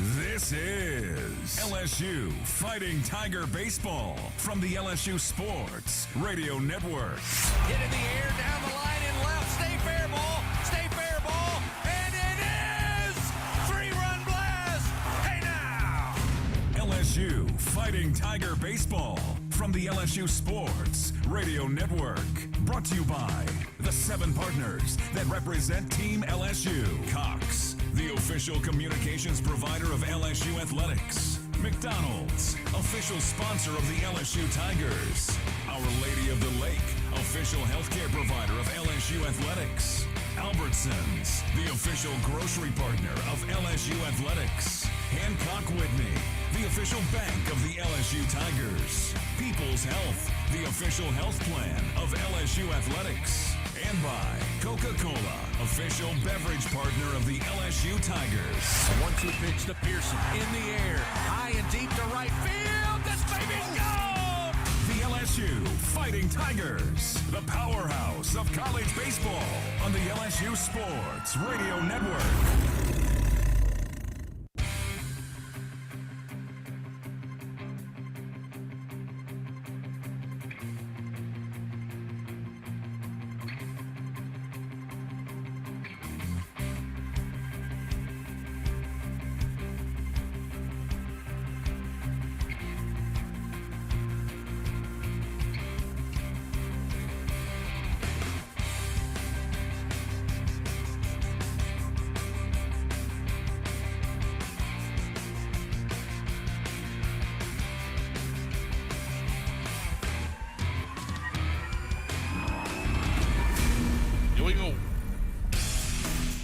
This is LSU Fighting Tiger Baseball from the LSU Sports Radio Network. Hit in the air, down the line, and left. Stay fair ball, and it is 3-run blast. Hey now! LSU Fighting Tiger Baseball from the LSU Sports Radio Network. Brought to you by the 7 partners that represent Team LSU. Cox, the official communications provider of LSU Athletics. McDonald's, official sponsor of the LSU Tigers. Our Lady of the Lake, official healthcare provider of LSU Athletics. Albertsons, the official grocery partner of LSU Athletics. Hancock Whitney, the official bank of the LSU Tigers. People's Health, the official health plan of LSU Athletics. And by Coca-Cola, official beverage partner of the LSU Tigers. A 1-2 pitch to Pearson. In the air, high and deep to right field. This baby's gone! The LSU Fighting Tigers, the powerhouse of college baseball on the LSU Sports Radio Network.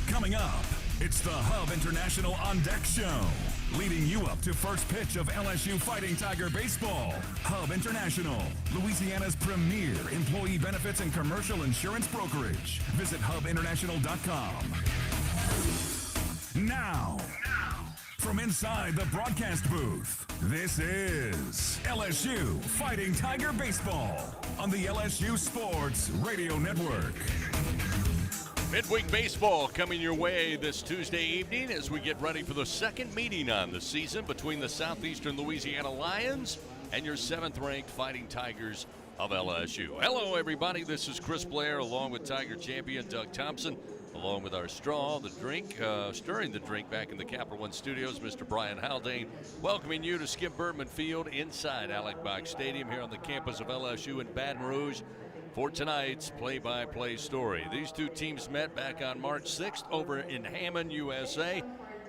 Coming up, it's the Hub International On Deck Show, leading you up to first pitch of LSU Fighting Tiger Baseball. Hub International, Louisiana's premier employee benefits and commercial insurance brokerage. Visit hubinternational.com. Now, from inside the broadcast booth, this is LSU Fighting Tiger Baseball on the LSU Sports Radio Network. Midweek baseball coming your way this Tuesday evening as we get ready for the second meeting on the season between the Southeastern Louisiana Lions and your 7th-ranked Fighting Tigers of LSU. Hello, everybody. This is Chris Blair along with Tiger champion Doug Thompson, along with our stirring the drink back in the Capital One studios, Mr. Brian Haldane, welcoming you to Skip Bertman Field inside Alec Box Stadium here on the campus of LSU in Baton Rouge for tonight's play-by-play story. These two teams met back on March 6th over in Hammond, USA,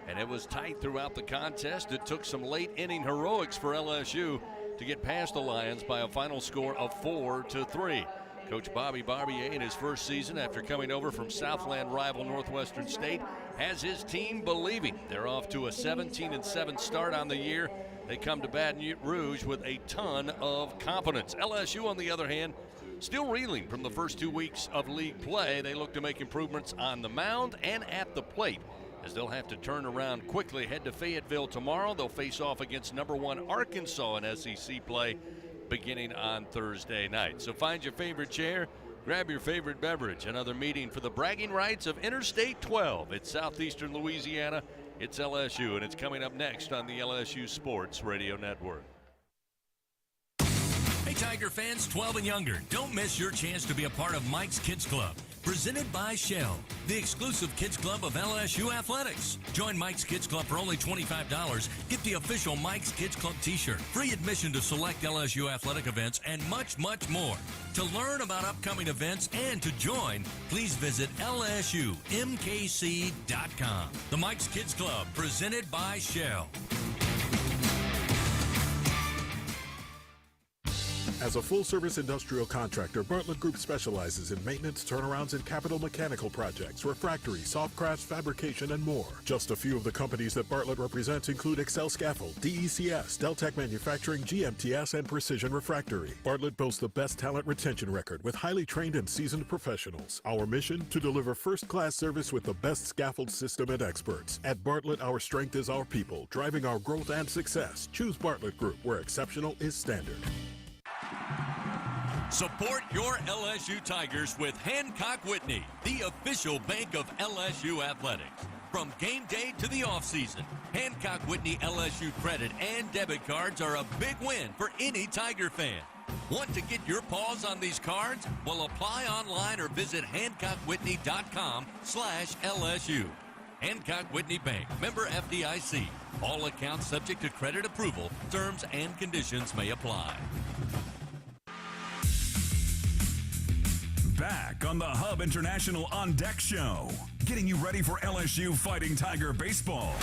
and it was tight throughout the contest. It took some late-inning heroics for LSU to get past the Lions by a final score of 4-3. Coach Bobby Barbier, in his first season after coming over from Southland rival Northwestern State, has his team believing. They're off to a 17-7 start on the year. They come to Baton Rouge with a ton of confidence. LSU, on the other hand, still reeling from the first 2 weeks of league play. They look to make improvements on the mound and at the plate, as they'll have to turn around quickly. Head to Fayetteville tomorrow. They'll face off against number 1 Arkansas in SEC play beginning on Thursday night. So find your favorite chair, grab your favorite beverage. Another meeting for the bragging rights of Interstate 12. It's Southeastern Louisiana. It's LSU, and it's coming up next on the LSU Sports Radio Network. Hey, Tiger fans 12 and younger, don't miss your chance to be a part of Mike's Kids Club, presented by Shell, the exclusive kids club of LSU Athletics. Join Mike's Kids Club for only $25. Get the official Mike's Kids Club t-shirt, free admission to select LSU athletic events, and much, much more. To learn about upcoming events and to join, please visit LSUMKC.com. The Mike's Kids Club, presented by Shell. As a full-service industrial contractor, Bartlett Group specializes in maintenance, turnarounds, and capital mechanical projects, refractory, soft crafts, fabrication, and more. Just a few of the companies that Bartlett represents include Excel Scaffold, DECS, Deltec Manufacturing, GMTS, and Precision Refractory. Bartlett boasts the best talent retention record with highly trained and seasoned professionals. Our mission? To deliver first-class service with the best scaffold system and experts. At Bartlett, our strength is our people, driving our growth and success. Choose Bartlett Group, where exceptional is standard. Support your LSU Tigers with Hancock Whitney, the official bank of LSU Athletics. From game day to the offseason, Hancock Whitney LSU credit and debit cards are a big win for any Tiger fan. Want to get your paws on these cards? Well, apply online or visit HancockWhitney.com/LSU. Hancock Whitney Bank, member FDIC. All accounts subject to credit approval. Terms and conditions may apply. Back on the Hub International On Deck Show, getting you ready for LSU Fighting Tiger baseball.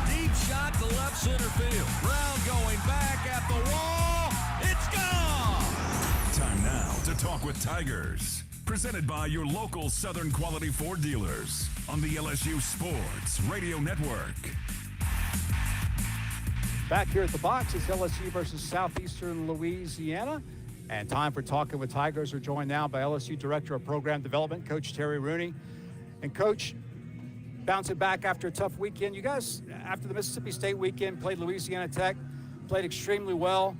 Deep shot to left center field. Brown going back at the wall. It's gone. Time now to talk with Tigers. Presented by your local Southern Quality Ford dealers on the LSU Sports Radio Network. Back here at the box, it's LSU versus Southeastern Louisiana. And time for Talking with Tigers. We're joined now by LSU Director of Program Development, Coach Terry Rooney. And Coach, bouncing back after a tough weekend. You guys, after the Mississippi State weekend, played Louisiana Tech, played extremely well.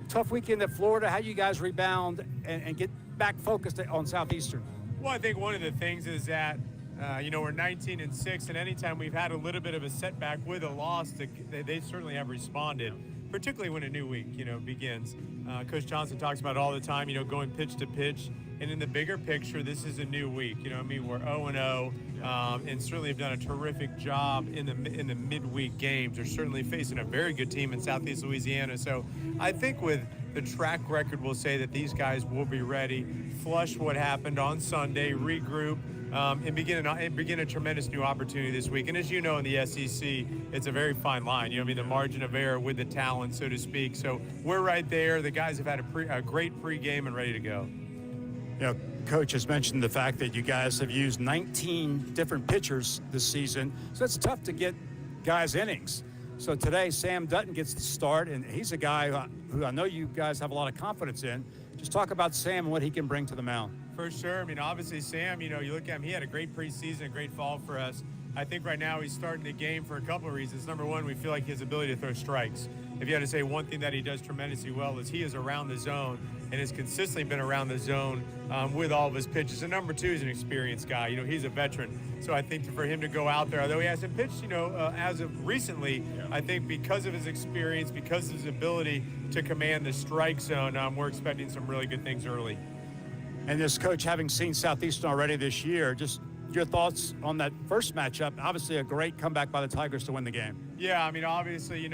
Tough weekend at Florida. How do you guys rebound and get back focused on Southeastern? Well, I think one of the things is that, we're 19-6, and anytime we've had a little bit of a setback with a loss, they certainly have responded, particularly when a new week, begins. Coach Johnson talks about it all the time, going pitch to pitch. And in the bigger picture, this is a new week. We're 0-0, and certainly have done a terrific job in the midweek games. They're certainly facing a very good team in Southeast Louisiana. So I think with the track record, we'll say that these guys will be ready, flush what happened on Sunday, regroup, and begin a tremendous new opportunity this week. And as you know, in the SEC, it's a very fine line. The margin of error with the talent, so to speak. So we're right there. The guys have had a great pregame and ready to go. Coach has mentioned the fact that you guys have used 19 different pitchers this season, so it's tough to get guys innings. So today, Sam Dutton gets the start, and he's a guy who I know you guys have a lot of confidence in. Just talk about Sam and what he can bring to the mound. For sure. Obviously, Sam, you look at him, he had a great preseason, a great fall for us. I think right now he's starting the game for a couple of reasons. Number one, we feel like his ability to throw strikes. If you had to say one thing that he does tremendously well is he is around the zone and has consistently been around the zone with all of his pitches. And number two, he's an experienced guy. He's a veteran. So I think for him to go out there, although he hasn't pitched, as of recently, I think because of his experience, because of his ability to command the strike zone, we're expecting some really good things early. And this coach, having seen Southeastern already this year, just your thoughts on that first matchup. Obviously a great comeback by the Tigers to win the game. Yeah, obviously, and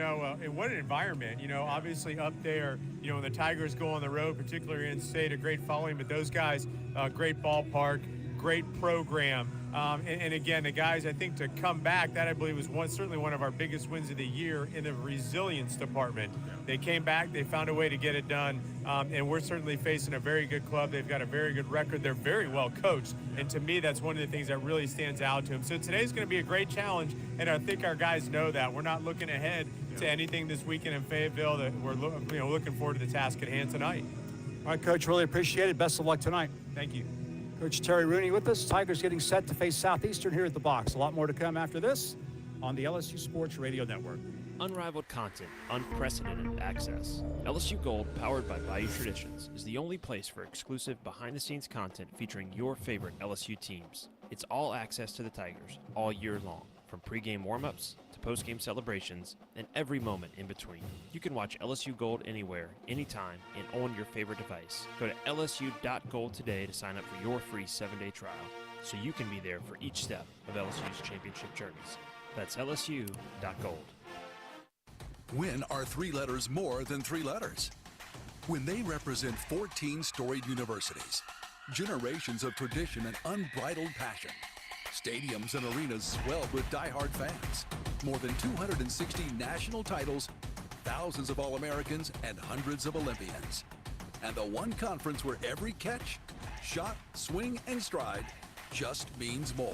what an environment, obviously up there, when the Tigers go on the road, particularly in state, a great following, but those guys, great ballpark, great program. And again, the guys, I think to come back, that I believe was certainly one of our biggest wins of the year in the resilience department. They came back, they found a way to get it done, and we're certainly facing a very good club. They've got a very good record. They're very well coached, and to me, that's one of the things that really stands out to them. So today's going to be a great challenge, and I think our guys know that. We're not looking ahead to anything this weekend in Fayetteville. That we're looking forward to the task at hand tonight. All right, Coach, really appreciate it. Best of luck tonight. Thank you. Coach Terry Rooney with us. Tigers getting set to face Southeastern here at the box. A lot more to come after this on the LSU Sports Radio Network. Unrivaled content, unprecedented access. LSU Gold, powered by Bayou Traditions, is the only place for exclusive behind-the-scenes content featuring your favorite LSU teams. It's all access to the Tigers all year long, from pregame warm-ups to postgame celebrations and every moment in between. You can watch LSU Gold anywhere, anytime, and on your favorite device. Go to lsu.gold today to sign up for your free 7-day trial, so you can be there for each step of LSU's championship journeys. That's lsu.gold. When are 3 letters more than 3 letters? When they represent 14 storied universities, generations of tradition and unbridled passion, stadiums and arenas swelled with diehard fans, more than 260 national titles, thousands of All-Americans, and hundreds of Olympians. And the one conference where every catch, shot, swing, and stride just means more.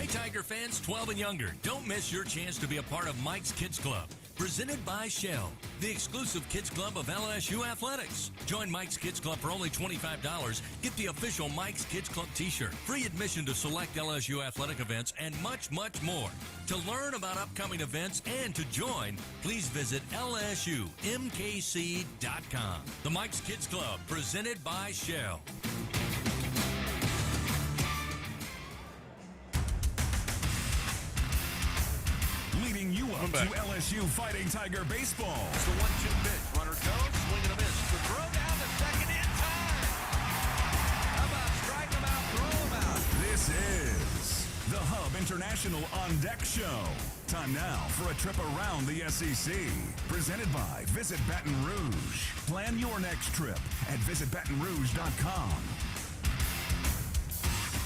Tiger fans 12 and younger, don't miss your chance to be a part of Mike's Kids Club, presented by Shell, the exclusive kids club of LSU Athletics. Join Mike's Kids Club for only $25. Get the official Mike's Kids Club t-shirt, free admission to select LSU athletic events, and much, much more. To learn about upcoming events and to join, please visit lsumkc.com. The Mike's Kids Club, presented by Shell. coming back. To LSU Fighting Tiger Baseball. It's the 1-2 pitch. Runner goes, swing and a miss. The throw down to second in time. How about strike him out, throw him out? This is the Hub International On Deck Show. Time now for a trip around the SEC. Presented by Visit Baton Rouge. Plan your next trip at visitbatonrouge.com.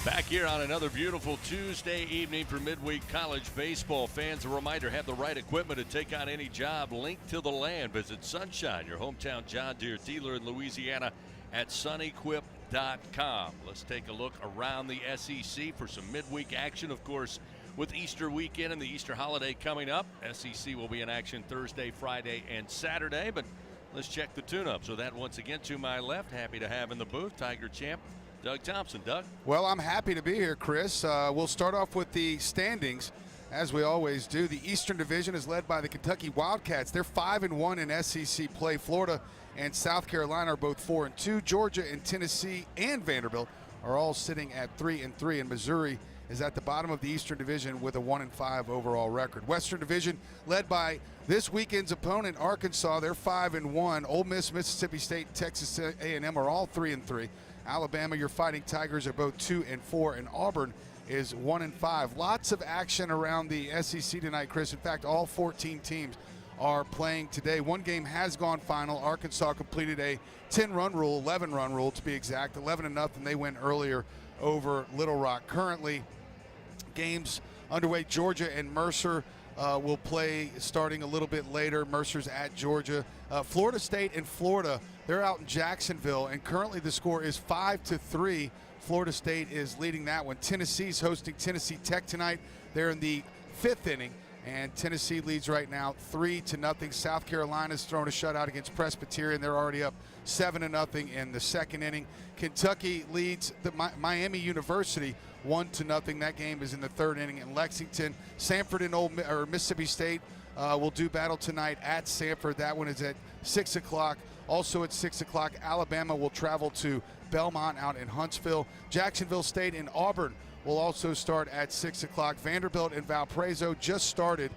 Back here on another beautiful Tuesday evening for midweek college baseball fans. A reminder, have the right equipment to take on any job. Link to the land. Visit Sunshine, your hometown John Deere dealer in Louisiana at sunequip.com. Let's take a look around the SEC for some midweek action. Of course, with Easter weekend and the Easter holiday coming up, SEC will be in action Thursday, Friday, and Saturday. But let's check the tune-up. So that once again to my left, happy to have in the booth, Tiger champ Doug Thompson. Doug? Well, I'm happy to be here, Chris. We'll start off with the standings, as we always do. The Eastern Division is led by the Kentucky Wildcats. They're 5-1 in SEC play. Florida and South Carolina are both 4-2. Georgia and Tennessee and Vanderbilt are all sitting at 3-3, and Missouri is at the bottom of the Eastern Division with a 1-5 overall record. Western Division led by this weekend's opponent, Arkansas. They're 5-1. Ole Miss, Mississippi State, Texas A&M are all 3-3. Alabama, your Fighting Tigers, are both 2-4, and Auburn is 1-5. Lots of action around the SEC tonight, Chris. In fact, all 14 teams are playing today. One game has gone final. Arkansas completed a 10-run rule, 11-run rule to be exact, 11-0. They win earlier over Little Rock. Currently, games underway. Georgia and Mercer will play starting a little bit later. Mercer's at Georgia. Florida State and Florida, they're out in Jacksonville, and currently the score is 5-3. Florida State is leading that one. Tennessee's hosting Tennessee Tech tonight. They're in the 5th inning, and Tennessee leads right now 3-0. South Carolina's thrown a shutout against Presbyterian. They're already up 7-0 in the 2nd inning. Kentucky leads the Miami University 1-0. That game is in the 3rd inning in Lexington. Samford and Mississippi State will do battle tonight at Samford. That one is at 6 o'clock. Also at 6 o'clock, Alabama will travel to Belmont out in Huntsville. Jacksonville State and Auburn will also start at 6 o'clock. Vanderbilt and Valparaiso just started.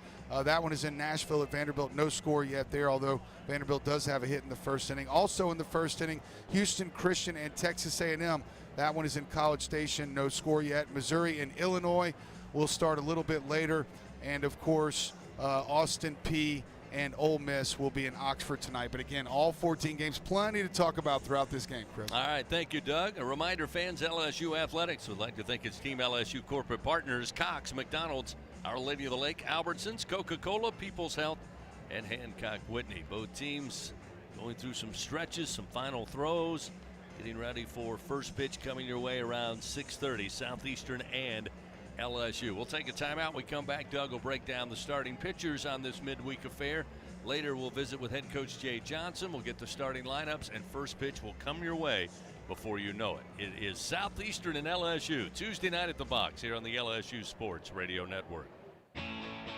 That one is in Nashville at Vanderbilt. No score yet there, although Vanderbilt does have a hit in the 1st inning. Also in the 1st inning, Houston Christian and Texas A&M. That one is in College Station. No score yet. Missouri and Illinois will start a little bit later. And, of course, Austin Peay and Ole Miss will be in Oxford tonight. But again, all 14 games, plenty to talk about throughout this game, Chris. All right, thank you, Doug. A reminder, fans, LSU Athletics would like to thank its Team LSU corporate partners, Cox, McDonald's, Our Lady of the Lake, Albertsons, Coca-Cola, People's Health, and Hancock Whitney. Both teams going through some stretches, some final throws, getting ready for first pitch coming your way around 6:30, Southeastern and LSU. We'll take a timeout. We come back. Doug will break down the starting pitchers on this midweek affair. Later, we'll visit with head coach Jay Johnson. We'll get the starting lineups, and first pitch will come your way before you know it. It is Southeastern and LSU, Tuesday night at the Box here on the LSU Sports Radio Network.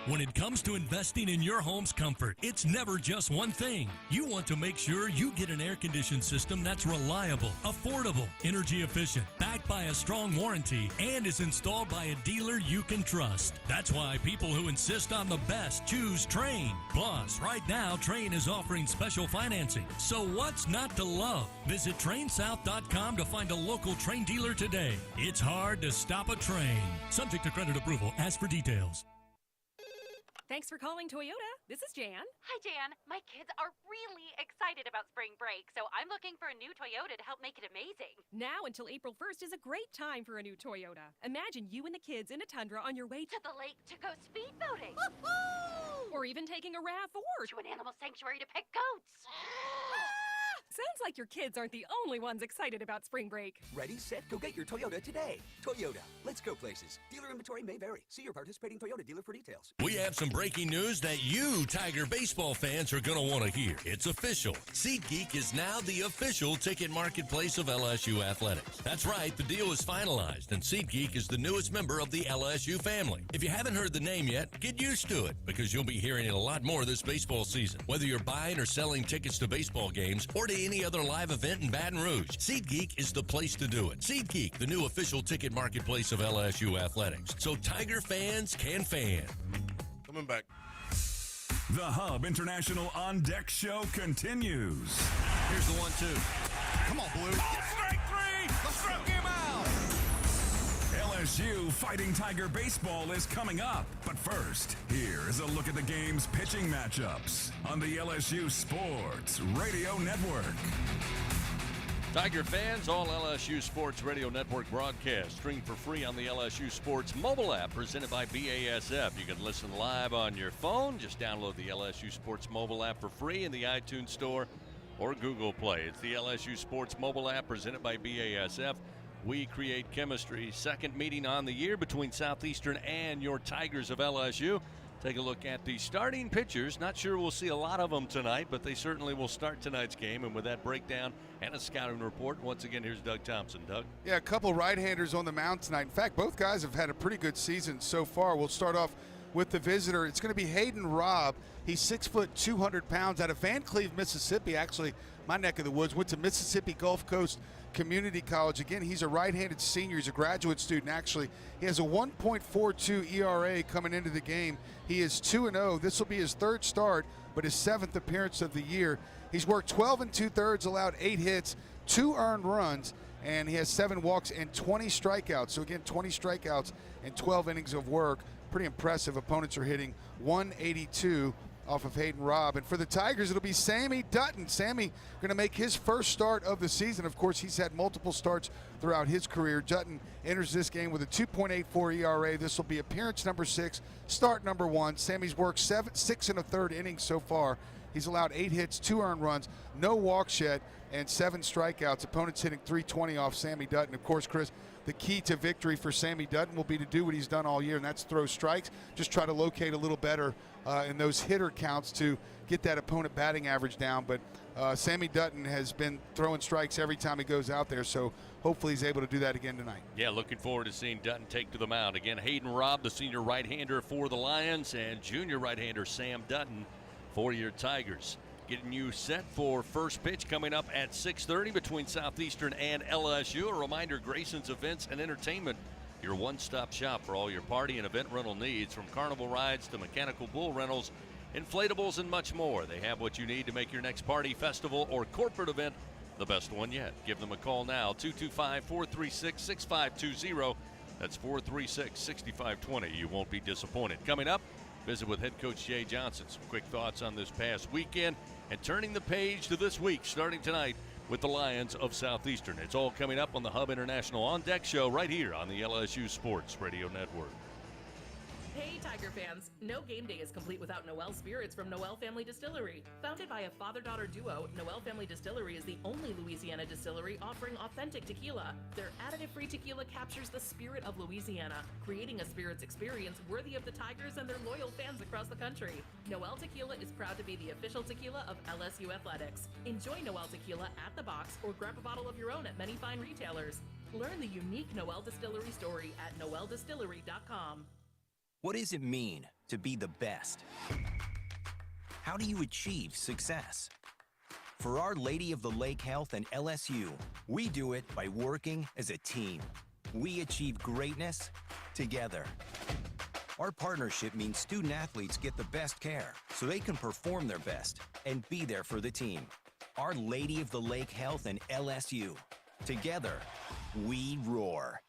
When it comes to investing in your home's comfort, it's never just one thing. You want to make sure you get an air-conditioned system that's reliable, affordable, energy efficient, backed by a strong warranty, and is installed by a dealer you can trust. That's why people who insist on the best choose Trane. Plus, right now, Trane is offering special financing. So what's not to love? Visit TraneSouth.com to find a local Trane dealer today. It's hard to stop a Trane. Subject to credit approval. Ask for details. Thanks for calling Toyota. This is Jan. Hi, Jan. My kids are really excited about spring break, so I'm looking for a new Toyota to help make it amazing. Now until April 1st is a great time for a new Toyota. Imagine you and the kids in a Tundra on your way to the lake to go speedboating. Or even taking a RAV4 to an animal sanctuary to pet goats. Sounds like your kids aren't the only ones excited about spring break. Ready, set, go get your Toyota today. Toyota, let's go places. Dealer inventory may vary. See your participating Toyota dealer for details. We have some breaking news that you Tiger baseball fans are going to want to hear. It's official. SeatGeek is now the official ticket marketplace of LSU Athletics. That's right, the deal is finalized, and SeatGeek is the newest member of the LSU family. If you haven't heard the name yet, get used to it, because you'll be hearing it a lot more this baseball season. Whether you're buying or selling tickets to baseball games or to any other live event in Baton Rouge, SeatGeek is the place to do it. SeatGeek, the new official ticket marketplace of LSU Athletics. So Tiger fans can fan. Coming back. The Hub International On Deck Show continues. Here's the 1-2. Come on, Blue. Oh, strike three! Struck him out! LSU Fighting Tiger Baseball is coming up. But first, here is a look at the game's pitching matchups on the LSU Sports Radio Network. Tiger fans, all LSU Sports Radio Network broadcasts stream for free on the LSU Sports mobile app presented by BASF. You can listen live on your phone. Just download the LSU Sports mobile app for free in the iTunes Store or Google Play. It's the LSU Sports mobile app presented by BASF. We create chemistry. Second meeting on the year between Southeastern and your Tigers of LSU. Take a look at the starting pitchers. Not sure we'll see a lot of them tonight, but they certainly will start tonight's game. And with that breakdown and a scouting report, once again, here's Doug Thompson. Doug? Yeah, a couple right-handers on the mound tonight. In fact, both guys have had a pretty good season so far. We'll start off with the visitor. It's going to be Hayden Robb. He's 6 foot, 200 pounds, out of Van Cleve, Mississippi. Actually, my neck of the woods. Went to Mississippi Gulf Coast Community College. Again, he's a right-handed senior. He's a graduate student, actually. He has a 1.42 ERA coming into the game. He is 2-0. This will be his third start, but his 7th appearance of the year. He's worked 12 2/3, allowed 8 hits, 2 earned runs, and he has 7 walks and 20 strikeouts. So, again, 20 strikeouts and 12 innings of work. Pretty impressive. Opponents are hitting 182 off of Hayden Robb. And for the Tigers, it'll be Sammy Dutton. Sammy going to make his first start of the season. Of course, he's had multiple starts throughout his career. Dutton enters this game with a 2.84 ERA. This will be appearance number 6, start number 1. Sammy's worked 6 1/3 innings so far. He's allowed 8 hits, 2 earned runs, no walks yet, and 7 strikeouts. Opponents hitting 320 off Sammy Dutton. Of course, Chris, the key to victory for Sammy Dutton will be to do what he's done all year, and that's throw strikes. Just try to locate a little better in those hitter counts to get that opponent batting average down. But Sammy Dutton has been throwing strikes every time he goes out there, so hopefully he's able to do that again tonight. Yeah, looking forward to seeing Dutton take to the mound. Again, Hayden Robb, the senior right-hander for the Lions, and junior right-hander Sam Dutton for your Tigers. Getting you set for first pitch coming up at 6:30 between Southeastern and LSU. A reminder, Grayson's Events and Entertainment, your one-stop shop for all your party and event rental needs, from carnival rides to mechanical bull rentals, inflatables, and much more. They have what you need to make your next party, festival, or corporate event the best one yet. Give them a call now, 225-436-6520. That's 436-6520. You won't be disappointed. Coming up, visit with head coach Jay Johnson. Some quick thoughts on this past weekend and turning the page to this week, starting tonight with the Lions of Southeastern. It's all coming up on the Hub International On Deck Show right here on the LSU Sports Radio Network. Hey, Tiger fans! No game day is complete without Noel Spirits from Noel Family Distillery. Founded by a father-daughter duo, Noel Family Distillery is the only Louisiana distillery offering authentic tequila. Their additive-free tequila captures the spirit of Louisiana, creating a spirits experience worthy of the Tigers and their loyal fans across the country. Noel Tequila is proud to be the official tequila of LSU Athletics. Enjoy Noel Tequila at the box or grab a bottle of your own at many fine retailers. Learn the unique Noel Distillery story at noeldistillery.com. What does it mean to be the best? How do you achieve success? For Our Lady of the Lake Health and LSU, we do it by working as a team. We achieve greatness together. Our partnership means student athletes get the best care so they can perform their best and be there for the team. Our Lady of the Lake Health and LSU. Together, we roar.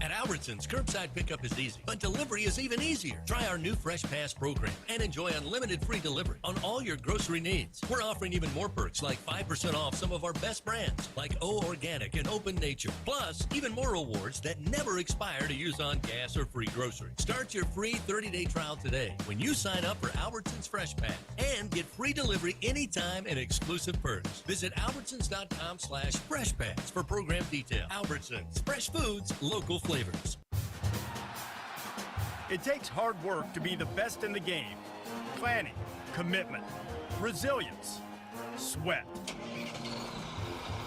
At Albertsons, curbside pickup is easy, but delivery is even easier. Try our new Fresh Pass program and enjoy unlimited free delivery on all your grocery needs. We're offering even more perks like 5% off some of our best brands like O Organic and Open Nature. Plus, even more rewards that never expire to use on gas or free groceries. Start your free 30-day trial today when you sign up for Albertsons Fresh Pass and get free delivery anytime and exclusive perks. Visit albertsons.com/freshpass for program details. Albertsons, fresh foods, local flavors. It takes hard work to be the best in the game. Planning, commitment, resilience, sweat.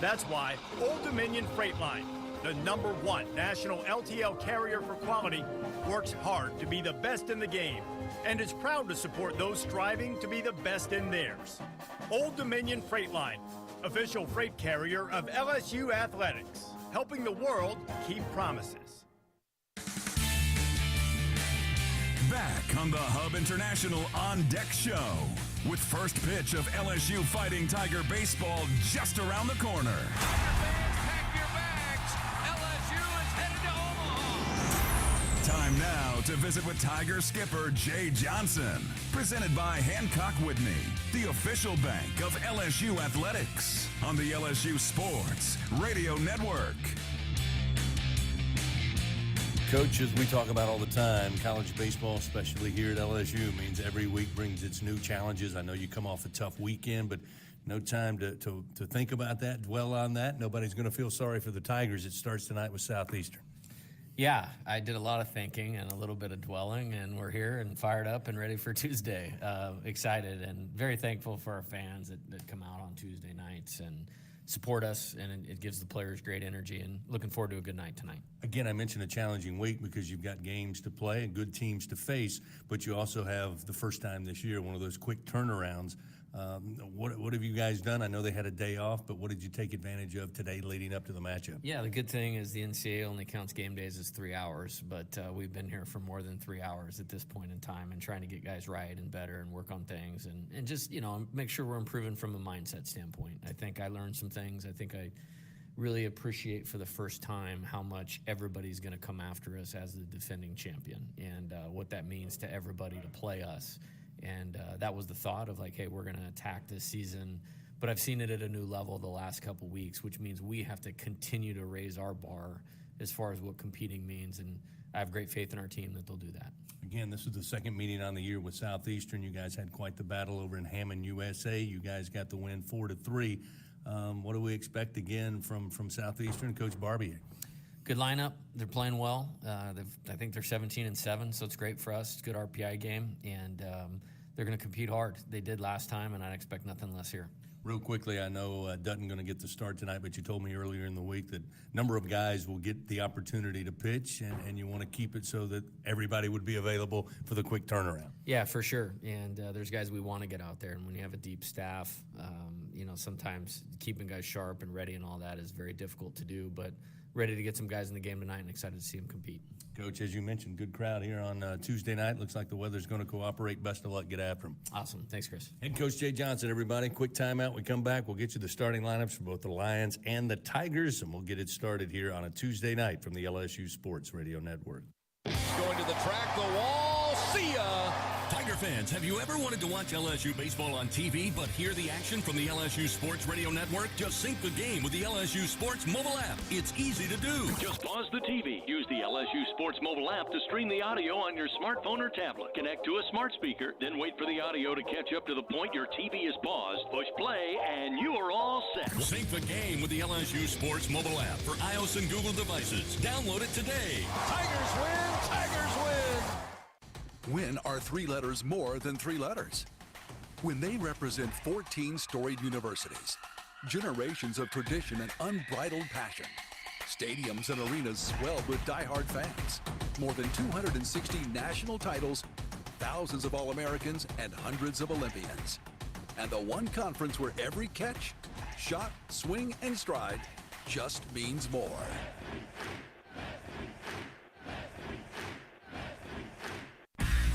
That's why Old Dominion Freight Line, the #1 national LTL carrier for quality, works hard to be the best in the game and is proud to support those striving to be the best in theirs. Old Dominion Freight Line, official freight carrier of LSU Athletics, helping the world keep promises. back on the Hub International On Deck Show with first pitch of LSU Fighting Tiger baseball just around the corner. Tiger fans, pack your bags. LSU is headed to Omaha. Time now to visit with Tiger skipper Jay Johnson. Presented by Hancock Whitney, the official bank of LSU Athletics on the LSU Sports Radio Network. Coach, as we talk about all the time, college baseball, especially here at LSU, means every week brings its new challenges. I know you come off a tough weekend, but no time to think about that, dwell on that. Nobody's going to feel sorry for the Tigers. It starts tonight with Southeastern. Yeah, I did a lot of thinking and a little bit of dwelling, and we're here and fired up and ready for Tuesday. Excited and very thankful for our fans that come out on Tuesday nights and support us, and it gives the players great energy, and looking forward to a good night tonight. Again, I mentioned a challenging week because you've got games to play and good teams to face, but you also have the first time this year, one of those quick turnarounds. What have you guys done? I know they had a day off, but what did you take advantage of today leading up to the matchup? Yeah, the good thing is the NCAA only counts game days as 3 hours, but we've been here for more than 3 hours at this point in time and trying to get guys right and better and work on things and just, make sure we're improving from a mindset standpoint. I think I learned some things. I think I really appreciate for the first time how much everybody's going to come after us as the defending champion and what that means to everybody to play us. And that was the thought of hey, we're going to attack this season. But I've seen it at a new level the last couple weeks, which means we have to continue to raise our bar as far as what competing means. And I have great faith in our team that they'll do that. Again, this is the second meeting on the year with Southeastern. You guys had quite the battle over in Hammond, USA. You guys got the win 4-3. What do we expect again from Southeastern, Coach Barbier? Good lineup. They're playing well. I think they're 17-7, so it's great for us. It's a good RPI game, and they're going to compete hard. They did last time, and I'd expect nothing less here. Real quickly, I know Dutton going to get the start tonight, but you told me earlier in the week that a number of guys will get the opportunity to pitch, and you want to keep it so that everybody would be available for the quick turnaround. Yeah, for sure. And there's guys we want to get out there, and when you have a deep staff, sometimes keeping guys sharp and ready and all that is very difficult to do, but ready to get some guys in the game tonight and excited to see them compete. Coach, as you mentioned, good crowd here on Tuesday night. Looks like the weather's going to cooperate. Best of luck. Get after them. Awesome. Thanks, Chris. Head Coach Jay Johnson, everybody. Quick timeout. We come back. We'll get you the starting lineups for both the Lions and the Tigers, and we'll get it started here on a Tuesday night from the LSU Sports Radio Network. Going to the track, the wall. See ya. Tiger fans, have you ever wanted to watch LSU baseball on TV but hear the action from the LSU Sports Radio Network? Just sync the game with the LSU Sports mobile app. It's easy to do. Just pause the TV. Use the LSU Sports mobile app to stream the audio on your smartphone or tablet. Connect to a smart speaker, then wait for the audio to catch up to the point your TV is paused. Push play, and you are all set. Sync the game with the LSU Sports mobile app for iOS and Google devices. Download it today. Tigers win. Tigers win. When are 3 letters more than 3 letters? When they represent 14 storied universities, generations of tradition and unbridled passion, stadiums and arenas swelled with diehard fans, more than 260 national titles, thousands of All-Americans, and hundreds of Olympians. And the one conference where every catch, shot, swing, and stride just means more.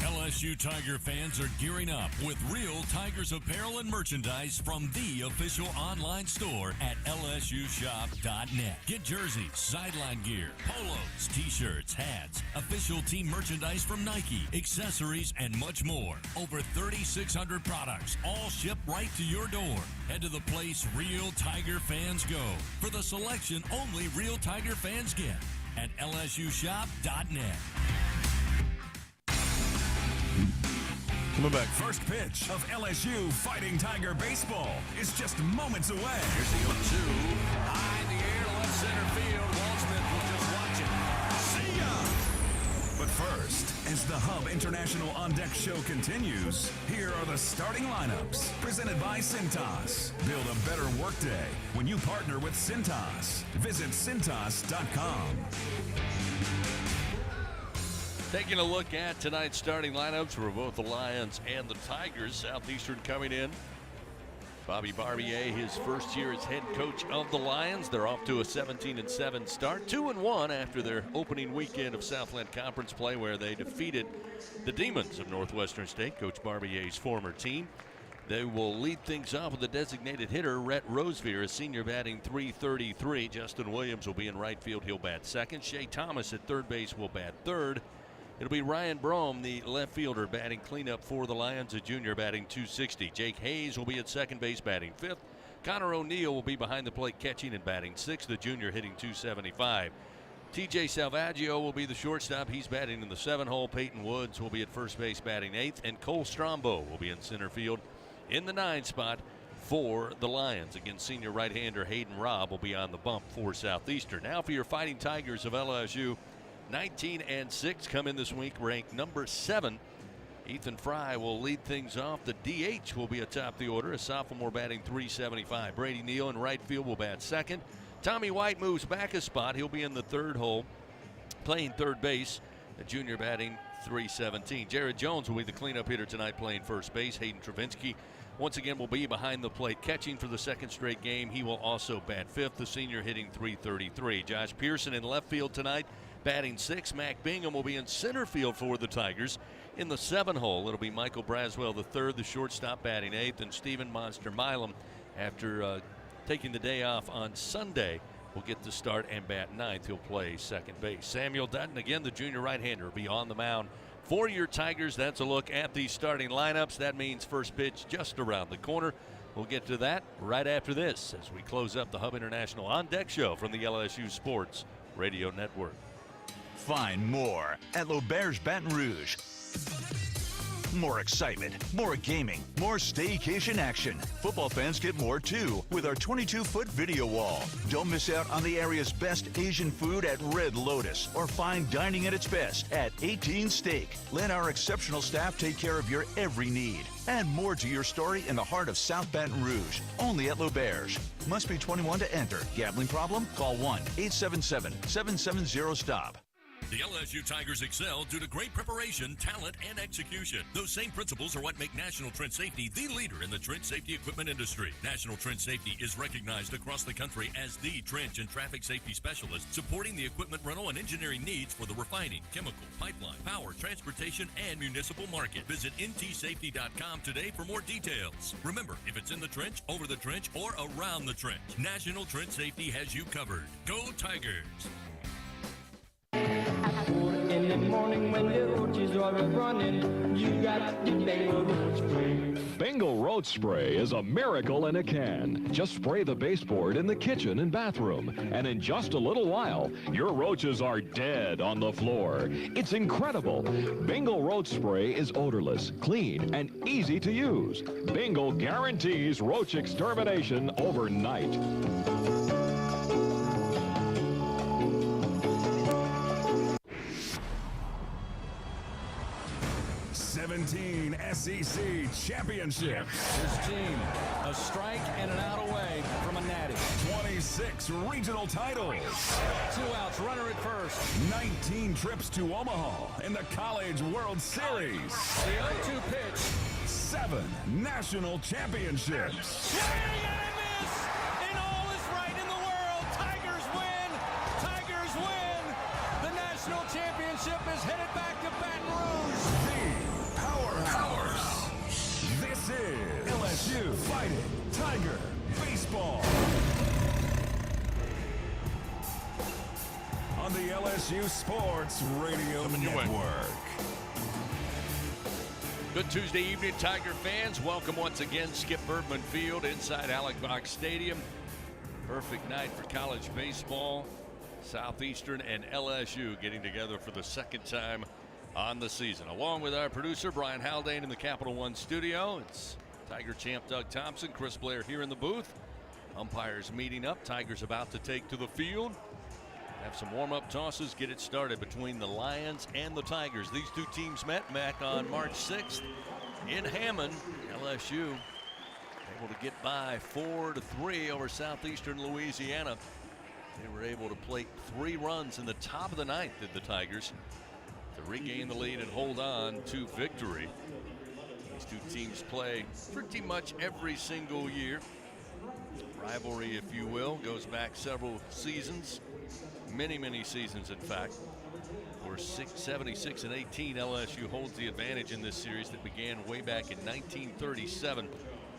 LSU Tiger fans are gearing up with real Tigers apparel and merchandise from the official online store at lsushop.net. Get jerseys, sideline gear, polos, t-shirts, hats, official team merchandise from Nike, accessories, and much more. Over 3,600 products, all shipped right to your door. Head to the place real Tiger fans go for the selection only real Tiger fans get at lsushop.net. Coming back. First pitch of LSU Fighting Tiger baseball is just moments away. Here's the 0-2. High in the air to left center field. Waldsmith was just watching. See ya! But first, as the Hub International On Deck show continues, here are the starting lineups presented by Cintas. Build a better workday when you partner with Cintas. Visit Cintas.com. Taking a look at tonight's starting lineups for both the Lions and the Tigers. Southeastern coming in Bobby Barbier, his first year as head coach of the Lions. They're off to a 17-7 start, 2-1 after their opening weekend of Southland Conference play, where they defeated the Demons of Northwestern State, Coach Barbier's former team. They will lead things off with a designated hitter, Rhett Rosevear, a senior, batting .333. Justin Williams will be in right field. He'll bat second. Shea Thomas at third base will bat third. It'll be Ryan Brome, the left fielder, batting cleanup for the Lions, a junior, batting .260. Jake Hayes will be at second base, batting fifth. Connor O'Neill will be behind the plate, catching and batting sixth, the junior, hitting .275. TJ Salvaggio will be the shortstop. He's batting in the 7-hole. Peyton Woods will be at first base, batting eighth. And Cole Strombo will be in center field in the 9 spot for the Lions. Again, senior right-hander Hayden Robb will be on the bump for Southeastern. Now for your Fighting Tigers of LSU. 19-6 come in this week, ranked number 7. Ethan Fry will lead things off. The DH will be atop the order, a sophomore, batting .375. Brady Neal in right field will bat second. Tommy White moves back a spot. He'll be in the 3rd hole, playing third base. The junior, batting .317. Jared Jones will be the cleanup hitter tonight, playing first base. Hayden Travinsky once again will be behind the plate, catching for the 2nd straight game. He will also bat fifth, the senior, hitting .333. Josh Pearson in left field tonight, batting 6th. Mac Bingham will be in center field for the Tigers. In the 7-hole, it'll be Michael Braswell III, the shortstop, batting 8th, and Stephen Monster Milam, after taking the day off on Sunday, will get the start and bat 9th. He'll play second base. Samuel Dutton, again, the junior right-hander, will be on the mound for your Tigers. That's a look at the starting lineups. That means first pitch just around the corner. We'll get to that right after this as we close up the Hub International On Deck show from the LSU Sports Radio Network. Find more at L'Auberge Baton Rouge. More excitement, more gaming, more staycation action. Football fans get more too with our 22-foot video wall. Don't miss out on the area's best Asian food at Red Lotus or fine dining at its best at 18 Steak. Let our exceptional staff take care of your every need. Add more to your story in the heart of South Baton Rouge, only at L'Auberge. Must be 21 to enter. Gambling problem? Call 1-877-770-STOP. The LSU Tigers excel due to great preparation, talent, and execution. Those same principles are what make National Trent Safety the leader in the trench safety equipment industry. National Trent Safety is recognized across the country as the trench and traffic safety specialist, supporting the equipment rental and engineering needs for the refining, chemical, pipeline, power, transportation, and municipal market. Visit ntsafety.com today for more details. Remember, if it's in the trench, over the trench, or around the trench, National Trent Safety has you covered. Go Tigers! In the morning when the roaches are running, you got the Bengal road spray. Bengal road spray is a miracle in a can. Just spray the baseboard in the kitchen and bathroom, and in just a little while, your roaches are dead on the floor. It's incredible. Bengal road spray is odorless, clean, and easy to use. Bengal guarantees roach extermination overnight. 17 SEC championships. His team, a strike and an out away from a natty. 26 regional titles. 2 outs, runner at first. 19 trips to Omaha in the College World Series. The 0-2 pitch. 7 national championships. Swing and a miss! And all is right in the world. Tigers win! Tigers win! The national championship is headed back to Baton Rouge. Powerhouse. This is LSU Fighting Tiger Baseball. On the LSU Sports Radio Network. Good Tuesday evening, Tiger fans. Welcome once again, Skip Bertman Field inside Alec Box Stadium. Perfect night for college baseball. Southeastern and LSU getting together for the second time on the season. Along with our producer, Brian Haldane in the Capital One studio. It's Tiger champ Doug Thompson, Chris Blair here in the booth. Umpires meeting up. Tigers about to take to the field. Have some warm-up tosses, get it started between the Lions and the Tigers. These two teams met back on March 6th in Hammond. LSU able to get by 4-3 over Southeastern Louisiana. They were able to plate 3 runs in the top of the 9th, did the Tigers, to regain the lead and hold on to victory. These two teams play pretty much every single year. Rivalry, if you will, goes back several seasons, many seasons, in fact. For 76 and 18, LSU holds the advantage in this series that began way back in 1937.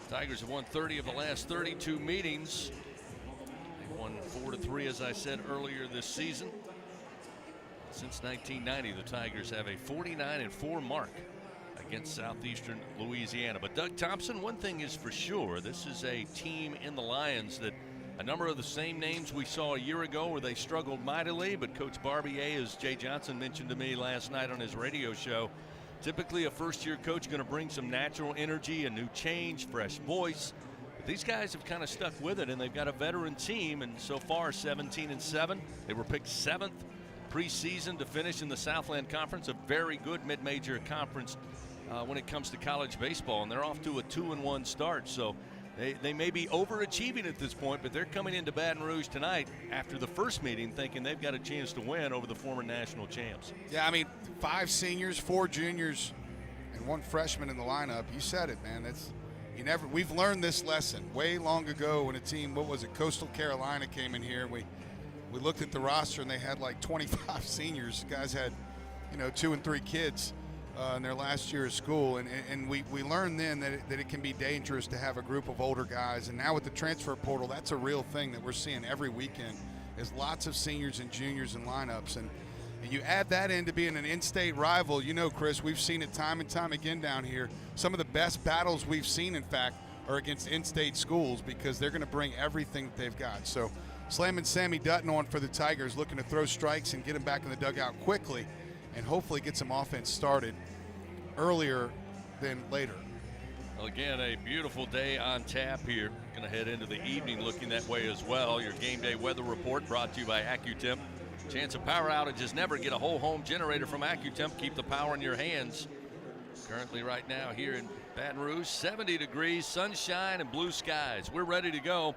Tigers have won 30 of the last 32 meetings. They won 4-3, as I said earlier this season. Since 1990, the Tigers have a 49-4 mark against Southeastern Louisiana. But Doug Thompson, one thing is for sure, this is a team in the Lions that a number of the same names we saw a year ago where they struggled mightily, but Coach Barbier, as Jay Johnson mentioned to me last night on his radio show, typically a first-year coach going to bring some natural energy, a new change, fresh voice. But these guys have kind of stuck with it, and they've got a veteran team, and so far 17-7. They were picked 7th preseason to finish in the Southland Conference, a very good mid-major conference when it comes to college baseball, and they're off to a 2-1 start. So they may be overachieving at this point, but they're coming into Baton Rouge tonight after the first meeting thinking they've got a chance to win over the former national champs. Yeah, I mean, 5 seniors, 4 juniors, and 1 freshman in the lineup. You said it, man. We've learned this lesson way long ago when a team, what was it, Coastal Carolina came in here. We looked at the roster and they had like 25 seniors. Guys had, 2 and 3 kids in their last year of school, and we learned then that it can be dangerous to have a group of older guys. And now with the transfer portal, that's a real thing that we're seeing every weekend, is lots of seniors and juniors in lineups. And you add that into being an in-state rival, Chris, we've seen it time and time again down here. Some of the best battles we've seen, in fact, are against in-state schools because they're going to bring everything that they've got. So slamming Sammy Dutton on for the Tigers, looking to throw strikes and get him back in the dugout quickly and hopefully get some offense started earlier than later. Well, again, a beautiful day on tap here. Going to head into the evening looking that way as well. Your game day weather report brought to you by AccuTemp. Chance of power outages never. Get a whole home generator from AccuTemp. Keep the power in your hands. Currently right now here in Baton Rouge, 70 degrees, sunshine and blue skies. We're ready to go.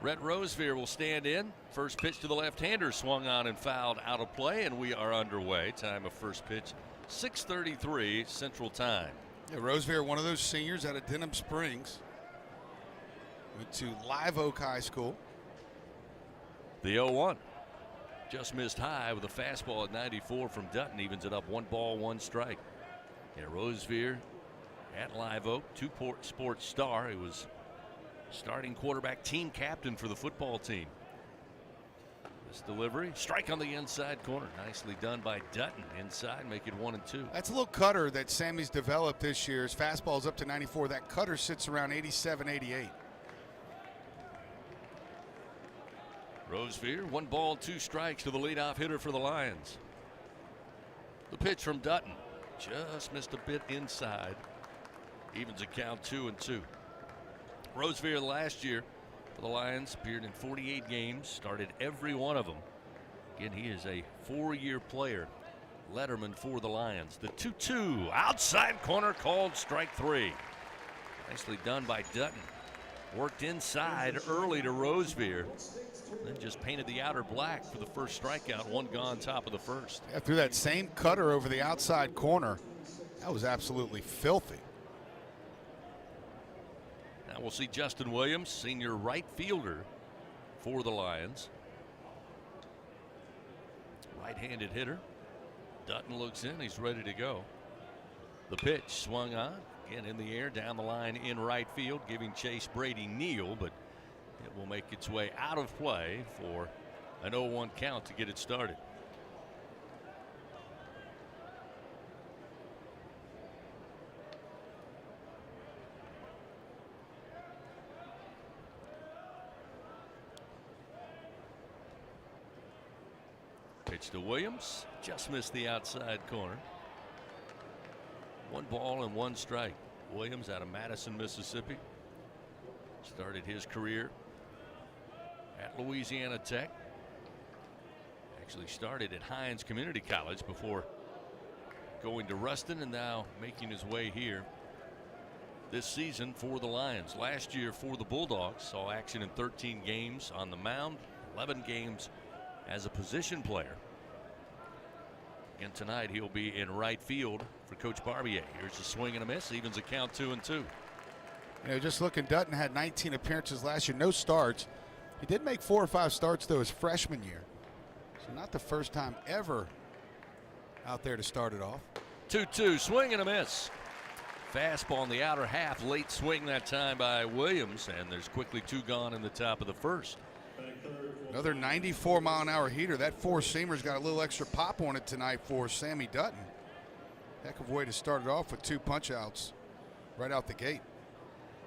Rhett Rosevear will stand in. First pitch to the left-hander swung on and fouled out of play, and we are underway. Time of first pitch, 6:33 Central Time. Yeah, Rosevear, one of those seniors out of Denham Springs. Went to Live Oak High School. The 0-1. Just missed high with a fastball at 94 from Dutton. Evens it up 1 ball, 1 strike. Yeah, Rosevear at Live Oak, 2 sports star. He was starting quarterback, team captain for the football team. This delivery, strike on the inside corner. Nicely done by Dutton. Inside, make it 1-2. That's a little cutter that Sammy's developed this year. His fastball's up to 94. That cutter sits around 87, 88. Rosevear, 1 ball, 2 strikes to the leadoff hitter for the Lions. The pitch from Dutton just missed a bit inside. Evens a count 2-2. Rosevear last year for the Lions appeared in 48 games, started every one of them. Again, he is a 4-year player. Letterman for the Lions. The 2-2 outside corner, called strike 3. Nicely done by Dutton. Worked inside early to Rosevear. Then just painted the outer black for the first strikeout. 1 gone, top of the first. Yeah, threw that same cutter over the outside corner. That was absolutely filthy. Now we'll see Justin Williams, senior right fielder for the Lions. Right-handed hitter. Dutton looks in. He's ready to go. The pitch swung on. Again in the air, down the line in right field, giving chase Brady Neal, but it will make its way out of play for an 0-1 count to get it started. Pitch to Williams, just missed the outside corner. 1 ball and 1 strike. Williams out of Madison, Mississippi. Started his career at Louisiana Tech. Actually started at Hines Community College before going to Ruston and now making his way here this season for the Lions. Last year for the Bulldogs, saw action in 13 games on the mound, 11 games as a position player. And tonight he'll be in right field for Coach Barbier. Here's a swing and a miss. Evens the count 2-2. You know, just looking, Dutton had 19 appearances last year, no starts. He did make 4 or 5 starts, though, his freshman year. So not the first time ever out there to start it off. 2-2, swing and a miss. Fastball in the outer half, late swing that time by Williams, and there's quickly 2 gone in the top of the first. Another 94-mile-an-hour heater. That four-seamer's got a little extra pop on it tonight for Sammy Dutton. Heck of a way to start it off with 2 punch-outs right out the gate.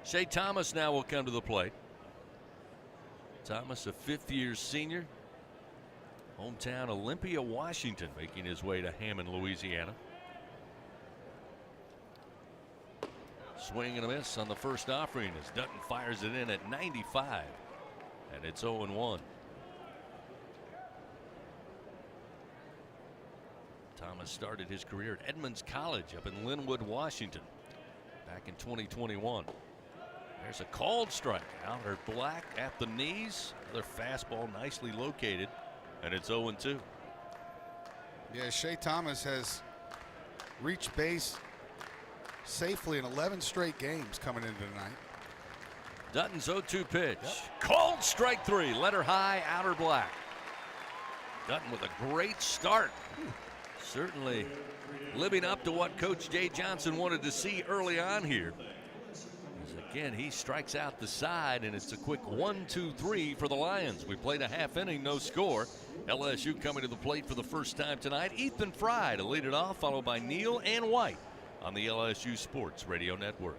Shea Thomas now will come to the plate. Thomas, a 5th-year senior. Hometown Olympia, Washington, making his way to Hammond, Louisiana. Swing and a miss on the first offering as Dutton fires it in at 95. And it's 0-1. Thomas started his career at Edmonds College up in Linwood, Washington back in 2021. There's a called strike. Outer Black at the knees. Another fastball nicely located. And it's 0-2. Yeah, Shea Thomas has reached base safely in 11 straight games coming into tonight. Dutton's 0-2 pitch. Called strike 3. Letter high, Outer Black. Dutton with a great start. Certainly living up to what Coach Jay Johnson wanted to see early on here. Again, he strikes out the side, and it's a quick 1-2-3 for the Lions. We played a half inning, no score. LSU coming to the plate for the first time tonight. Ethan Fry to lead it off, followed by Neal and White on the LSU Sports Radio Network.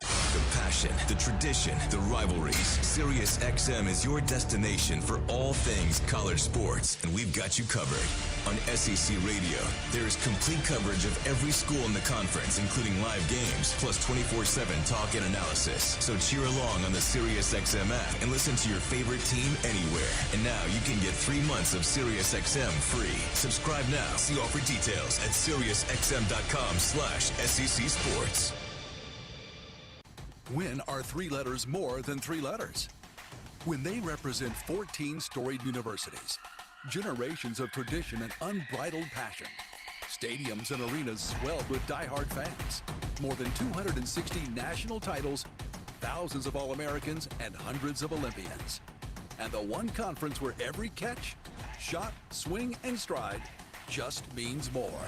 The passion, the tradition, the rivalries. Sirius XM is your destination for all things college sports, and we've got you covered. On SEC Radio, there is complete coverage of every school in the conference, including live games, plus 24/7 talk and analysis. So cheer along on the Sirius XM app and listen to your favorite team anywhere. And now you can get 3 months of Sirius XM free. Subscribe now. See offer details at SiriusXM.com/SEC Sports. When are 3 letters more than 3 letters? When they represent 14 storied universities, generations of tradition and unbridled passion, stadiums and arenas swelled with diehard fans, more than 260 national titles, thousands of All-Americans, and hundreds of Olympians. And the one conference where every catch, shot, swing, and stride just means more.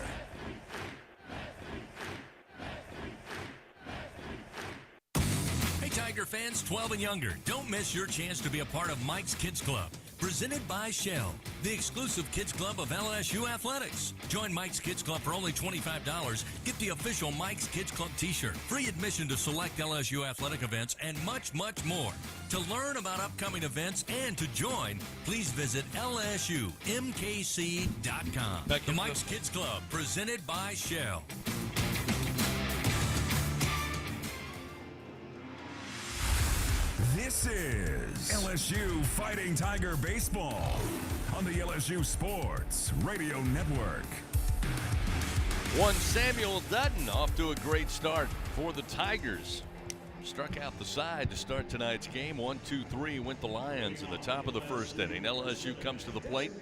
Tiger fans 12 and younger, don't miss your chance to be a part of Mike's Kids Club. Presented by Shell, the exclusive kids club of LSU Athletics. Join Mike's Kids Club for only $25. Get the official Mike's Kids Club t-shirt, free admission to select LSU athletic events, and much, much more. To learn about upcoming events and to join, please visit LSUMKC.com. The Mike's Kids Club, presented by Shell. This is LSU Fighting Tiger Baseball on the LSU Sports Radio Network. One Samuel Dutton off to a great start for the Tigers. Struck out the side to start tonight's game. 1-2-3 went the Lions in the top of the first inning. LSU comes to the plate.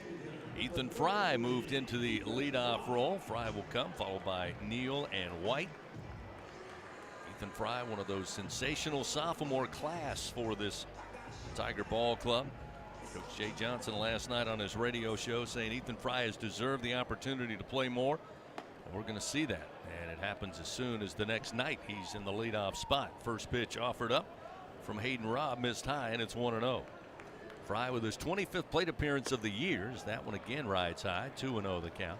Ethan Fry moved into the leadoff role. Fry will come, followed by Neal and White. Ethan Fry, one of those sensational sophomore class for this Tiger ball club. Coach Jay Johnson last night on his radio show saying Ethan Fry has deserved the opportunity to play more. And we're going to see that. And it happens as soon as the next night he's in the leadoff spot. First pitch offered up from Hayden Robb, missed high, and it's 1-0. Fry with his 25th plate appearance of the year. That one again rides high. 2-0 the count.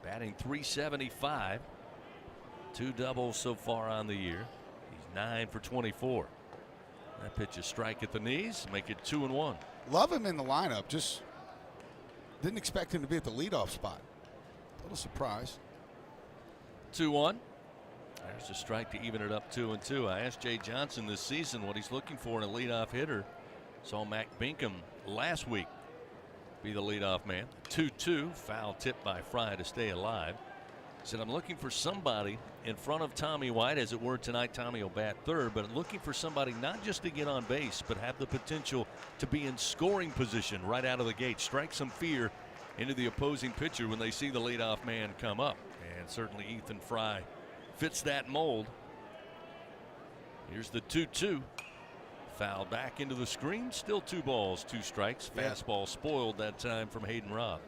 Batting .375. 2 doubles so far on the year. He's 9 for 24. That pitch is strike at the knees, make it 2-1. Love him in the lineup. Just didn't expect him to be at the leadoff spot. A little surprise. 2-1. There's a strike to even it up 2-2. I asked Jay Johnson this season what he's looking for in a leadoff hitter. Saw Mac Binkham last week be the leadoff man. 2-2, foul tip by Fry to stay alive. Said I'm looking for somebody in front of Tommy White. As it were tonight, Tommy will bat third, but looking for somebody not just to get on base, but have the potential to be in scoring position right out of the gate. Strike some fear into the opposing pitcher when they see the leadoff man come up. And certainly Ethan Fry fits that mold. Here's the 2-2. Foul back into the screen. Still 2 balls, 2 strikes. Fastball spoiled that time from Hayden Robb.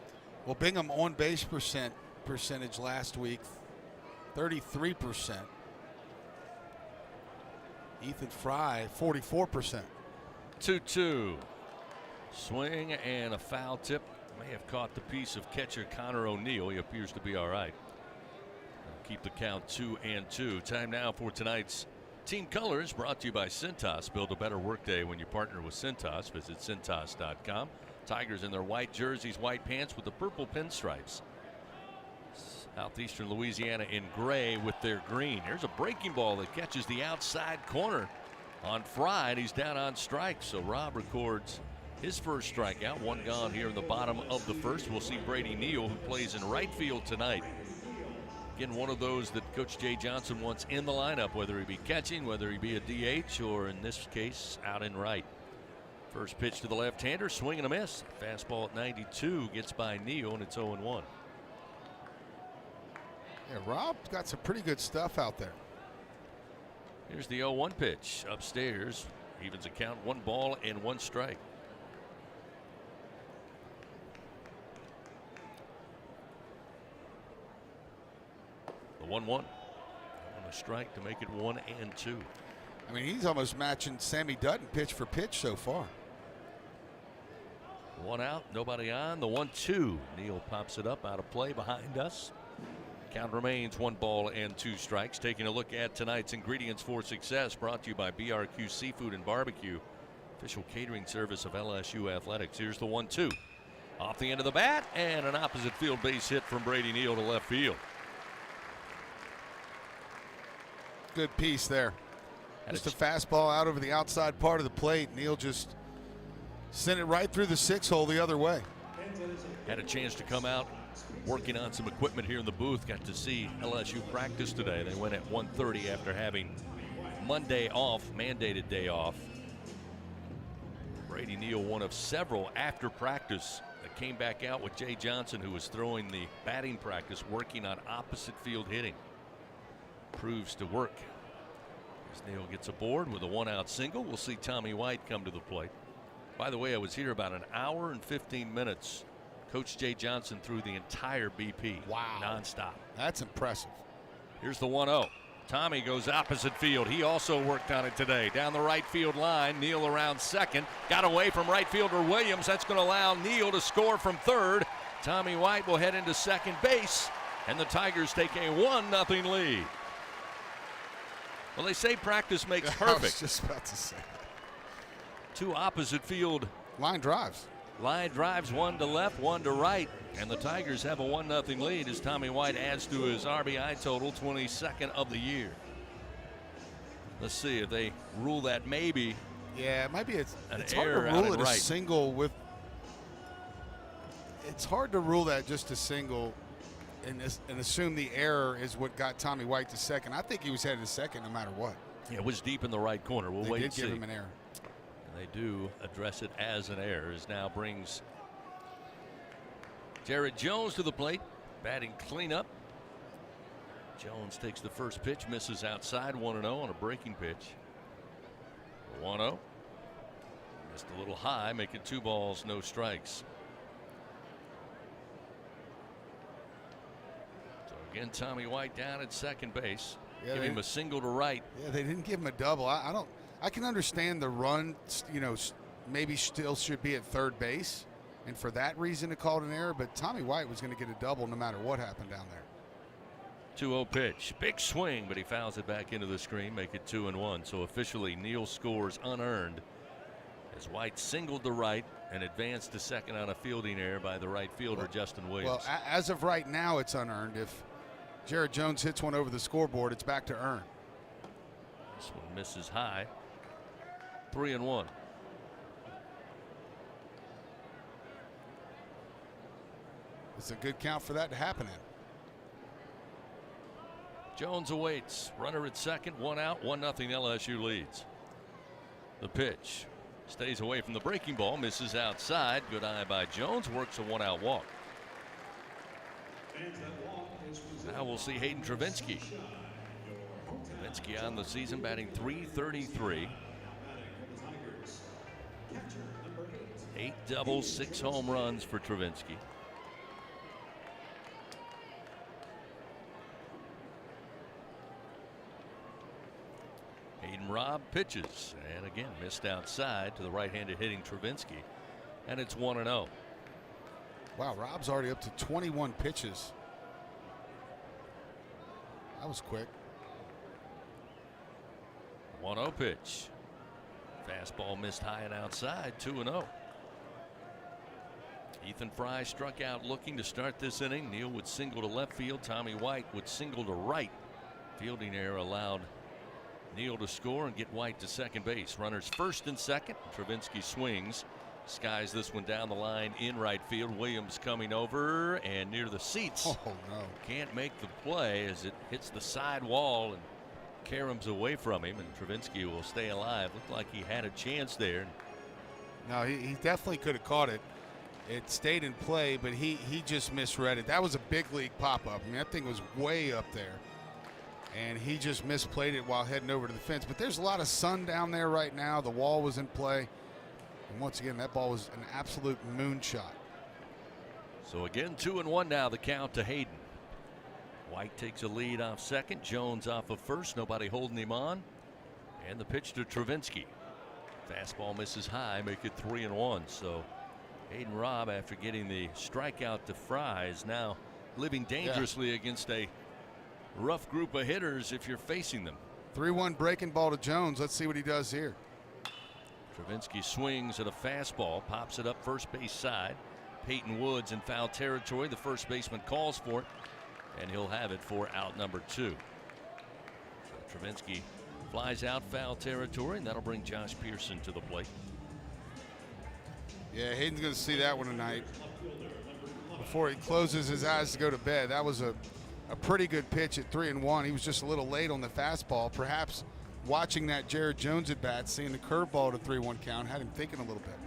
Well, Bingham on base percentage last week, 33%. Ethan Fry, 44%. 2-2. Swing and a foul tip. May have caught the piece of catcher Connor O'Neill. He appears to be all right. Keep the count 2-2. Time now for tonight's Team Colors, brought to you by Cintas. Build a better workday when you partner with Cintas. Visit Cintas.com. Tigers in their white jerseys, white pants with the purple pinstripes. Southeastern Louisiana in gray with their green. Here's a breaking ball that catches the outside corner on Fry, and he's down on strike. So Robb records his first strikeout. 1 gone here in the bottom of the first. We'll see Brady Neal, who plays in right field tonight. Again, one of those that Coach Jay Johnson wants in the lineup, whether he be catching, whether he be a DH, or in this case, out in right. First pitch to the left-hander, swing and a miss. Fastball at 92 gets by Neal, and it's 0-1. Yeah, Robb's got some pretty good stuff out there. Here's the 0-1 pitch upstairs. Evens a count, 1 ball and 1 strike. The 1-1 on a strike to make it 1-2. I mean, he's almost matching Sammy Dutton pitch for pitch so far. 1 out, nobody on. The 1-2. Neal pops it up out of play behind us. Count remains 1 ball and 2 strikes. Taking a look at tonight's ingredients for success, brought to you by BRQ Seafood and Barbecue, official catering service of LSU Athletics. Here's the 1-2. Off the end of the bat, and an opposite field base hit from Brady Neal to left field. Good piece there. Just a fastball out over the outside part of the plate. Neal just sent it right through the 6-hole the other way. Had a chance to come out working on some equipment here in the booth. Got to see LSU practice today. They went at 1:30 after having Monday off, mandated day off. Brady Neal, one of several after practice that came back out with Jay Johnson, who was throwing the batting practice, working on opposite field hitting. Proves to work as Neal gets aboard with a 1-out single. We'll see Tommy White come to the plate. By the way, I was here about an hour and 15 minutes. Coach Jay Johnson threw the entire BP. Wow. Nonstop. That's impressive. Here's the 1-0. Tommy goes opposite field. He also worked on it today. Down the right field line. Neal around second. Got away from right fielder Williams. That's going to allow Neal to score from third. Tommy White will head into second base, and the Tigers take a 1-0 lead. Well, they say practice makes perfect. I was just about to say. 2 opposite field line drives. Line drives, 1 to left, 1 to right, and the Tigers have a 1-0 lead as Tommy White adds to his RBI total, 22nd of the year. Let's see if they rule that maybe. Yeah, it might be it's error hard to rule it right. a single with. It's hard to rule that just a single and assume the error is what got Tommy White to second. I think he was headed to second no matter what. Yeah, it was deep in the right corner. We'll they wait did and see. give him an error. And they do address it as an error. As now brings Jared Jones to the plate, batting cleanup. Jones takes the first pitch, misses outside, 1-0 on a breaking pitch. 1-0. Missed a little high, making 2 balls, no strikes. Again, Tommy White down at second base. Yeah, Give him a single to right. Yeah, they didn't give him a double. I can understand the run, maybe still should be at third base, and for that reason to call it an error, but Tommy White was going to get a double no matter what happened down there. 2-0 pitch. Big swing, but he fouls it back into the screen, make it 2-1. So officially, Neal scores unearned as White singled to right and advanced to second on a fielding error by the right fielder, Justin Williams. Well, as of right now, it's unearned. If Jared Jones hits one over the scoreboard, it's back to earn. This one misses high. 3-1. It's a good count for that to happen in. Jones awaits. Runner at second, 1 out, 1-0 LSU leads. The pitch stays away from the breaking ball, misses outside. Good eye by Jones, works a 1-out walk. Now we'll see Hayden Travinski. Travinski on the season batting .333. 8 doubles, 6 home runs for Travinski. Hayden Robb pitches, and again missed outside to the right-handed hitting Travinski, and it's 1-0. Wow, Robb's already up to 21 pitches. That was quick. 1-0 pitch. Fastball missed high and outside, 2-0. Ethan Fry struck out looking to start this inning. Neal would single to left field. Tommy White would single to right. Fielding error allowed Neal to score and get White to second base. Runners first and second. Travinski swings. Skies this one down the line in right field. Williams coming over and near the seats. Oh, no. Can't make the play as it hits the side wall and caroms away from him, and Travinski will stay alive. Looked like he had a chance there. No, he definitely could have caught it. It stayed in play, but he just misread it. That was a big league pop-up. I mean, that thing was way up there. And he just misplayed it while heading over to the fence. But there's a lot of sun down there right now. The wall was in play. And once again, that ball was an absolute moonshot. So again, 2-1 now, the count to Hayden. White takes a lead off second. Jones off of first. Nobody holding him on. And the pitch to Travinski. Fastball misses high, make it 3-1. So Hayden Robb, after getting the strikeout to Fry, is now living dangerously against a rough group of hitters if you're facing them. 3-1 breaking ball to Jones. Let's see what he does here. Travinski swings at a fastball, pops it up first base side. Peyton Woods in foul territory. The first baseman calls for it, and he'll have it for out number 2. So Travinski flies out foul territory, and that'll bring Josh Pearson to the plate. Yeah, Hayden's going to see that one tonight before he closes his eyes to go to bed. That was a pretty good pitch at 3-1. He was just a little late on the fastball. Perhaps watching that Jared Jones at bat, seeing the curveball to 3-1 count, had him thinking a little bit.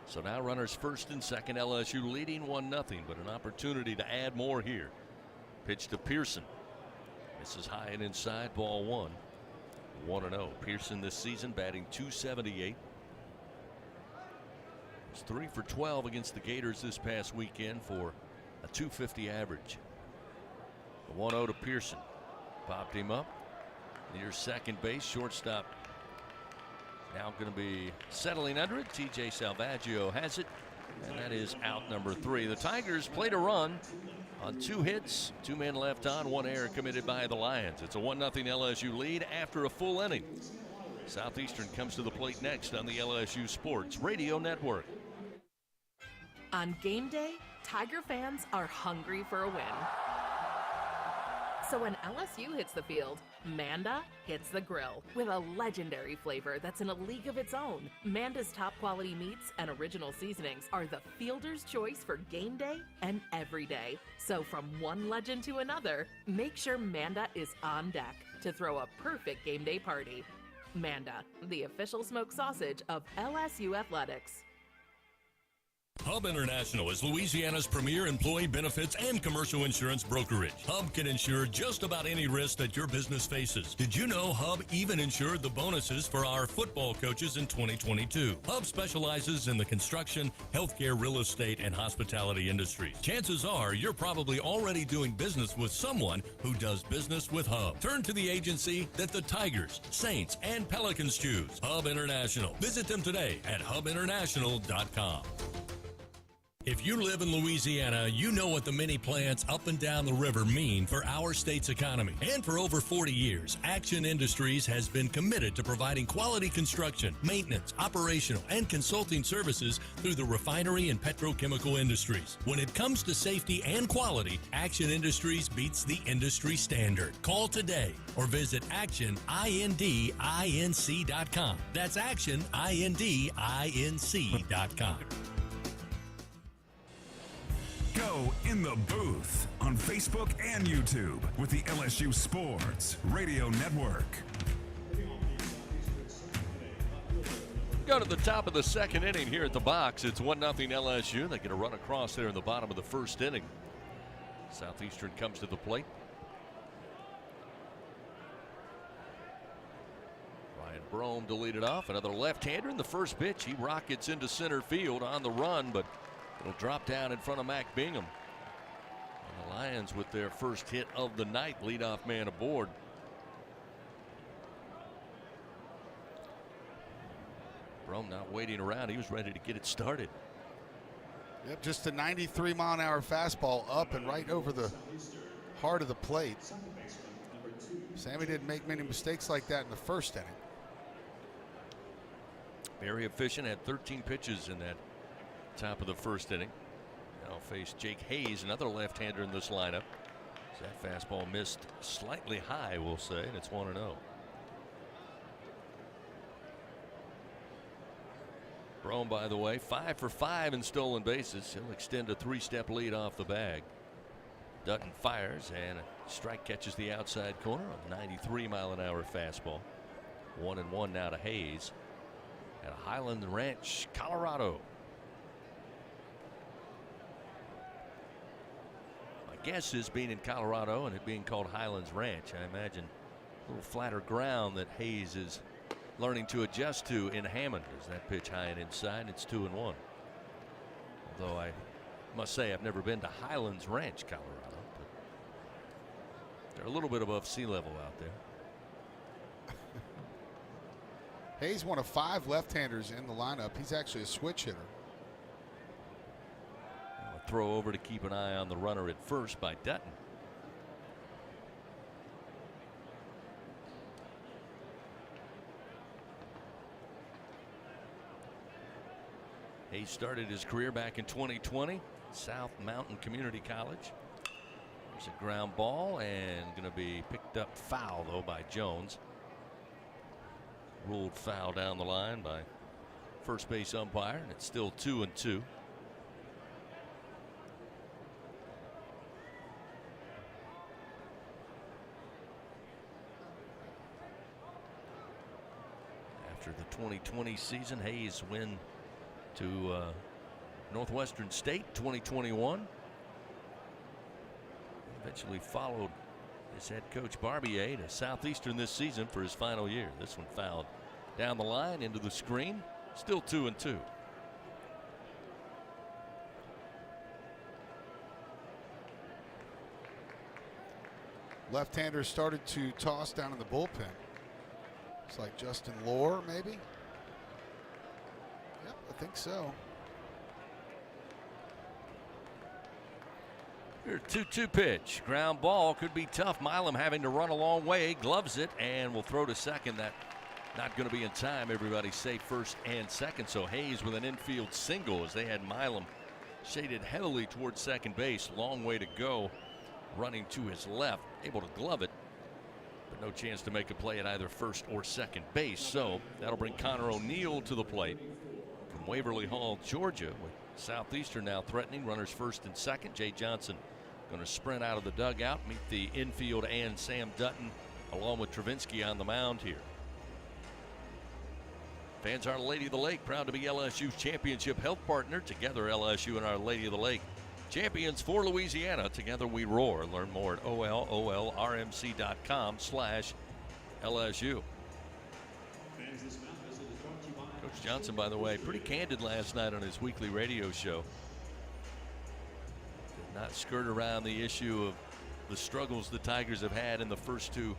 So now runners first and second. LSU leading 1-0, but an opportunity to add more here. Pitch to Pearson. Misses high and inside, ball 1. 1-0. Pearson this season batting .278. It's 3 for 12 against the Gators this past weekend for a .250 average. The 1-0 to Pearson. Popped him up near second base. Shortstop now going to be settling under it. TJ Salvaggio has it, and that is out number 3. The Tigers played a run on 2 hits, 2 men left on, 1 error committed by the Lions. It's a 1-0 LSU lead after a full inning. Southeastern comes to the plate next on the LSU Sports Radio Network. On game day, Tiger fans are hungry for a win. So when LSU hits the field, Manda hits the grill with a legendary flavor that's in a league of its own. Manda's top quality meats and original seasonings are the fielder's choice for game day and every day. So from one legend to another, make sure Manda is on deck to throw a perfect game day party. Manda, the official smoked sausage of LSU Athletics. Hub International is Louisiana's premier employee benefits and commercial insurance brokerage. Hub can insure just about any risk that your business faces. Did you know Hub even insured the bonuses for our football coaches in 2022? Hub specializes in the construction, healthcare, real estate, and hospitality industries. Chances are you're probably already doing business with someone who does business with Hub. Turn to the agency that the Tigers, Saints, and Pelicans choose. Hub International. Visit them today at hubinternational.com. If you live in Louisiana, you know what the mini plants up and down the river mean for our state's economy. And for over 40 years, Action Industries has been committed to providing quality construction, maintenance, operational, and consulting services through the refinery and petrochemical industries. When it comes to safety and quality, Action Industries beats the industry standard. Call today or visit actionindinc.com. That's actionindinc.com. Go in the booth on Facebook and YouTube with the LSU Sports Radio Network. Go to the top of the second inning here at the box. It's 1-0 LSU. They get a run across there in the bottom of the first inning. Southeastern comes to the plate. Ryan Brome to lead it off. Another left-hander in the first pitch. He rockets into center field on the run, but it'll drop down in front of Mac Bingham. And the Lions with their first hit of the night. Leadoff man aboard. Brome not waiting around. He was ready to get it started. Yep, just a 93-mile-an-hour fastball up and right over the heart of the plate. Sammy didn't make many mistakes like that in the first inning. Very efficient, had 13 pitches in that top of the first inning. Now face Jake Hayes, another left-hander in this lineup. That fastball missed slightly high, we'll say, and it's 1-0. Brome, by the way, 5 for 5 in stolen bases. He'll extend a 3-step lead off the bag. Dutton fires, and a strike catches the outside corner on a 93-mile-an-hour fastball. 1-1 now to Hayes at Highland Ranch, Colorado. My guess is, being in Colorado and it being called Highlands Ranch, I imagine a little flatter ground that Hayes is learning to adjust to in Hammond. As that pitch high and inside, it's 2-1. Although I must say I've never been to Highlands Ranch, Colorado, but they're a little bit above sea level out there. Hayes one of 5 left-handers in the lineup. He's actually a switch hitter. A throw over to keep an eye on the runner at first by Dutton. He started his career back in 2020, South Mountain Community College. There's a ground ball and going to be picked up foul, though, by Jones. Ruled foul down the line by first base umpire, and it's still 2-2. After the 2020 season, Hayes win to Northwestern State 2021. Eventually followed his head coach Barbier to Southeastern this season for his final year. This one fouled down the line into the screen. Still 2-2. Left-hander started to toss down in the bullpen. It's like Justin Lohr, maybe. Yep, I think so. Here, 2-2 pitch. Ground ball could be tough. Milam having to run a long way. Gloves it and will throw to second. That not going to be in time. Everybody safe first and second. So Hayes with an infield single as they had Milam shaded heavily towards second base. Long way to go. Running to his left. Able to glove it, but no chance to make a play at either first or second base. So that'll bring Connor O'Neill to the plate from Waverly Hall, Georgia, with Southeastern now threatening. Runners first and second. Jay Johnson going to sprint out of the dugout, meet the infield and Sam Dutton along with Travinsky on the mound here. Fans, Our Lady of the Lake, proud to be LSU's championship health partner. Together, LSU and Our Lady of the Lake, champions for Louisiana. Together we roar. Learn more at olrmc.com/LSU. Coach Johnson, by the way, pretty candid last night on his weekly radio show. Did not skirt around the issue of the struggles the Tigers have had in the first 2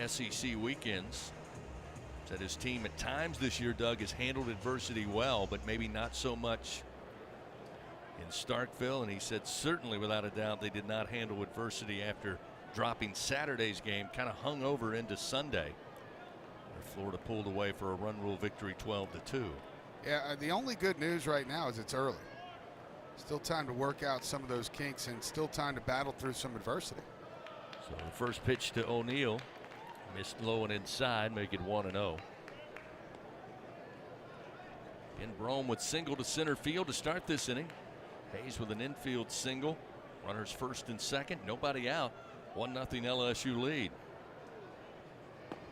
SEC weekends. Said his team at times this year, Doug, has handled adversity well, but maybe not so much in Starkville. And he said certainly without a doubt they did not handle adversity after dropping Saturday's game, kind of hung over into Sunday, where Florida pulled away for a run rule victory 12-2. Yeah, the only good news right now is it's early. Still time to work out some of those kinks and still time to battle through some adversity. So the first pitch to O'Neill missed low and inside, make it 1-0. In Brome with single to center field to start this inning. Hayes with an infield single. Runners first and second. Nobody out. 1-0 LSU lead.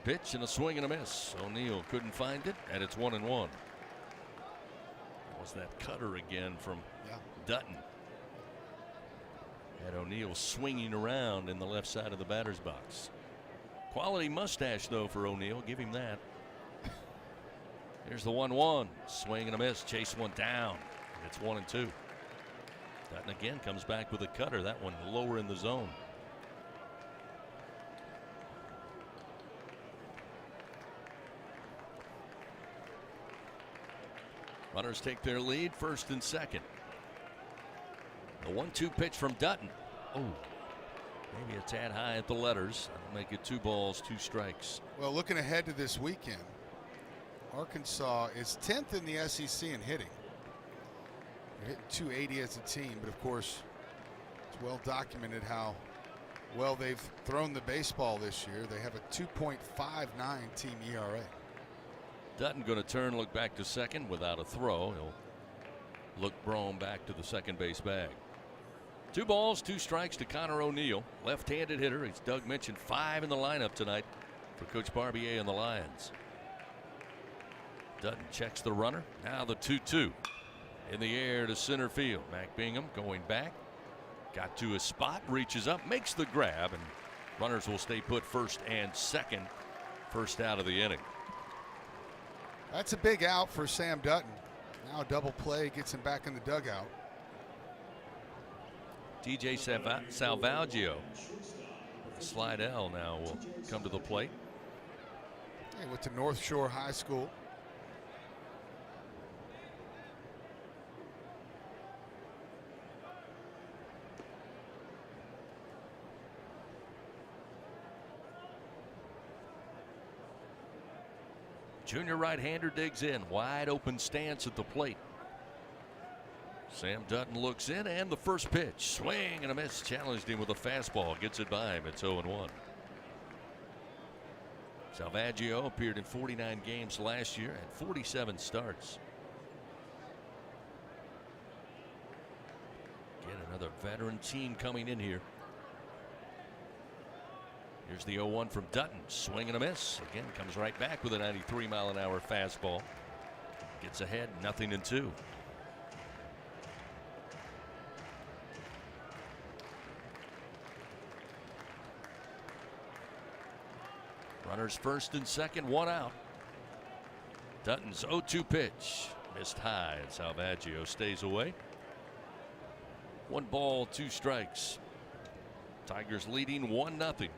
pitch and a swing and a miss. O'Neill couldn't find it, and it's 1-1. That was that cutter again from Dutton. Had O'Neill swinging around in the left side of the batter's box. Quality mustache, though, for O'Neill. Give him that. Here's the 1-1. Swing and a miss. Chase one down. It's 1-2. Dutton again comes back with a cutter. That one lower in the zone. Runners take their lead, first and second. The 1-2 pitch from Dutton. Oh, maybe a tad high at the letters. That'll make it 2 balls, 2 strikes. Well, looking ahead to this weekend, Arkansas is 10th in the SEC in hitting. They're hitting 280 as a team, but of course, it's well documented how well they've thrown the baseball this year. They have a 2.59 team ERA. Dutton going to turn, look back to second without a throw. He'll look Brome back to the second base bag. 2 balls, 2 strikes to Connor O'Neill, left-handed hitter. As Doug mentioned, 5 in the lineup tonight for Coach Barbier and the Lions. Dutton checks the runner. Now the 2-2 in the air to center field. Mac Bingham going back, got to his spot, reaches up, makes the grab, and runners will stay put first and second. First out of the inning. That's a big out for Sam Dutton. Now a double play gets him back in the dugout. DJ Salvaggio, Slidell now will come to the plate. He went to North Shore High School. Junior right-hander digs in, wide open stance at the plate. Sam Dutton looks in, and the first pitch, swing and a miss, challenged him with a fastball, gets it by him. It's 0-1. Salvaggio appeared in 49 games last year, had 47 starts. Again, another veteran team coming in here. Here's the 0-1 from Dutton. Swing and a miss. Again, comes right back with a 93-mile-an-hour fastball. Gets ahead, 0-2. Runners first and second, 1 out. Dutton's 0-2 pitch. Missed high, and Salvaggio stays away. 1 ball, 2 strikes. Tigers leading 1-0.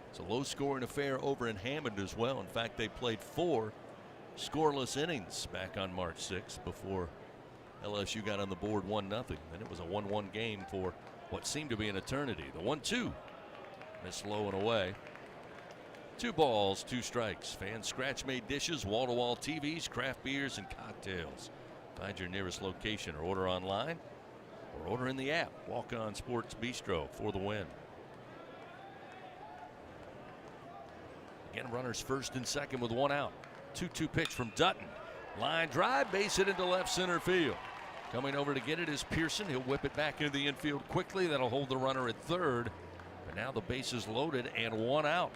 It's a low-scoring affair over in Hammond as well. In fact, they played 4 scoreless innings back on March 6th before LSU got on the board 1-0. Then it was a 1-1 game for what seemed to be an eternity. The 1-2 missed low and away. 2 balls, 2 strikes. Fans scratch-made dishes, wall-to-wall TVs, craft beers, and cocktails. Find your nearest location or order online or order in the app. Walk-On Sports Bistro for the win. Again, runners first and second with 1 out. 2-2 pitch from Dutton. Line drive, base hit into left center field. Coming over to get it is Pearson. He'll whip it back into the infield quickly. That'll hold the runner at third. But now the base is loaded and 1 out.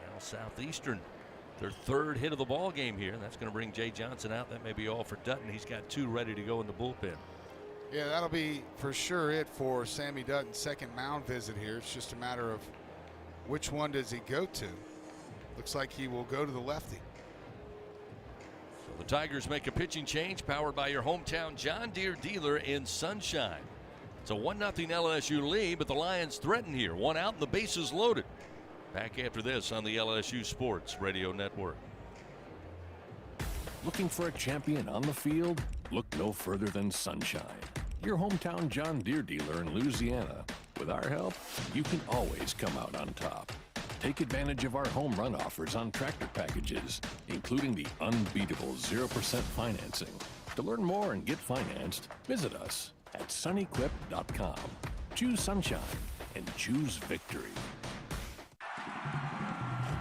Now Southeastern, their 3rd hit of the ball game here. That's going to bring Jay Johnson out. That may be all for Dutton. He's got 2 ready to go in the bullpen. Yeah, that'll be for sure it for Sammy Dutton's second mound visit here. It's just a matter of which one does he go to. Looks like he will go to the lefty. So the Tigers make a pitching change powered by your hometown John Deere dealer in Sunshine. It's a 1-0 LSU lead, but the Lions threaten here. 1 out and the bases loaded. Back after this on the LSU Sports Radio Network. Looking for a champion on the field? Look no further than Sunshine, your hometown John Deere dealer in Louisiana. With our help, you can always come out on top. Take advantage of our home run offers on tractor packages, including the unbeatable 0% financing. To learn more and get financed, visit us at sunequip.com. Choose Sunshine and choose victory.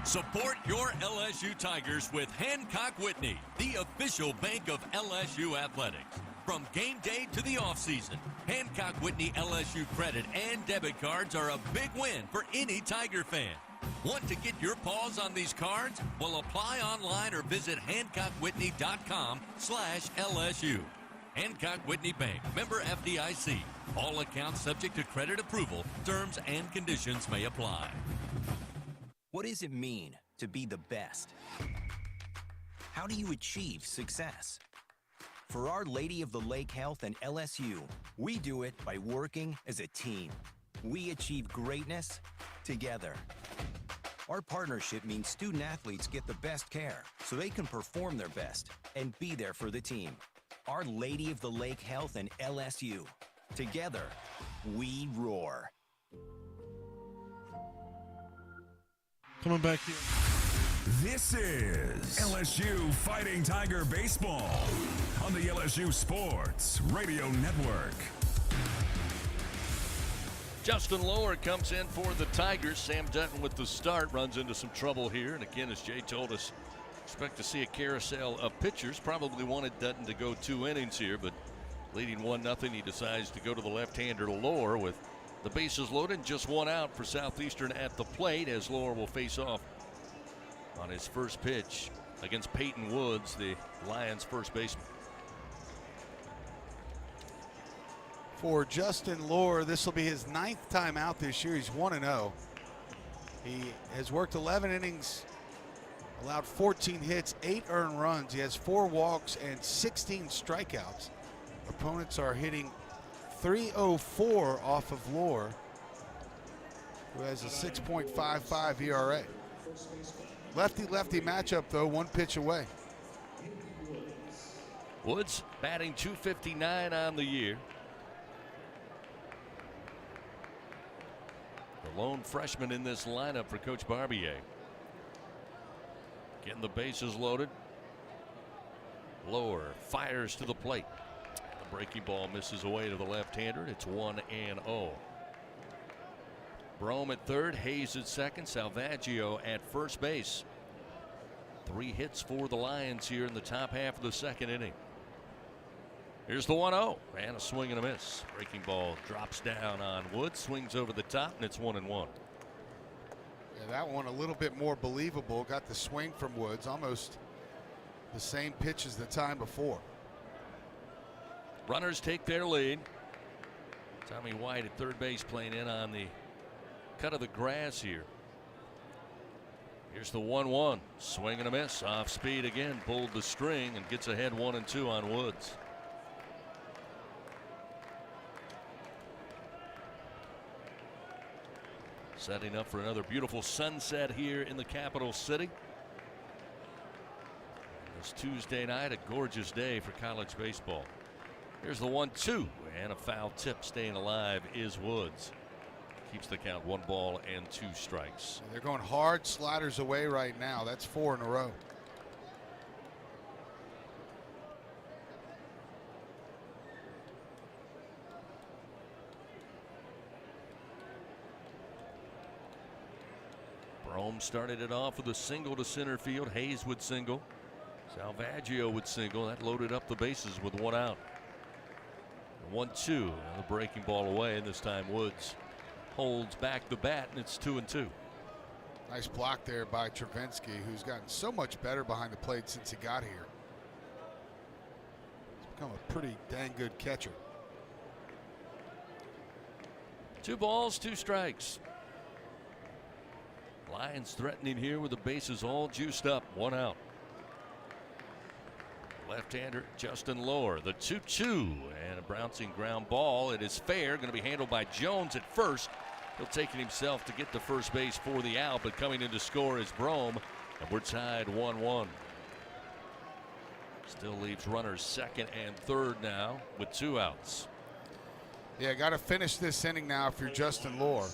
Support your LSU Tigers with Hancock Whitney, the official bank of LSU Athletics. From game day to the offseason, Hancock Whitney LSU credit and debit cards are a big win for any Tiger fan. Want to get your paws on these cards? Well, apply online or visit HancockWhitney.com/LSU. Hancock Whitney Bank, member FDIC. All accounts subject to credit approval. Terms and conditions may apply. What does it mean to be the best? How do you achieve success? For Our Lady of the Lake Health and LSU, we do it by working as a team. We achieve greatness together. Our partnership means student athletes get the best care so they can perform their best and be there for the team. Our Lady of the Lake Health and LSU. Together, we roar. Coming back here. This is LSU Fighting Tiger Baseball on the LSU Sports Radio Network. Justin Lower comes in for the Tigers. Sam Dutton with the start runs into some trouble here. And again, as Jay told us, expect to see a carousel of pitchers. Probably wanted Dutton to go 2 innings here, but leading 1-0, he decides to go to the left-hander Lower with the bases loaded and just 1 out for Southeastern at the plate, as Lower will face off on his first pitch against Peyton Woods, the Lions' first baseman. For Justin Lohr, this will be his 9th time out this year. He's 1-0. He has worked 11 innings, allowed 14 hits, 8 earned runs. He has 4 walks and 16 strikeouts. Opponents are hitting .304 off of Lohr, who has a 6.55 ERA. Lefty-lefty matchup, though, 1 pitch away. Woods batting .259 on the year. The lone freshman in this lineup for Coach Barbier. Getting the bases loaded. Lower fires to the plate. The breaking ball misses away to the left-hander. It's 1-0. Brome at third, Hayes at second, Salvaggio at first base. 3 hits for the Lions here in the top half of the second inning. Here's the 1-0 and a swing and a miss. Breaking ball drops down on Woods, swings over the top, and it's 1-1. Yeah, that one a little bit more believable. Got the swing from Woods, almost the same pitch as the time before. Runners take their lead. Tommy White at third base playing in on the cut of the grass here. Here's the 1-1. Swing and a miss. Off speed again. Pulled the string and gets ahead 1-2 on Woods. Setting up for another beautiful sunset here in the capital city. This Tuesday night, a gorgeous day for college baseball. Here's the 1-2 and a foul tip. Staying alive is Woods. Keeps the count 1 ball and 2 strikes. They're going hard sliders away right now. That's 4 in a row. Brome started it off with a single to center field. Hayes would single. Salvaggio would single. That loaded up the bases with 1 out. 1-2. And the breaking ball away, and this time Woods holds back the bat, and it's 2-2. Nice block there by Travinsky, who's gotten so much better behind the plate since he got here. He's become a pretty dang good catcher. 2 balls, 2 strikes. Lions threatening here with the bases all juiced up. 1 out. Left-hander Justin Lower, the 2-2 and a bouncing ground ball. It is fair, going to be handled by Jones at first. He'll take it himself to get to first base for the out, but coming in to score is Brome, and we're tied 1-1. Still leaves runners second and third now with 2 outs. Yeah, got to finish this inning now if you're Justin Lower.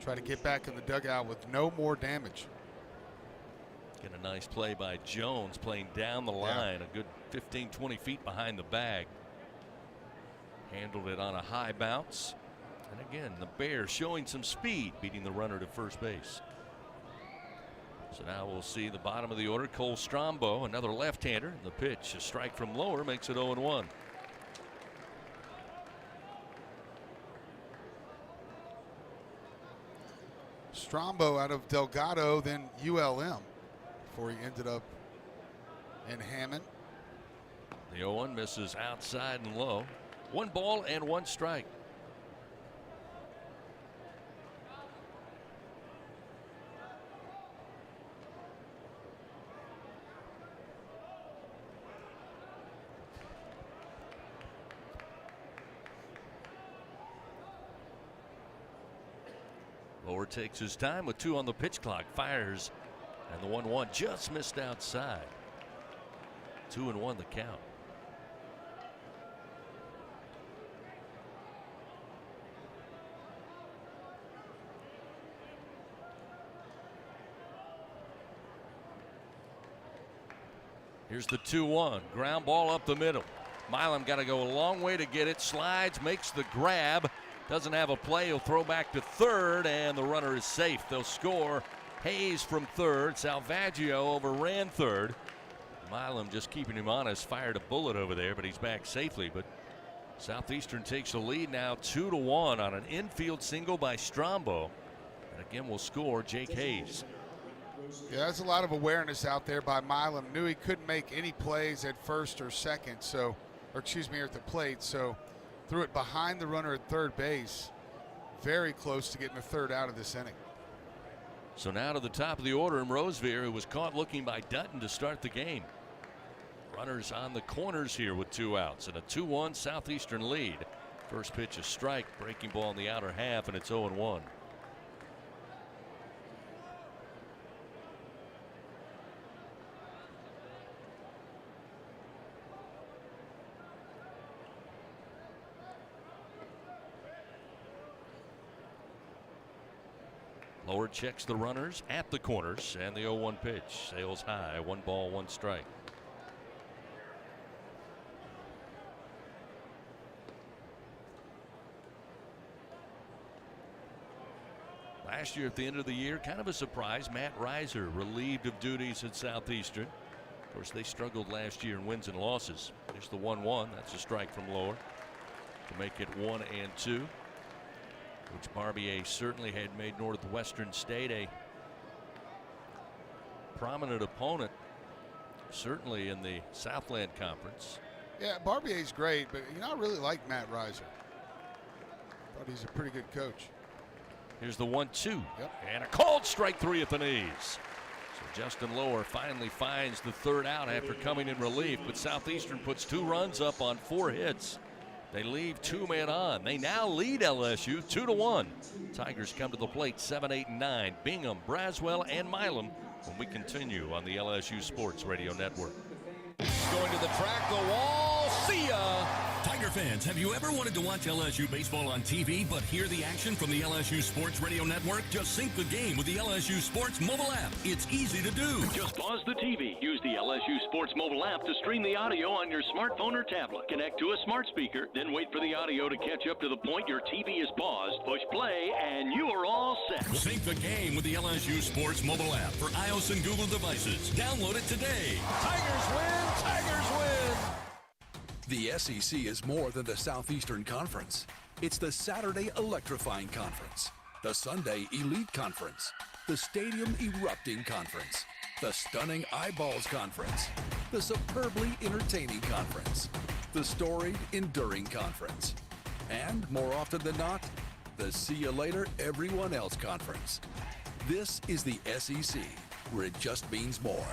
Try to get back in the dugout with no more damage. Get a nice play by Jones, playing down the line, a good 15-20 feet behind the bag. Handled it on a high bounce. And again, the Bears showing some speed, beating the runner to first base. So now we'll see the bottom of the order. Cole Strombo, another left-hander. The pitch, a strike from Lower, makes it 0-1. Strombo out of Delgado, then ULM, before he ended up in Hammond. The 0-1 misses outside and low. 1 ball and 1 strike. Lower takes his time with 2 on the pitch clock, fires, and the 1-1 just missed outside. 2-1 the count. Here's the 2-1, ground ball up the middle. Milam got to go a long way to get it, slides, makes the grab. Doesn't have a play. He'll throw back to third, and the runner is safe. They'll score. Hayes from third. Salvaggio overran third. Milam just keeping him honest. Fired a bullet over there, but he's back safely. But Southeastern takes the lead now 2-1 on an infield single by Strombo. And again will score Jake Hayes. Yeah, that's a lot of awareness out there by Milam. Knew he couldn't make any plays at first or second, so, or excuse me, at the plate, so threw it behind the runner at third base. Very close to getting the third out of this inning. So now to the top of the order in Rosevere, who was caught looking by Dutton to start the game. Runners on the corners here with 2 outs and a 2-1 Southeastern lead. First pitch a strike, breaking ball in the outer half, and it's 0-1. Lower checks the runners at the corners, and the 0-1 pitch sails high. 1 ball, 1 strike. Last year at the end of the year, kind of a surprise. Matt Reiser relieved of duties at Southeastern. Of course, they struggled last year in wins and losses. There's the 1-1. That's a strike from Lower to make it 1-2. Which Barbier certainly had made Northwestern State a prominent opponent, certainly in the Southland Conference. Yeah, Barbier's great, but you know, I really like Matt Reiser. Thought he's a pretty good coach. Here's the 1-2. Yep. And a called strike 3 at the knees. So Justin Lower finally finds the third out after coming in relief, but Southeastern puts 2 runs up on 4 hits. They leave 2 men on. They now lead LSU 2-1. Tigers come to the plate 7, 8, and 9. Bingham, Braswell, and Milam when we continue on the LSU Sports Radio Network. Going to the track, the wall. See ya. Tiger fans, have you ever wanted to watch LSU baseball on TV but hear the action from the LSU Sports Radio Network? Just sync the game with the LSU Sports mobile app. It's easy to do. Just pause the TV. Use the LSU Sports mobile app to stream the audio on your smartphone or tablet. Connect to a smart speaker, then wait for the audio to catch up to the point your TV is paused. Push play, and you are all set. Sync the game with the LSU Sports mobile app for iOS and Google devices. Download it today. Tigers win. Tigers win. The SEC is more than the Southeastern Conference. It's the Saturday Electrifying Conference, the Sunday Elite Conference, the Stadium Erupting Conference, the Stunning Eyeballs Conference, the Superbly Entertaining Conference, the Storied Enduring Conference, and, more often than not, the See You Later Everyone Else Conference. This is the SEC, where it just means more.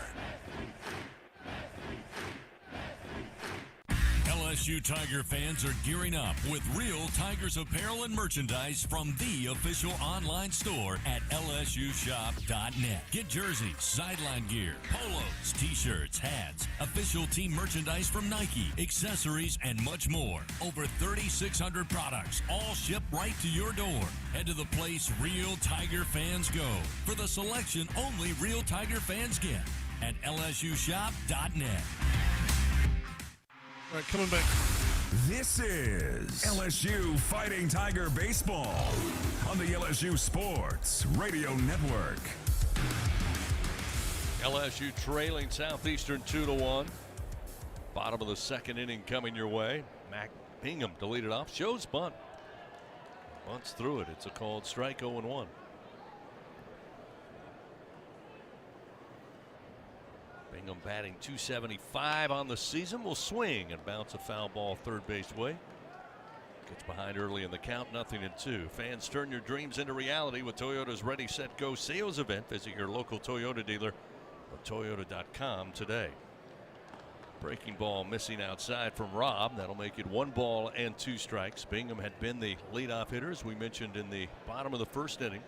LSU Tiger fans are gearing up with real Tigers apparel and merchandise from the official online store at lsushop.net. Get jerseys, sideline gear, polos, t-shirts, hats, official team merchandise from Nike, accessories, and much more. Over 3,600 products, all shipped right to your door. Head to the place real Tiger fans go for the selection only real Tiger fans get at lsushop.net. All right, coming back. This is LSU Fighting Tiger Baseball on the LSU Sports Radio Network. LSU trailing Southeastern 2-1. Bottom of the second inning coming your way. Mac Bingham to lead it off. Shows bunt. Bunts through it. It's a called strike, 0-1. Bingham batting .275 on the season, will swing and bounce a foul ball third base way. Gets behind early in the count, 0-2. Fans, turn your dreams into reality with Toyota's Ready, Set, Go sales event. Visit your local Toyota dealer or Toyota.com today. Breaking ball missing outside from Robb. That'll make it 1 ball and 2 strikes. Bingham had been the leadoff hitter, as we mentioned in the bottom of the first inning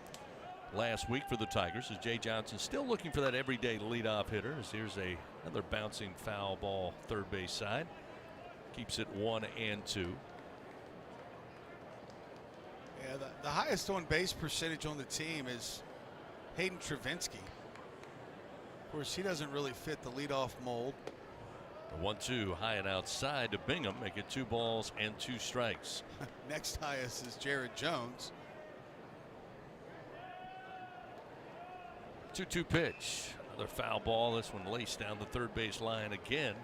last week for the Tigers, as Jay Johnson still looking for that everyday leadoff hitter. As here's another bouncing foul ball third base side. Keeps it 1-2. Yeah, the highest on base percentage on the team is Hayden Travinski. Of course, he doesn't really fit the leadoff mold. The 1-2 high and outside to Bingham, make it 2 balls and 2 strikes. Next highest is Jared Jones. 2-2 pitch. Another foul ball. This one laced down the third base line again.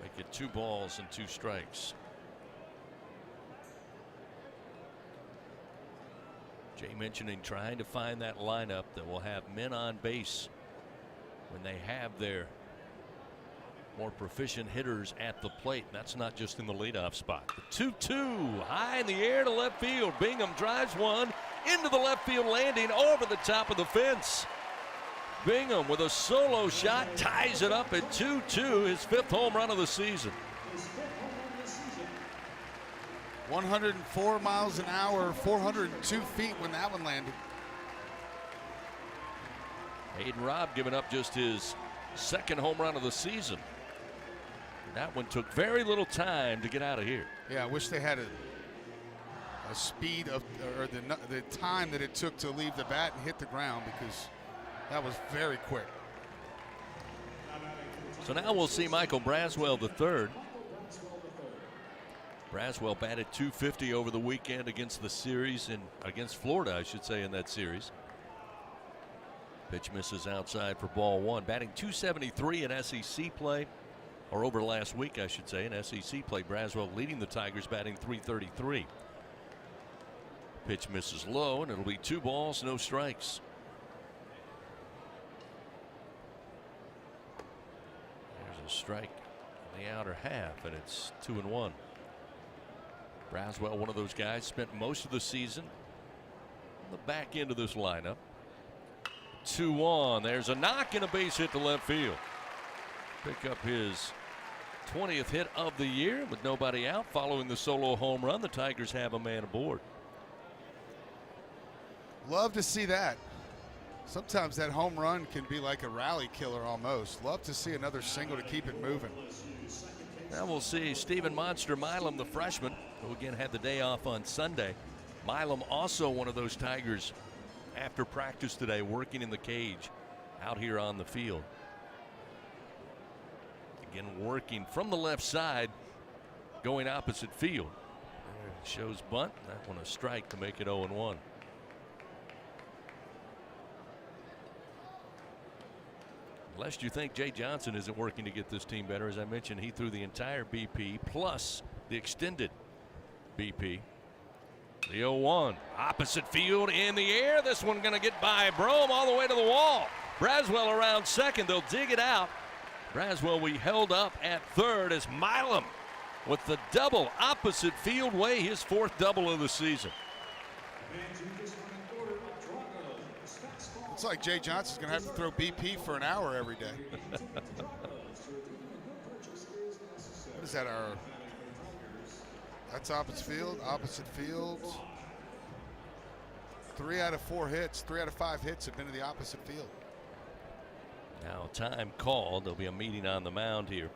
Make it 2 balls and 2 strikes. Jay mentioning trying to find that lineup that will have men on base when they have their more proficient hitters at the plate. And that's not just in the leadoff spot. The 2-2 high in the air to left field. Bingham drives one into the left field landing over the top of the fence. Bingham with a solo shot ties it up at 2-2, his 5th home run of the season. 104 miles an hour, 402 feet when that one landed. Hayden Robb giving up just his 2nd home run of the season. That one took very little time to get out of here. Yeah, I wish they had a speed of, or the time that it took to leave the bat and hit the ground, because that was very quick. So now we'll see Michael Braswell III. Braswell batted .250 over the weekend against against Florida, I should say, in that series. Pitch misses outside for ball 1. Batting .273 in SEC play, or over last week, I should say, in SEC play. Braswell leading the Tigers, batting .333. Pitch misses low, and it'll be 2 balls, no strikes. There's a strike in the outer half, and it's 2-1. Braswell, one of those guys, spent most of the season on the back end of this lineup. 2-1. There's a knock and a base hit to left field. Pick up his 20th hit of the year with nobody out. Following the solo home run, the Tigers have a man aboard. Love to see that. Sometimes that home run can be like a rally killer almost. Love to see another single to keep it moving. Now we'll see Steven Monster Milam, the freshman, who again had the day off on Sunday. Milam also one of those Tigers after practice today, working in the cage out here on the field. Again, working from the left side, going opposite field. Shows bunt. That one a strike to make it 0-1. Lest you think Jay Johnson isn't working to get this team better. As I mentioned, he threw the entire BP plus the extended BP. The 0-1, opposite field in the air. This one going to get by Brome all the way to the wall. Braswell around second. They'll dig it out. Braswell we held up at third as Milam with the double opposite field way, his 4th double of the season. Looks like Jay Johnson's going to have to throw BP for an hour every day. What is that? That's opposite field. Opposite field. 3 out of 4 hits, 3 out of 5 hits have been to the opposite field. Now time called. There'll be a meeting on the mound here.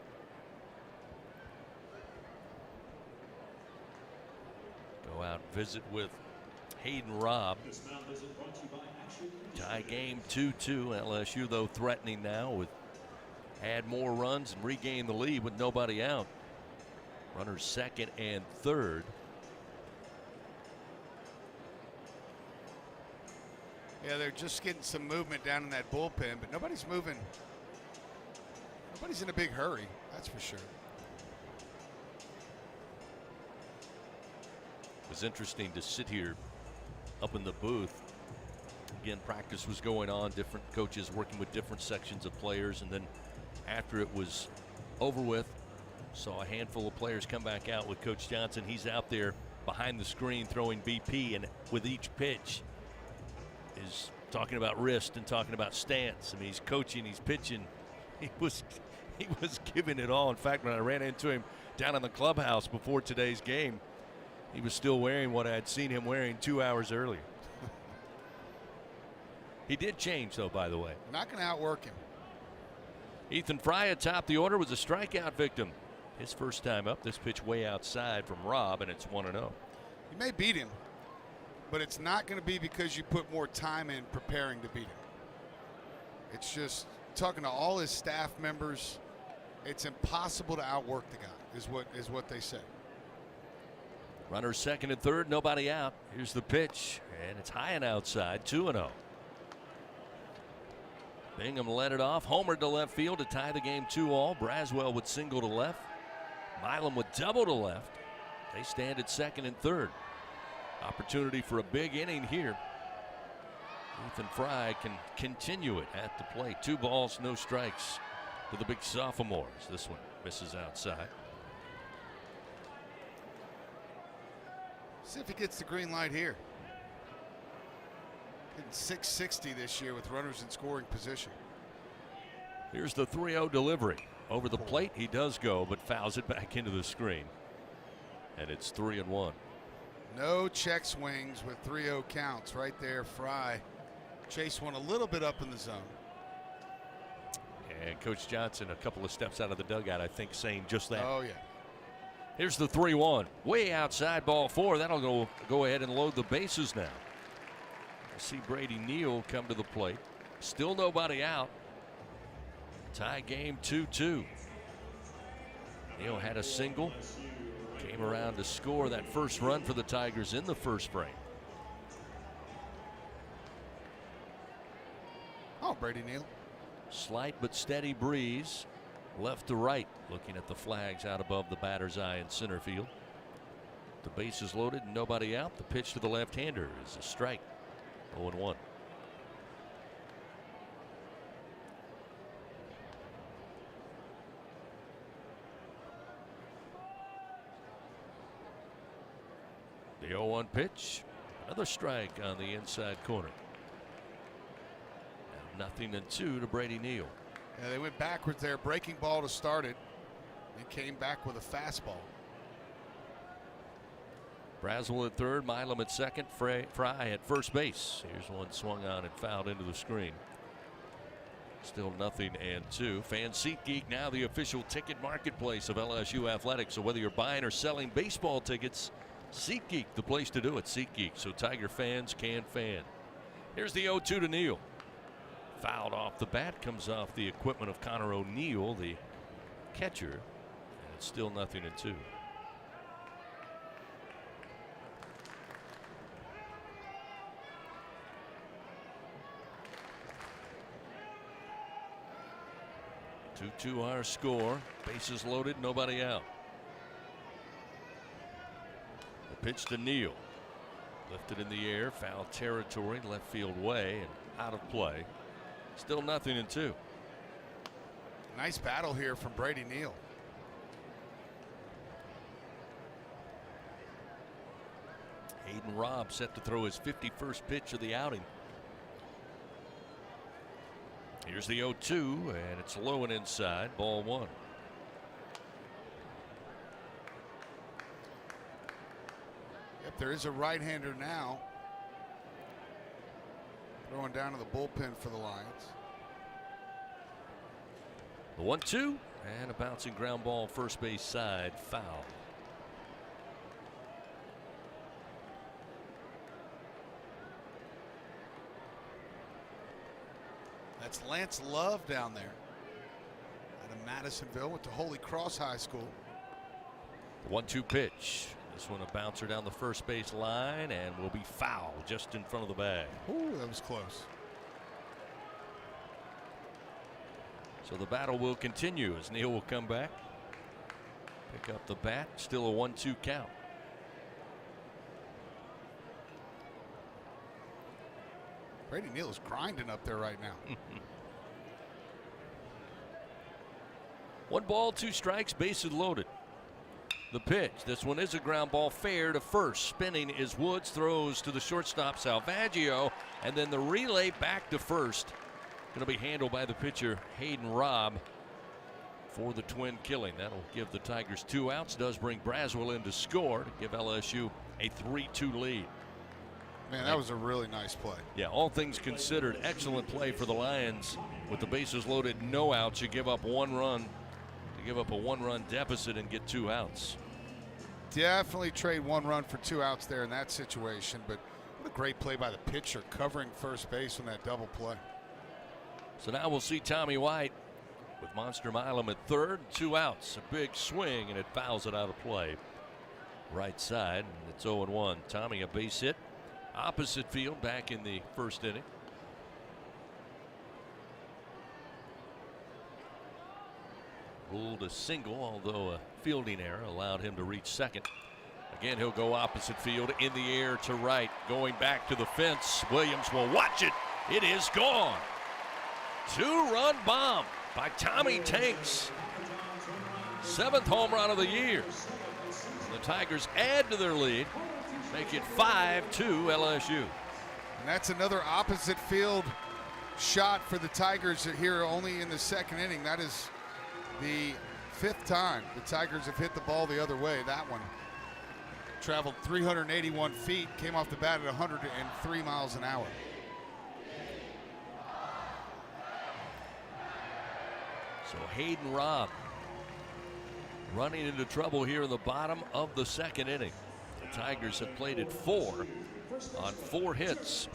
Go out and visit with Hayden Robb. Tie game 2-2. LSU though threatening now with add more runs and regain the lead with nobody out. Runners 2nd and 3rd. Yeah, they're just getting some movement down in that bullpen, but nobody's moving. Nobody's in a big hurry, that's for sure. It was interesting to sit here up in the booth. Again, practice was going on, different coaches working with different sections of players, and then after it was over with. Saw a handful of players come back out with Coach Johnson. He's out there behind the screen throwing BP, and with each pitch is talking about wrist and talking about stance. I mean, he's coaching, he's pitching. He was giving it all. In fact, when I ran into him down in the clubhouse before today's game, he was still wearing what I had seen him wearing 2 hours earlier. He did change, though, by the way. Not going to outwork him. Ethan Fry atop the order was a strikeout victim. His first time up. This pitch way outside from Rob, and it's 1-0. You may beat him, but it's not going to be because you put more time in preparing to beat him. It's just talking to all his staff members. It's impossible to outwork the guy, is what they said. Runners second and third, nobody out. Here's the pitch, and it's high and outside, 2-0. Bingham led it off, homered to left field to tie the game 2-2. Braswell would single to left. Milam would double to left. They stand at second and third. Opportunity for a big inning here. Ethan Fry can continue it at the plate. 2 balls, no strikes to the big sophomores. This one misses outside. See if he gets the green light here. Hitting 660 this year with runners in scoring position. Here's the 3-0 delivery. Over the plate, he does go, but fouls it back into the screen. And it's 3-1. No check swings with 3-0 counts right there. Fry chased one a little bit up in the zone. And Coach Johnson a couple of steps out of the dugout, I think, saying just that. Oh, yeah. Here's the 3-1. Way outside, ball 4. That'll go ahead and load the bases now. I see Brady Neal come to the plate. Still nobody out. Tie game 2-2. Neal had a single. Came around to score that first run for the Tigers in the first frame. Oh, Brady Neal. Slight but steady breeze. Left to right. Looking at the flags out above the batter's eye in center field. The base is loaded and nobody out. The pitch to the left-hander is a strike. 0-1. The 0-1 pitch. Another strike on the inside corner. Now 0-2 to Brady Neal. Yeah, they went backwards there. Breaking ball to start it. And came back with a fastball. Braswell at third, Milam at second, Fry at first base. Here's one swung on and fouled into the screen. Still 0-2. Fan SeatGeek now the official ticket marketplace of LSU athletics. So whether you're buying or selling baseball tickets, SeatGeek the place to do it. SeatGeek, so Tiger fans can fan. Here's the 0-2 to Neal. Fouled off the bat, comes off the equipment of Connor O'Neill, the catcher, and it's still 0-2. Two our score. Bases loaded, nobody out. The pitch to Neal. Lifted in the air, foul territory, left field way, and out of play. Still 0-2. Nice battle here from Brady Neal. Hayden Robb set to throw his 51st pitch of the outing. Here's the 0-2, and it's low and inside, ball 1. Yep, there is a right-hander now. Throwing down to the bullpen for the Lions. The 1-2, and a bouncing ground ball first base side, foul. That's Lance Love down there out of Madisonville, went to Holy Cross High School. The 1-2 pitch. This one a bouncer down the first base line and will be foul just in front of the bag. Ooh, that was close. So the battle will continue as Neal will come back. Pick up the bat. Still a 1-2 count. Brady Neal is grinding up there right now. 1 ball, 2 strikes, bases loaded. The pitch. This one is a ground ball, fair to first. Spinning is Woods, throws to the shortstop Salvaggio, and then the relay back to first. Going to be handled by the pitcher Hayden Robb for the twin killing. That'll give the Tigers 2 outs. Does bring Braswell in to score to give LSU a 3-2 lead. Man, that was a really nice play. Yeah, all things considered, excellent play for the Lions. With the bases loaded, no outs. You give up 1 run. To give up a 1-run deficit and get 2 outs. Definitely trade 1 run for 2 outs there in that situation, but what a great play by the pitcher covering first base on that double play. So now we'll see Tommy White with Monster Milam at third, 2 outs. A big swing, and it fouls it out of play. Right side, and it's 0-1. Tommy, a base hit. Opposite field back in the first inning. Ruled a single, although a fielding error allowed him to reach second. Again, he'll go opposite field, in the air to right, going back to the fence. Williams will watch it. It is gone. 2-run bomb by Tommy Tanks. 7th home run of the year. The Tigers add to their lead, make it 5-2 LSU. And that's another opposite field shot for the Tigers here only in the second inning. That is the 5th time the Tigers have hit the ball the other way. That one traveled 381 feet, came off the bat at 103 miles an hour. So Hayden Robb running into trouble here in the bottom of the second inning. The Tigers have plated 4 on 4 hits,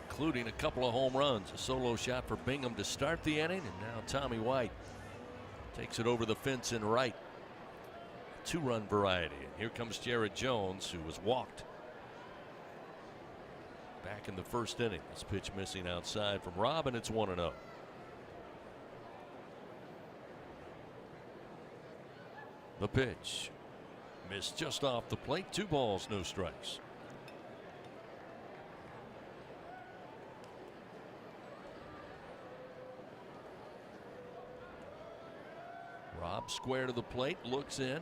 including a couple of home runs. A solo shot for Bingham to start the inning, and now Tommy White takes it over the fence in right. 2-run variety. And here comes Jared Jones, who was walked back in the first inning. This pitch missing outside from Robb, and it's 1-0. The pitch missed just off the plate. 2 balls, no strikes. Robb square to the plate, looks in.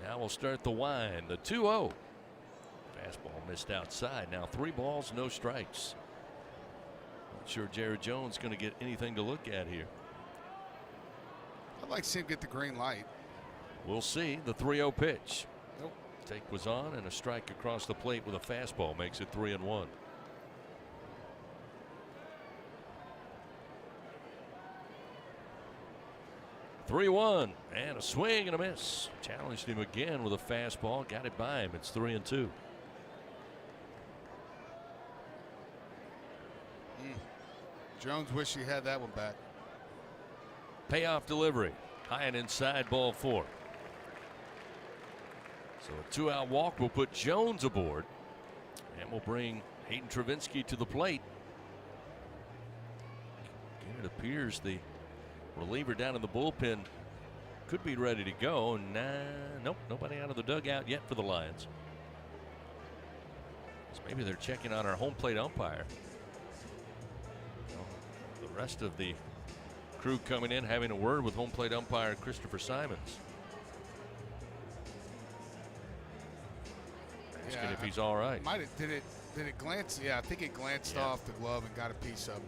Now we'll start the wind. The 2-0. Fastball missed outside. Now 3 balls, no strikes. Not sure Jared Jones going to get anything to look at here. I'd like to see him get the green light. We'll see. The 3-0 pitch. Nope. Take was on, and a strike across the plate with a fastball makes it 3-1. (3-1) and a swing and a miss. Challenged him again with a fastball. Got it by him. It's 3-2. Jones wish he had that one back. Payoff delivery. High and inside, ball 4. So a 2-out walk will put Jones aboard, and will bring Hayden Travinski to the plate. It appears the reliever down in the bullpen could be ready to go. Nope, nobody out of the dugout yet for the Lions. So maybe they're checking on our home plate umpire. The rest of the crew coming in, having a word with home plate umpire Christopher Simons. Asking if he's all right. Did it glance? Yeah, I think it glanced off the glove and got a piece of him.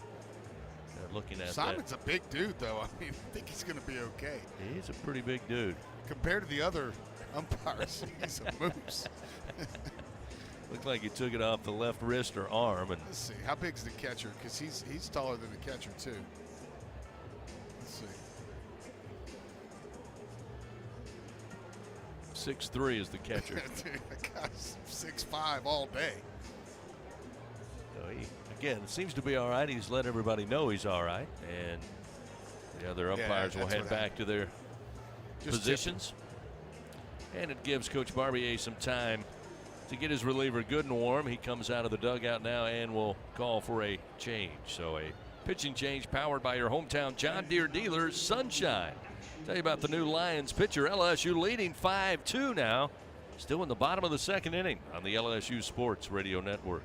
They're looking at Simon's a big dude, though. I mean, I think he's going to be okay. He's a pretty big dude. Compared to the other umpires, he's a moose. Looked like he took it off the left wrist or arm. And let's see, how big's the catcher? Because he's taller than the catcher too. Let's see. 6'3" is the catcher. Dude, that guy's 6'5" all day. So again, it seems to be all right. He's let everybody know he's all right, and the other umpires will head back to their positions. And it gives Coach Barbier some time to get his reliever good and warm. He comes out of the dugout now and will call for a change. So a pitching change powered by your hometown John Deere dealers, Sunshine. Tell you about the new Lions pitcher. LSU leading 5-2 now. Still in the bottom of the second inning on the LSU Sports Radio Network.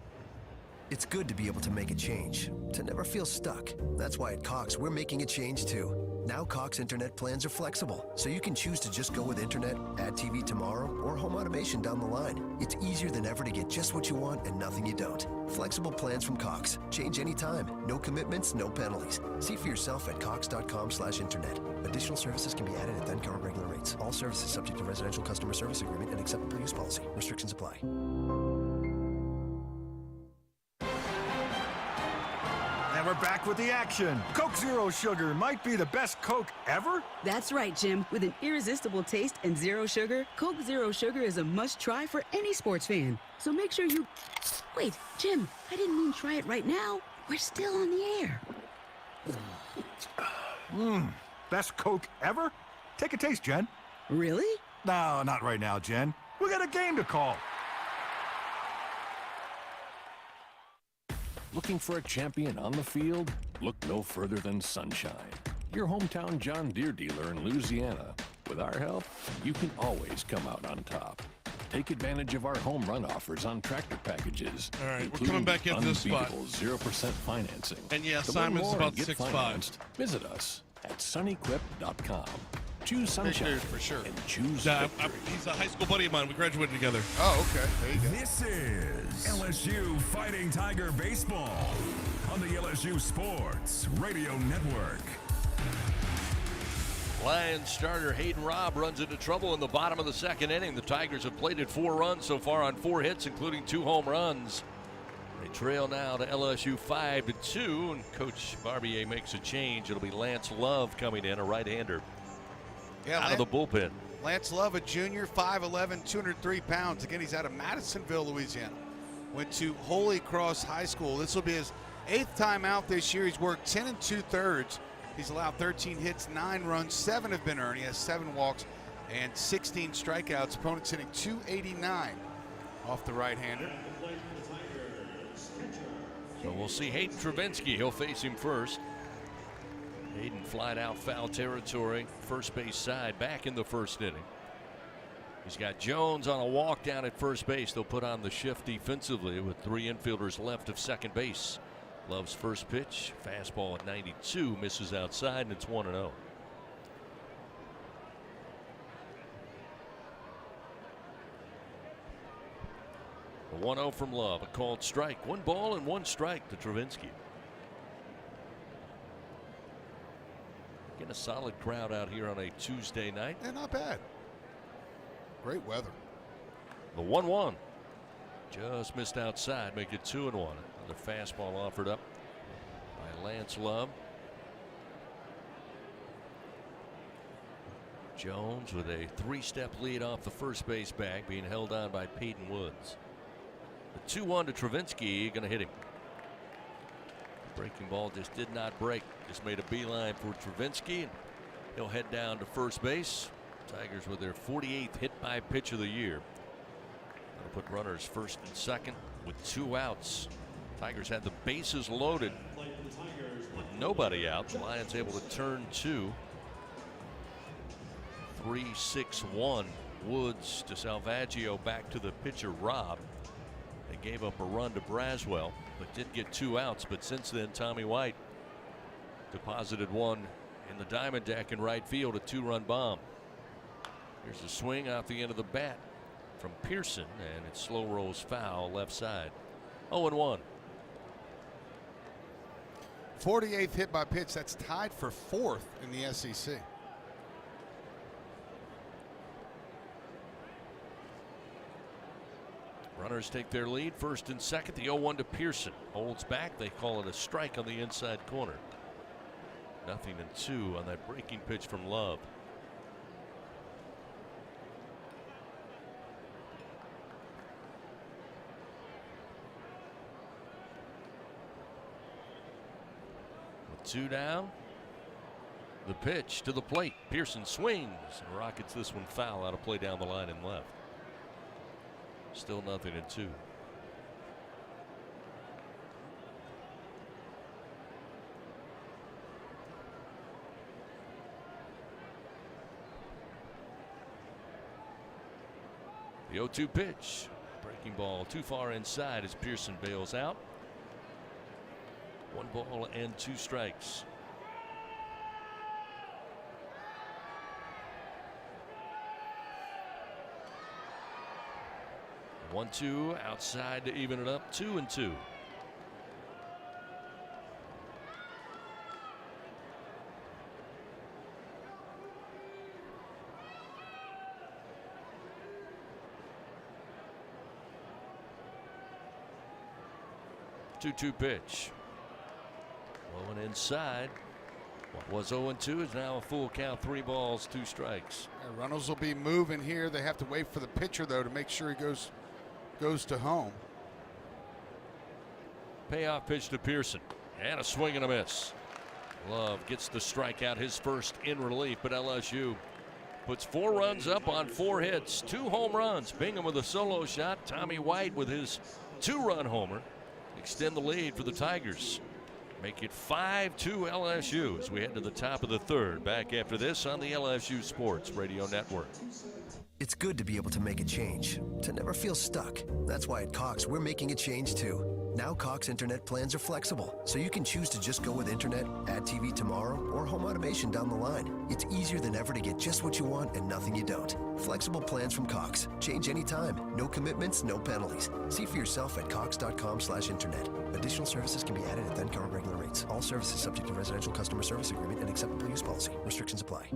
It's good to be able to make a change, to never feel stuck. That's why at Cox, we're making a change too. Now Cox internet plans are flexible, so you can choose to just go with internet, add TV tomorrow, or home automation down the line. It's easier than ever to get just what you want and nothing you don't. Flexible plans from Cox. Change anytime. No commitments, no penalties. See for yourself at cox.com/internet. Additional services can be added at then current regular rates. All services subject to residential customer service agreement and acceptable use policy. Restrictions apply. And we're back with the action. Coke Zero Sugar might be the best Coke ever. That's right, Jim. With an irresistible taste and zero sugar, Coke Zero Sugar is a must-try for any sports fan. So make sure you... Wait, Jim, I didn't mean try it right now. We're still on the air. Best Coke ever? Take a taste, Jen. Really? No, not right now, Jen. We got a game to call. Looking for a champion on the field? Look no further than Sunshine, your hometown John Deere dealer in Louisiana. With our help, you can always come out on top. Take advantage of our home run offers on tractor packages. All right, we're coming back into this spot. 0% financing. And yeah, To Simon's learn more about and get 6'5". financed, visit us at sunnyquip.com. Choose Sunshine dude, for sure. and choose victory. He's a high school buddy of mine. We graduated together. Oh, okay. There you go. This is LSU Fighting Tiger Baseball on the LSU Sports Radio Network. Lions starter Hayden Robb runs into trouble in the bottom of the second inning. The Tigers have plated 4 runs so far on 4 hits, including 2 home runs. They trail now to LSU 5-2, and Coach Barbier makes a change. It'll be Lance Love coming in, a right-hander. Yeah, out of the bullpen. Lance Love, a junior, 5'11", 203 pounds. Again, he's out of Madisonville, Louisiana. Went to Holy Cross High School. This will be his 8th time out this year. He's worked 10 2/3. He's allowed 13 hits, 9 runs, 7 have been earned. He has 7 walks and 16 strikeouts. Opponents hitting .289 off the right-hander. So we'll see Hayden Travinsky. He'll face him first. Hayden flied out foul territory, first base side, back in the first inning. He's got Jones on a walk down at first base. They'll put on the shift defensively with 3 infielders left of second base. Love's first pitch, fastball at 92, misses outside, and it's 1-0. A 1-0 from Love, a called strike. 1 ball and 1 strike to Travinsky. Getting a solid crowd out here on a Tuesday night. Yeah, not bad. Great weather. The 1-1 just missed outside, make it 2-1. Another fastball offered up by Lance Love. Jones with a 3-step lead off the first base bag, being held on by Peyton Woods. The 2-1 to Travinsky, going to hit him. Breaking ball just did not break. Just made a beeline for Travinsky, and he'll head down to first base. Tigers with their 48th hit by pitch of the year. That'll put runners first and second with 2 outs. Tigers had the bases loaded with nobody out. The Lions able to turn 2. 3-6-1. Woods to Salvaggio, back to the pitcher Robb. They gave up a run to Braswell, but did get 2 outs. But since then, Tommy White deposited one in the diamond deck in right field, a 2-run bomb. Here's the swing off the end of the bat from Pearson, and it slow rolls foul left side. 0-1. 48th hit by pitch. That's tied for 4th in the SEC. Runners take their lead, first and second. The 0-1 to Pearson. Holds back. They call it a strike on the inside corner. 0-2 on that breaking pitch from Love. With 2 down. The pitch to the plate. Pearson swings and rockets this one foul out of play down the line and left. Still 0-2. The 0-2 pitch. Breaking ball too far inside as Pearson bails out. 1 ball and 2 strikes. One, 2 outside to even it up. 2-2. Two pitch. Low and inside. What was 0-2 is now a full count. 3 balls, 2 strikes. Yeah, runners will be moving here. They have to wait for the pitcher, though, to make sure he goes to home. Payoff pitch to Pearson. And a swing and a miss. Love gets the strikeout, his first in relief, but LSU puts 4 runs up on 4 hits. 2 home runs. Bingham with a solo shot. Tommy White with his 2-run homer. Extend the lead for the Tigers. Make it 5-2 LSU as we head to the top of the 3rd. Back after this on the LSU Sports Radio Network. It's good to be able to make a change, to never feel stuck. That's why at Cox, we're making a change too. Now Cox internet plans are flexible, so you can choose to just go with internet, add TV tomorrow, or home automation down the line. It's easier than ever to get just what you want and nothing you don't. Flexible plans from Cox. Change anytime. No commitments, no penalties. See for yourself at cox.com/internet. Additional services can be added at then current regular rates. All services subject to residential customer service agreement and acceptable use policy. Restrictions apply.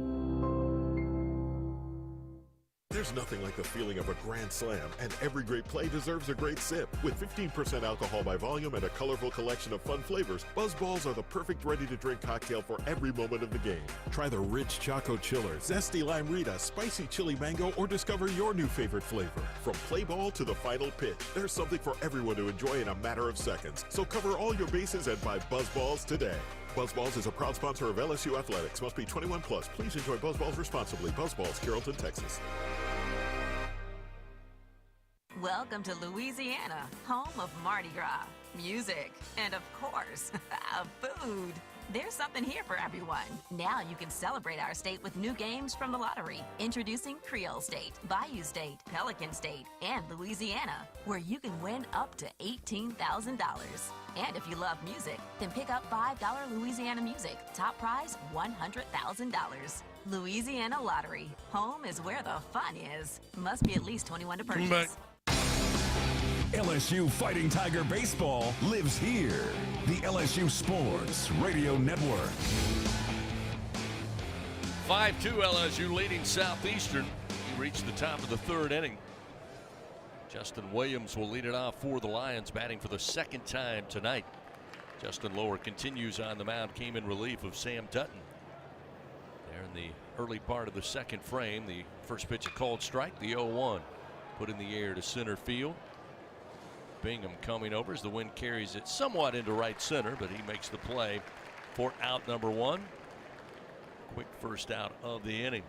There's nothing like the feeling of a grand slam, and every great play deserves a great sip. With 15% alcohol by volume and a colorful collection of fun flavors, Buzz Balls are the perfect ready-to-drink cocktail for every moment of the game. Try the rich Choco Chiller, zesty Lime Rita, spicy chili mango, or discover your new favorite flavor. From play ball to the final pitch, there's something for everyone to enjoy in a matter of seconds. So cover all your bases and buy Buzz Balls today. Buzz Balls is a proud sponsor of LSU Athletics. Must be 21 plus. Please enjoy Buzz Balls responsibly. Buzz Balls, Carrollton, Texas. Welcome to Louisiana, home of Mardi Gras, music, and of course, food. There's something here for everyone. Now you can celebrate our state with new games from the lottery. Introducing Creole State, Bayou State, Pelican State, and Louisiana, where you can win up to $18,000. And if you love music, then pick up $5 Louisiana Music. Top prize, $100,000. Louisiana Lottery. Home is where the fun is. Must be at least 21 to purchase. LSU Fighting Tiger Baseball lives here. The LSU Sports Radio Network. 5-2 LSU leading Southeastern. He reached the top of the 3rd inning. Justin Williams will lead it off for the Lions, batting for the 2nd time tonight. Justin Lower continues on the mound, came in relief of Sam Dutton. There in the early part of the 2nd frame, the first pitch a called strike, the 0-1. Put in the air to center field. Bingham coming over as the wind carries it somewhat into right center, but he makes the play for out number 1. Quick first out of the inning.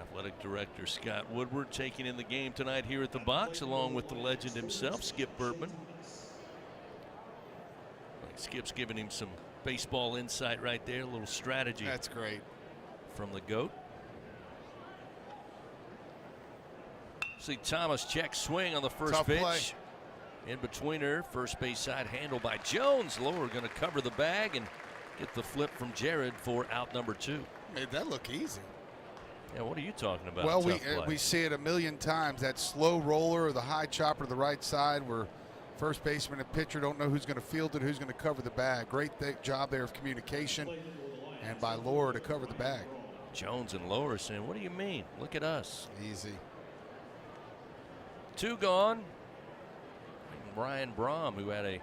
Athletic Director Scott Woodward taking in the game tonight here at the box, along with the legend himself, Skip Bertman. Skip's giving him some baseball insight right there, a little strategy. That's great. From the GOAT. See Thomas check swing on the first Tough pitch. Play. In between her, first base side handled by Jones. Lower going to cover the bag and get the flip from Jared for out number 2. Made that look easy. Yeah, what are you talking about? Well, we see it a million times. That slow roller or the high chopper to the right side where first baseman and pitcher don't know who's going to field it, who's going to cover the bag. Great job there of communication and by Lower to cover the bag. Jones and Lower saying, what do you mean? Look at us. Easy. 2 gone. Ryan Braum, who had a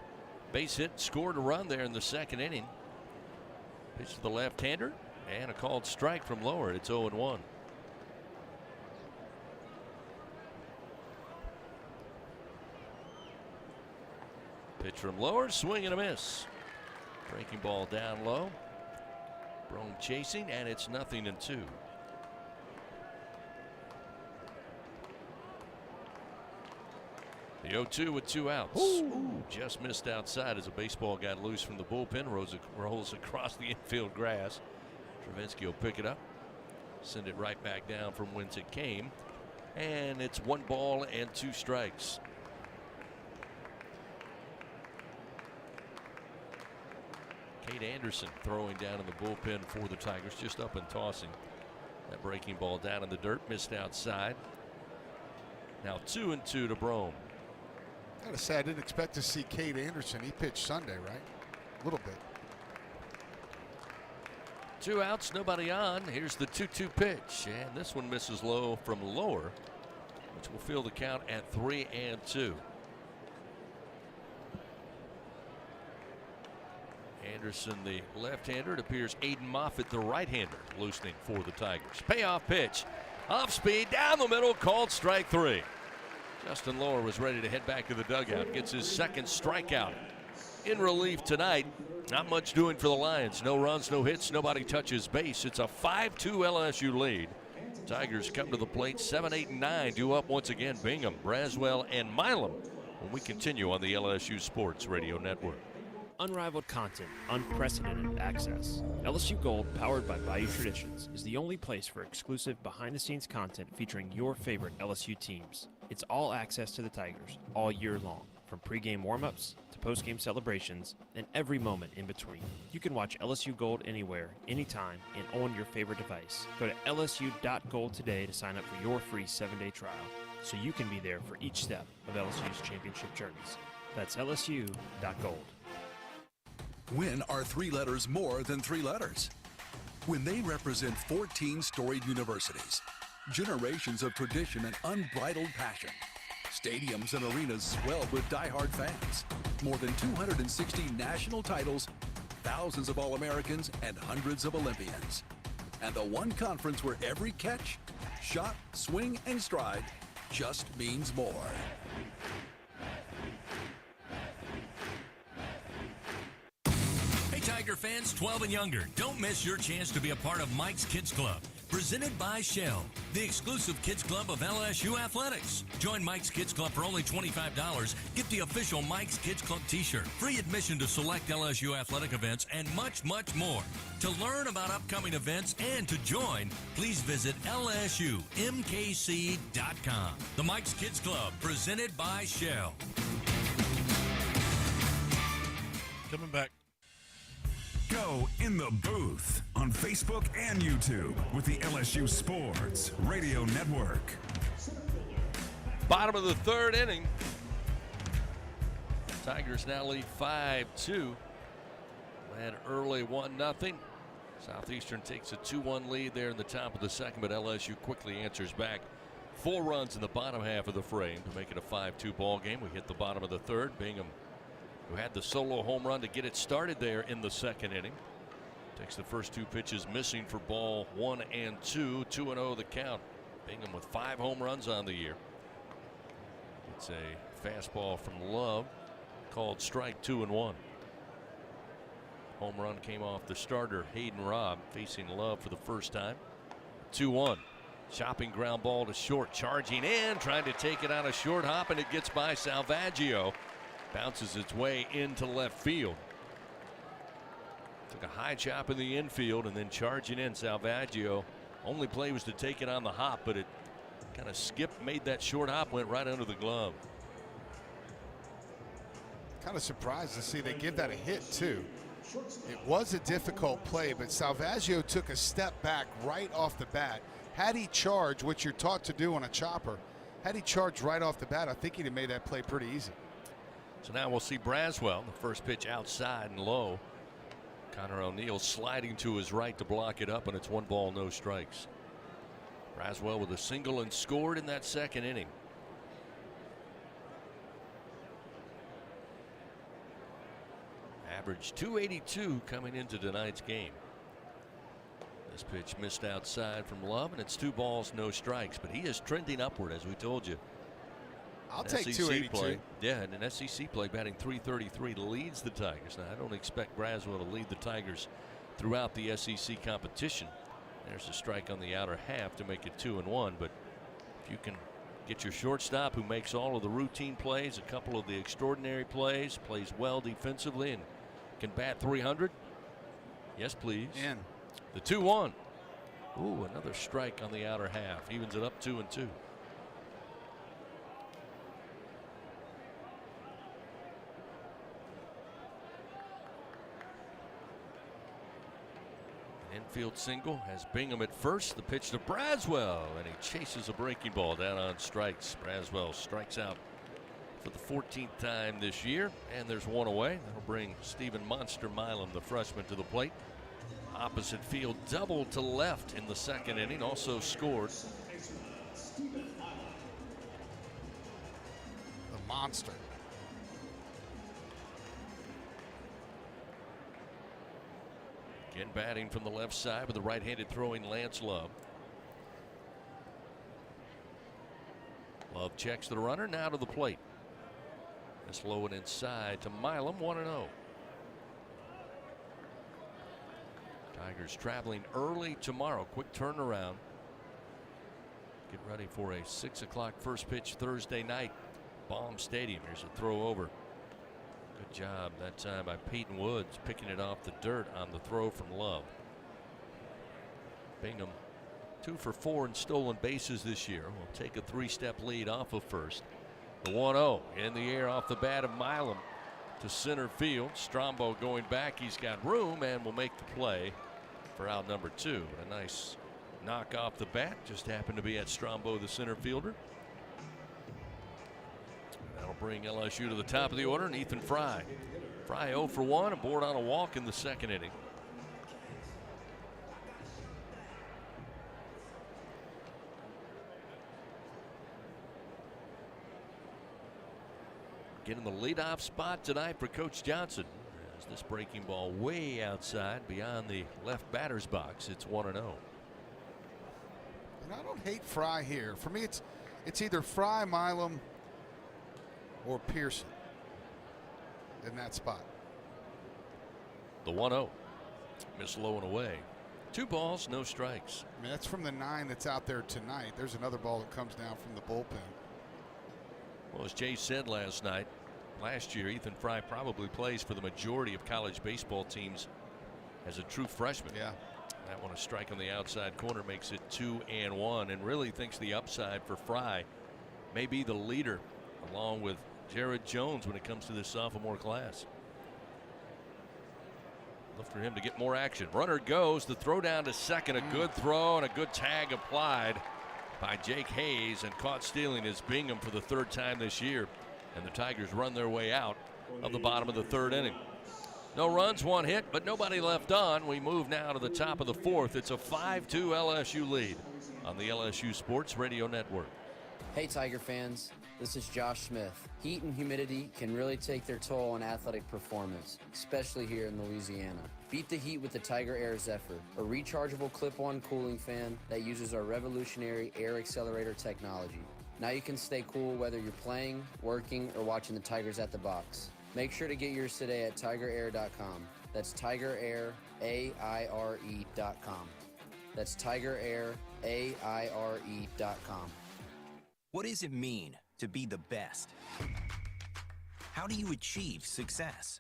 base hit, scored a run there in the 2nd inning. Pitch to the left-hander and a called strike from Lower. It's 0-1. Pitch from Lower, swing and a miss. Breaking ball down low. Braum chasing, and it's 0-2. The 0-2 with 2 outs. Ooh, just missed outside as a baseball got loose from the bullpen. Rolls across the infield grass. Travinsky will pick it up, send it right back down from whence it came. And it's 1 ball and 2 strikes. Cade Anderson throwing down in the bullpen for the Tigers, just up and tossing. That breaking ball down in the dirt, missed outside. Now 2-2 to Brome. Gotta say, I didn't expect to see Cade Anderson. He pitched Sunday, right? A little bit. 2 outs, nobody on. Here's the 2-2 pitch, and this one misses low from lower, which will fill the count at 3-2. Anderson, the left-hander. It appears Aiden Moffitt, the right-hander, loosening for the Tigers. Payoff pitch, off speed, down the middle, called strike 3. Justin Lower was ready to head back to the dugout. Gets his second strikeout. In relief tonight, not much doing for the Lions. No runs, no hits, nobody touches base. It's a 5-2 LSU lead. Tigers come to the plate 7, 8, and 9. Due up once again, Bingham, Braswell, and Milam when we continue on the LSU Sports Radio Network. Unrivaled content, unprecedented access. LSU Gold, powered by Bayou Traditions, is the only place for exclusive behind-the-scenes content featuring your favorite LSU teams. It's all access to the Tigers all year long, from pregame warm-ups to postgame celebrations and every moment in between. You can watch LSU Gold anywhere, anytime, and on your favorite device. Go to lsu.gold today to sign up for your free 7-day trial, so you can be there for each step of LSU's championship journeys. That's lsu.gold. When are 3 letters more than 3 letters? When they represent 14 storied universities, generations of tradition and unbridled passion, stadiums and arenas swelled with diehard fans, more than 260 national titles, thousands of All-Americans, and hundreds of Olympians. And the one conference where every catch, shot, swing, and stride just means more. Tiger fans 12 and younger, don't miss your chance to be a part of Mike's Kids Club. Presented by Shell, the exclusive kids club of LSU Athletics. Join Mike's Kids Club for only $25. Get the official Mike's Kids Club t-shirt, free admission to select LSU athletic events, and much, much more. To learn about upcoming events and to join, please visit LSUMKC.com. The Mike's Kids Club, presented by Shell. Coming back. Go in the booth on Facebook and YouTube with the LSU Sports Radio Network. Bottom of the 3rd inning. Tigers now lead 5-2. Led early 1-0. Southeastern takes a 2-1 lead there in the top of the 2nd, but LSU quickly answers back. 4 runs in the bottom half of the frame to make it a 5-2 ball game. We hit the bottom of the 3rd. Bingham, who had the solo home run to get it started there in the 2nd inning, takes the first 2 pitches missing for ball 1 and 2. 2-0 the count. Bingham with 5 home runs on the year. It's a fastball from Love called strike 2 and 1. Home run came off the starter Hayden Robb, facing Love for the first time. 2-1. Chopping ground ball to short, charging in, trying to take it on a short hop, and it gets by Salvaggio. Bounces its way into left field. Took a high chop in the infield and then charging in. Salvaggio, only play was to take it on the hop, but it kind of skipped, made that short hop, went right under the glove. Kind of surprised to see they give that a hit too. It was a difficult play, but Salvaggio took a step back right off the bat. Had he charged, which you're taught to do on a chopper, had he charged right off the bat, I think he'd have made that play pretty easy. So now we'll see Braswell. The first pitch outside and low. Connor O'Neill sliding to his right to block it up, and it's 1 ball, no strikes. Braswell with a single and scored in that 2nd inning. Average 282 coming into tonight's game. This pitch missed outside from Love, and it's 2 balls, no strikes. But he is trending upward, as we told you. I'll take SEC 282. Play, yeah, and an SEC play batting .333 leads the Tigers. Now, I don't expect Braswell to lead the Tigers throughout the SEC competition. There's a strike on the outer half to make it 2-1. But if you can get your shortstop, who makes all of the routine plays, a couple of the extraordinary plays, plays well defensively, and can bat .300, yes, please. In. The 2-1. Ooh, another strike on the outer half. Evens it up 2-2. Infield single has Bingham at first. The pitch to Braswell, and he chases a breaking ball down on strikes. Braswell strikes out for the 14th time this year, and there's one away. That'll bring Stephen Monster Milam, the freshman, to the plate. Opposite field double to left in the second inning. Also scored. The monster. Again batting from the left side with the right-handed throwing Lance Love. Love checks the runner, now to the plate. It's low and inside to Milam, 1-0. Tigers traveling early tomorrow. Quick turnaround. Get ready for a 6 o'clock first pitch Thursday night. Baum Stadium. Here's a throw over. Good job that time by Peyton Woods, picking it off the dirt on the throw from Love. Bingham 2 for 4 in stolen bases this year. Will take a 3-step lead off of first. The 1-0 in the air off the bat of Milam to center field. Strombo going back. He's got room and will make the play for out number 2. A nice knock off the bat. Just happened to be at Strombo, the center fielder. That'll bring LSU to the top of the order, and Ethan Fry. Fry 0 for 1, aboard on a walk in the second inning. Getting the leadoff spot tonight for Coach Johnson. As this breaking ball way outside beyond the left batter's box. It's 1-0. And I don't hate Fry here. For me, it's either Fry, Milam, or Pearson in that spot. The 1-0. Miss low and away. 2 balls, no strikes. I mean, that's from the 9 that's out there tonight. There's another ball that comes down from the bullpen. Well, as Jay said last year, Ethan Fry probably plays for the majority of college baseball teams as a true freshman. Yeah. That one, a strike on the outside corner, makes it 2-1, and really thinks the upside for Fry may be the leader, along with Jared Jones, when it comes to this sophomore class. Look for him to get more action. Runner goes. The throw down to second. A good throw and a good tag applied by Jake Hayes, and caught stealing is Bingham for the 3rd time this year. And the Tigers run their way out of the bottom of the 3rd inning. No runs, 1 hit, but nobody left on. We move now to the top of the 4th. It's a 5-2 LSU lead on the LSU Sports Radio Network. Hey Tiger fans, this is Josh Smith. Heat and humidity can really take their toll on athletic performance, especially here in Louisiana. Beat the heat with the Tiger Air Zephyr, a rechargeable clip-on cooling fan that uses our revolutionary air accelerator technology. Now you can stay cool whether you're playing, working, or watching the Tigers at the box. Make sure to get yours today at TigerAir.com. That's TigerAir, AIRE.com. That's TigerAir, AIRE.com. What does it mean to be the best? How do you achieve success?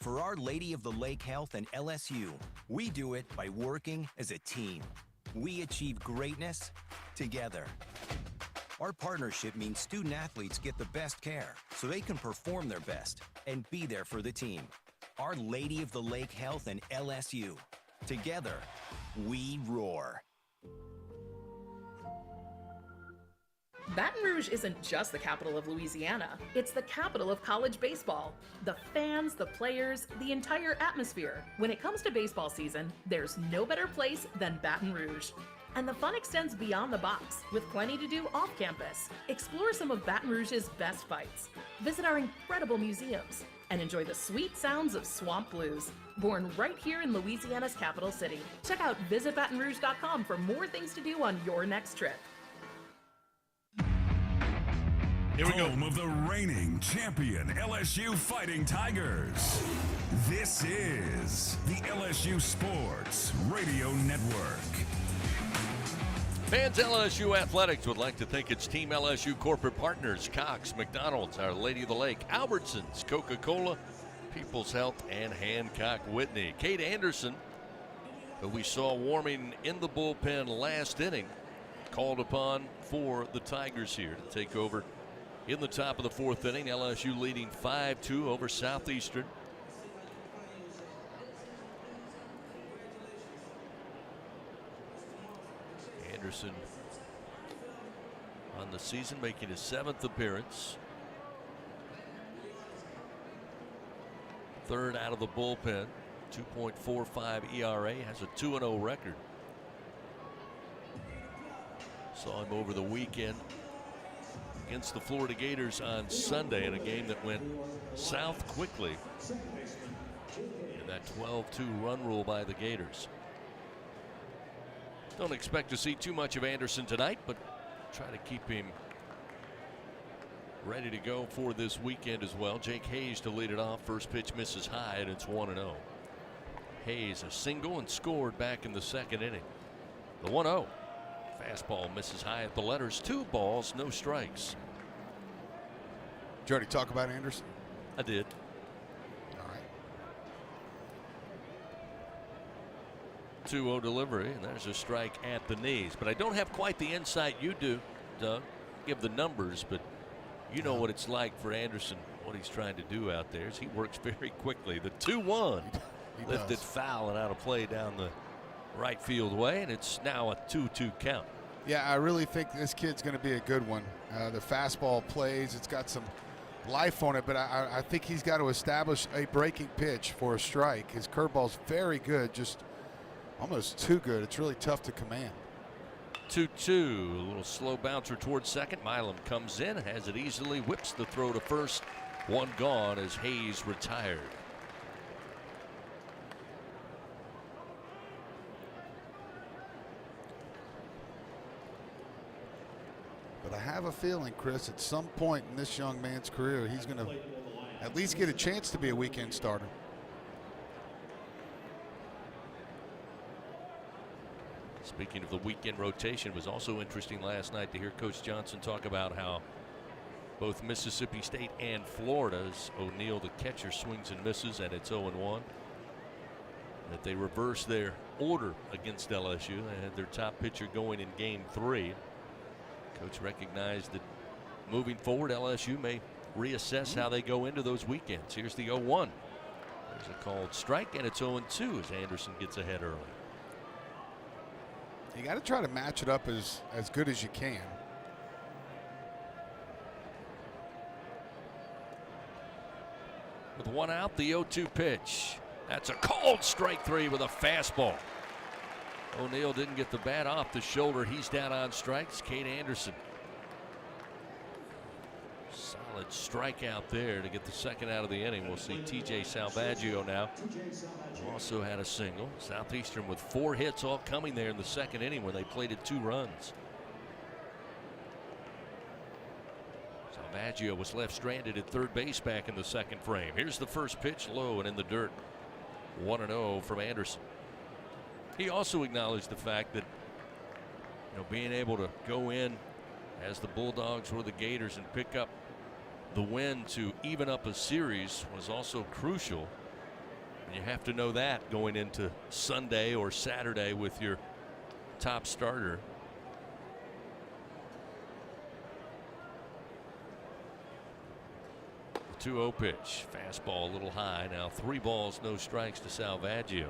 For Our Lady of the Lake Health and LSU, we do it by working as a team. We achieve greatness together. Our partnership means student athletes get the best care so they can perform their best and be there for the team. Our Lady of the Lake Health and LSU. Together, we roar. Baton Rouge isn't just the capital of Louisiana, it's the capital of college baseball. The fans, the players, the entire atmosphere. When it comes to baseball season, there's no better place than Baton Rouge. And the fun extends beyond the box, with plenty to do off campus. Explore some of Baton Rouge's best fights, visit our incredible museums, and enjoy the sweet sounds of swamp blues, born right here in Louisiana's capital city. Check out visitbatonrouge.com for more things to do on your next trip. Here we go. Home of the reigning champion LSU Fighting Tigers. This is the LSU Sports Radio Network. Fans, LSU Athletics would like to thank its Team LSU corporate partners, Cox, McDonald's, Our Lady of the Lake, Albertsons, Coca-Cola, People's Health, and Hancock Whitney. Kate Anderson, who we saw warming in the bullpen last inning, called upon for the Tigers here to take over in the top of the 4th inning. LSU leading 5-2 over Southeastern. Anderson on the season, making his 7th appearance. 3rd out of the bullpen. 2.45 ERA, has a 2-0 record. Saw him over the weekend against the Florida Gators on Sunday in a game that went south quickly. And that 12-2 run rule by the Gators. Don't expect to see too much of Anderson tonight, but try to keep him ready to go for this weekend as well. Jake Hayes to lead it off. First pitch misses high, and it's 1-0. Hayes a single and scored back in the 2nd inning. The 1-0. Fastball misses high at the letters. 2 balls, no strikes. Did you already talk about Anderson? I did. All right. 2-0 delivery, and there's a strike at the knees. But I don't have quite the insight you do, Doug. Give the numbers, but you know what it's like for Anderson, what he's trying to do out there is he works very quickly. The 2-1 lifted foul and out of play down the right field way, and it's now a 2-2 count. Yeah, I really think this kid's going to be a good one. The fastball plays, it's got some life on it, but I think he's got to establish a breaking pitch for a strike. His curveball's very good, just almost too good. It's really tough to command. 2-2, a little slow bouncer towards second. Milam comes in, has it easily, whips the throw to first. 1 gone as Hayes retired. But I have a feeling, Chris, at some point in this young man's career, he's going to at least get a chance to be a weekend starter. Speaking of the weekend rotation, it was also interesting last night to hear Coach Johnson talk about how both Mississippi State and Florida's O'Neal, the catcher, swings and misses, and it's 0-1. That they reversed their order against LSU. They had their top pitcher going in Game 3. Coach recognized that moving forward, LSU may reassess how they go into those weekends. Here's the 0-1. There's a called strike, and it's 0-2 as Anderson gets ahead early. You got to try to match it up as good as you can. With 1 out, the 0-2 pitch. That's a called strike 3 with a fastball. O'Neal didn't get the bat off the shoulder. He's down on strikes. Cade Anderson. Solid strikeout there to get the 2nd out of the inning. We'll see TJ Salvaggio now. Also had a single. Southeastern with 4 hits all coming there in the 2nd inning when they plated 2 runs. Salvaggio was left stranded at third base back in the 2nd frame. Here's the first pitch, low and in the dirt. 1-0 from Anderson. He also acknowledged the fact that, being able to go in as the Bulldogs or the Gators and pick up the win to even up a series was also crucial. And you have to know that going into Sunday or Saturday with your top starter. The 2-0 pitch, fastball a little high. Now 3 balls, no strikes to Salvaggio.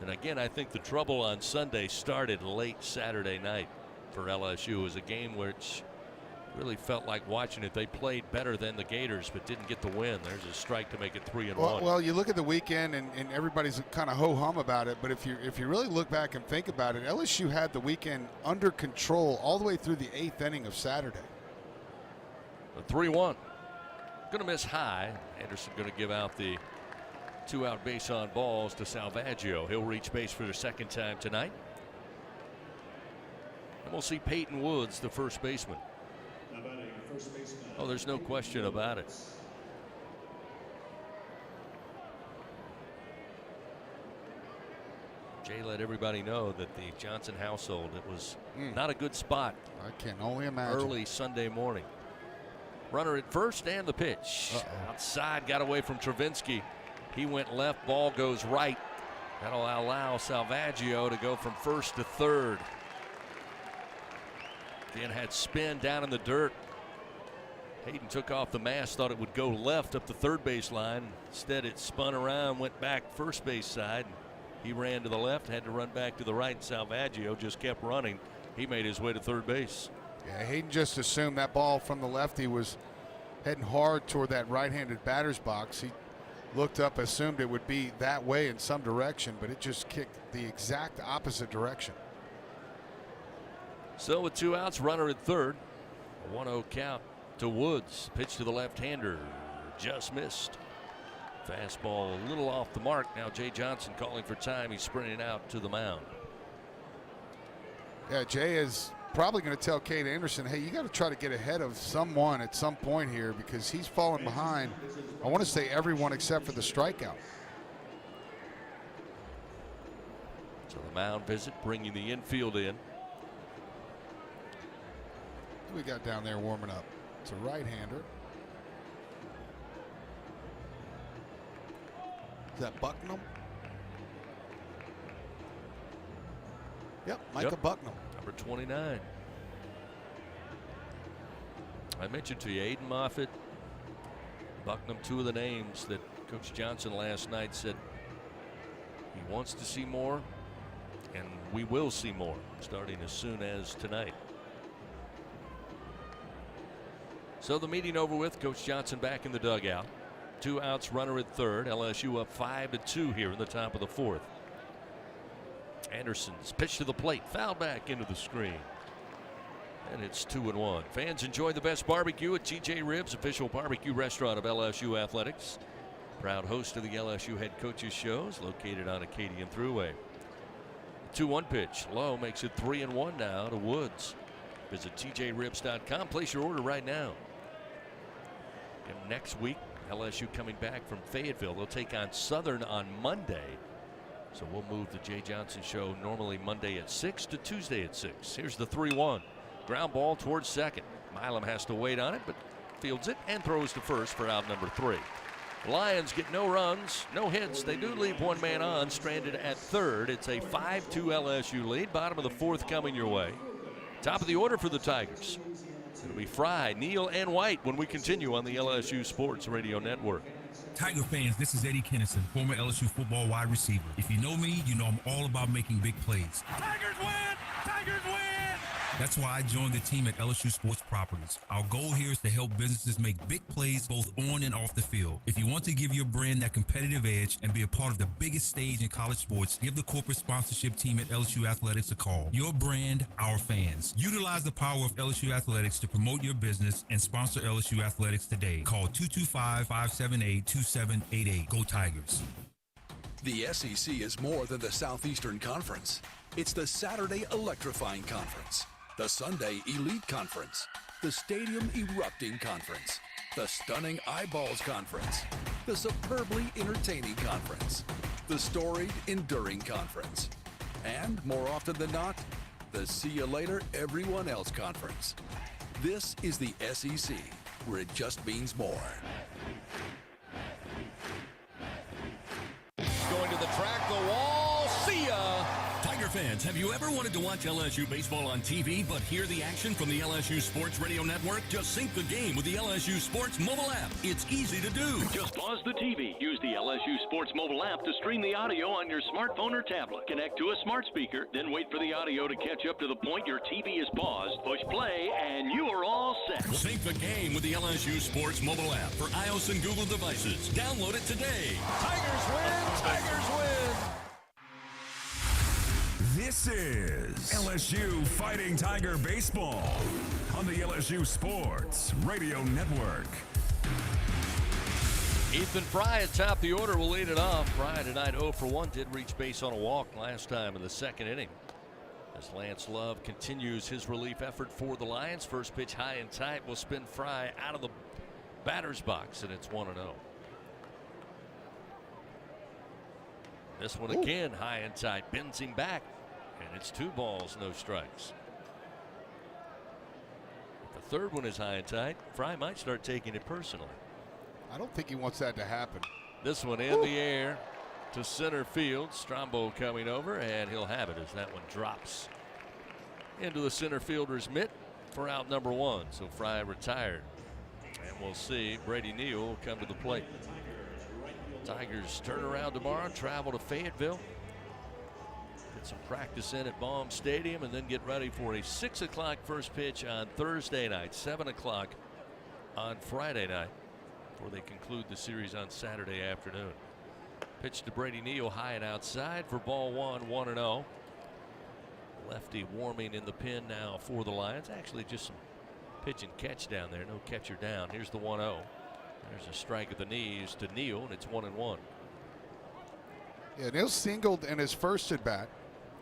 And again, I think the trouble on Sunday started late Saturday night for LSU. It was a game which really felt like watching it. They played better than the Gators, but didn't get the win. There's a strike to make it 3-1. Well, you look at the weekend, and everybody's kind of ho-hum about it. But if you really look back and think about it, LSU had the weekend under control all the way through the 8th inning of Saturday. The 3-1. Going to miss high. Anderson going to give out the 2-out base on balls to Salvaggio. He'll reach base for the 2nd time tonight. And we'll see Peyton Woods, the first baseman. Oh, there's no question about it. Jay let everybody know that the Johnson household, it was not a good spot. I can only imagine. Early Sunday morning. Runner at first and the pitch. Outside, got away from Travinsky. He went left, ball goes right. That'll allow Salvaggio to go from first to third. Then had spin down in the dirt. Hayden took off the mask, thought it would go left up the third base line. Instead, it spun around, went back first base side. He ran to the left, had to run back to the right, and Salvaggio just kept running. He made his way to third base. Yeah, Hayden just assumed that ball from the lefty was heading hard toward that right-handed batter's box. He looked up, assumed it would be that way in some direction, but it just kicked the exact opposite direction. So with 2 outs, runner at third. A 1-0 count to Woods. Pitch to the left-hander. Just missed. Fastball a little off the mark. Now Jay Johnson calling for time. He's sprinting out to the mound. Yeah, Jay is probably going to tell Cade Anderson, hey, you got to try to get ahead of someone at some point here because he's falling behind. I want to say everyone except for the strikeout. So the mound visit bringing the infield in. Who we got down there warming up? It's a right-hander. Is that Bucknam? Yep, Micah Bucknam. Number 29. I mentioned to you, Aiden Moffitt, Bucknam, 2 of the names that Coach Johnson last night said he wants to see more, and we will see more starting as soon as tonight. So the meeting over with. Coach Johnson back in the dugout. 2 outs, runner at third. LSU up 5-2 here in the top of the 4th. Anderson's pitch to the plate, foul back into the screen. And it's 2-1. Fans enjoy the best barbecue at TJ Ribs, official barbecue restaurant of LSU Athletics. Proud host of the LSU head coaches shows, located on Acadian Thruway. 2-1 pitch, low, makes it 3-1 now to Woods. Visit tjribs.com, place your order right now. And next week, LSU coming back from Fayetteville. They'll take on Southern on Monday. So we'll move the Jay Johnson show normally Monday at 6 to Tuesday at 6. Here's the 3-1. Ground ball towards second. Milam has to wait on it, but fields it and throws to first for out number 3. The Lions get no runs, no hits. They do leave one man on, stranded at third. It's a 5-2 LSU lead. Bottom of the 4th coming your way. Top of the order for the Tigers. It'll be Fry, Neal, and White when we continue on the LSU Sports Radio Network. Tiger fans, this is Eddie Kennison, former LSU football wide receiver. If you know me, you know I'm all about making big plays. Tigers win! Tigers win! That's why I joined the team at LSU Sports Properties. Our goal here is to help businesses make big plays both on and off the field. If you want to give your brand that competitive edge and be a part of the biggest stage in college sports, give the corporate sponsorship team at LSU Athletics a call. Your brand, our fans. Utilize the power of LSU Athletics to promote your business and sponsor LSU Athletics today. Call 225-578-2788. Go Tigers. The SEC is more than the Southeastern Conference. It's the Saturday Electrifying Conference, the Sunday Elite Conference, the Stadium Erupting Conference, the Stunning Eyeballs Conference, the Superbly Entertaining Conference, the Storied Enduring Conference, and, more often than not, the See You Later Everyone Else Conference. This is the SEC, where it just means more. Going to the track, the wall, see ya! Tiger fans, have you ever wanted to watch LSU baseball on TV but hear the action from the LSU Sports Radio Network? Just sync the game with the LSU Sports mobile app. It's easy to do. Just pause the TV. Use the LSU Sports mobile app to stream the audio on your smartphone or tablet. Connect to a smart speaker, then wait for the audio to catch up to the point your TV is paused. Push play, and you are all set. Sync the game with the LSU Sports mobile app for iOS and Google devices. Download it today. Tigers win! Tigers win! This is LSU Fighting Tiger Baseball on the LSU Sports Radio Network. Ethan Fry atop the order will lead it off. Fry tonight 0 for 1, did reach base on a walk last time in the 2nd inning. As Lance Love continues his relief effort for the Lions. First pitch high and tight will spin Fry out of the batter's box, and it's 1-0. This one again high and tight, bends him back, and it's 2 balls, no strikes. If the third one is high and tight, Fry might start taking it personally. I don't think he wants that to happen. This one in the air to center field. Strombo coming over, and he'll have it as that one drops into the center fielder's mitt for out number 1. So Fry retired, and we'll see Brady Neal come to the plate. Tigers turn around tomorrow, travel to Fayetteville, Get some practice in at Baum Stadium and then get ready for a 6 o'clock first pitch on Thursday night, 7 o'clock on Friday night, before they conclude the series on Saturday afternoon. Pitch to Brady Neal, high and outside for ball one, 1-0. Lefty warming in the pin now for the Lions. Actually, just some pitch and catch down there. No catcher down. Here's the 1-0. There's a strike at the knees to Neal, and it's 1-1. Yeah, Neal singled in his first at bat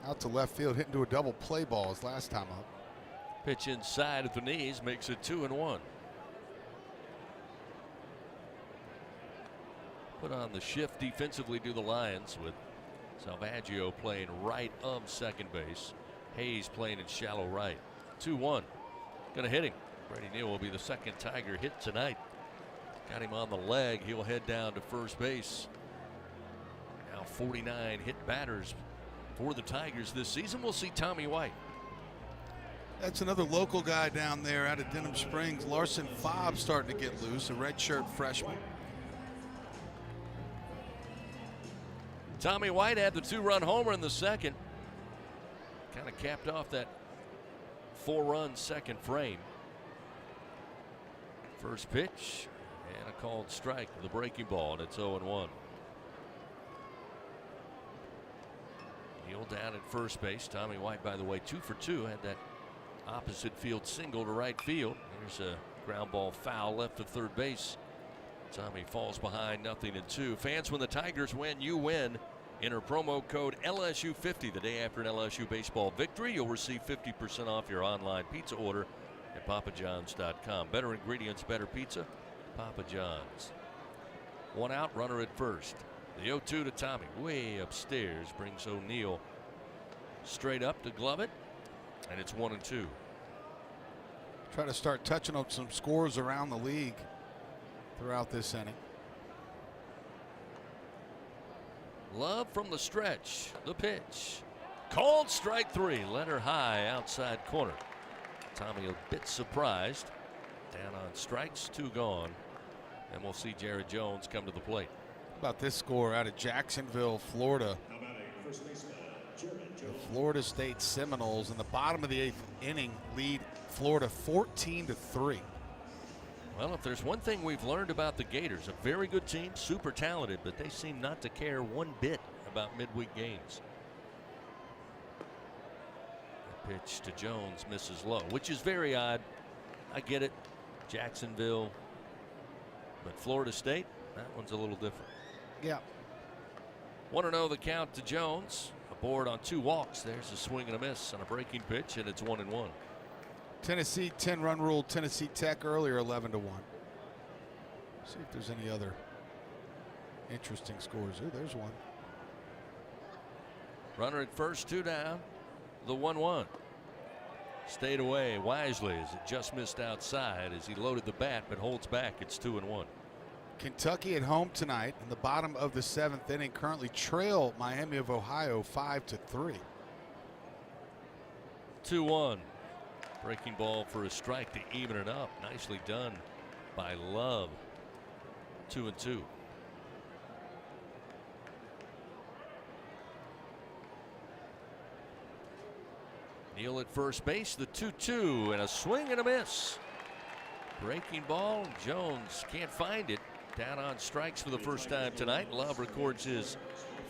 out to left field, hit into a double play ball his last time up. Pitch inside at the knees makes it 2-1. Put on the shift defensively to the Lions with Salvaggio playing right of second base. Hayes playing in shallow right. 2-1. Gonna hit him. Brady Neal will be the second Tiger hit tonight. Got him on the leg. He'll head down to first base. Now 49 hit batters for the Tigers this season. We'll see Tommy White. That's another local guy down there out of Denham Springs. Larson Fobb starting to get loose, a redshirt freshman. Tommy White had the 2-run homer in the second. Kind of capped off that 4-run second frame. First pitch and a called strike with a breaking ball, and it's 0-1. Neal down at first base. Tommy White, by the way, 2 for 2, had that opposite field single to right field. Here's a ground ball foul left of third base. Tommy falls behind 0-2. Fans, when the Tigers win, you win. Enter promo code LSU50 the day after an LSU baseball victory. You'll receive 50% off your online pizza order at papajohns.com. Better ingredients, better pizza. Papa John's. One out, runner at first. The 0-2 to Tommy, way upstairs, brings O'Neill straight up to glove it, and it's 1-2. Try to start touching on some scores around the league throughout this inning. Love from the stretch. The pitch. Called strike 3. Let her high outside corner. Tommy a bit surprised. Down on strikes, 2 gone. And we'll see Jared Jones come to the plate. How about this score out of Jacksonville, Florida? The Florida State Seminoles in the bottom of the 8th inning lead Florida 14-3. Well, if there's one thing we've learned about the Gators, a very good team, super talented, but they seem not to care one bit about midweek games. The pitch to Jones misses low, which is very odd. I get it. Jacksonville. But Florida State, that one's a little different. Yeah. 1-0 the count to Jones. Aboard on 2 walks. There's a swing and a miss on a breaking pitch, and it's 1-1. Tennessee 10-run rule. Tennessee Tech earlier 11-1. See if there's any other interesting scores. Oh, there's one. Runner at first, 2 down. The 1-1. Stayed away wisely as it just missed outside as he loaded the bat but holds back. It's 2-1. Kentucky at home tonight in the bottom of the 7th inning, currently trail Miami of Ohio 5-3. 2-1. Breaking ball for a strike to even it up. Nicely done by Love. 2-2. Neal at first base, the 2-2, and a swing and a miss. Breaking ball. Jones can't find it. Down on strikes for the first time tonight. Love records his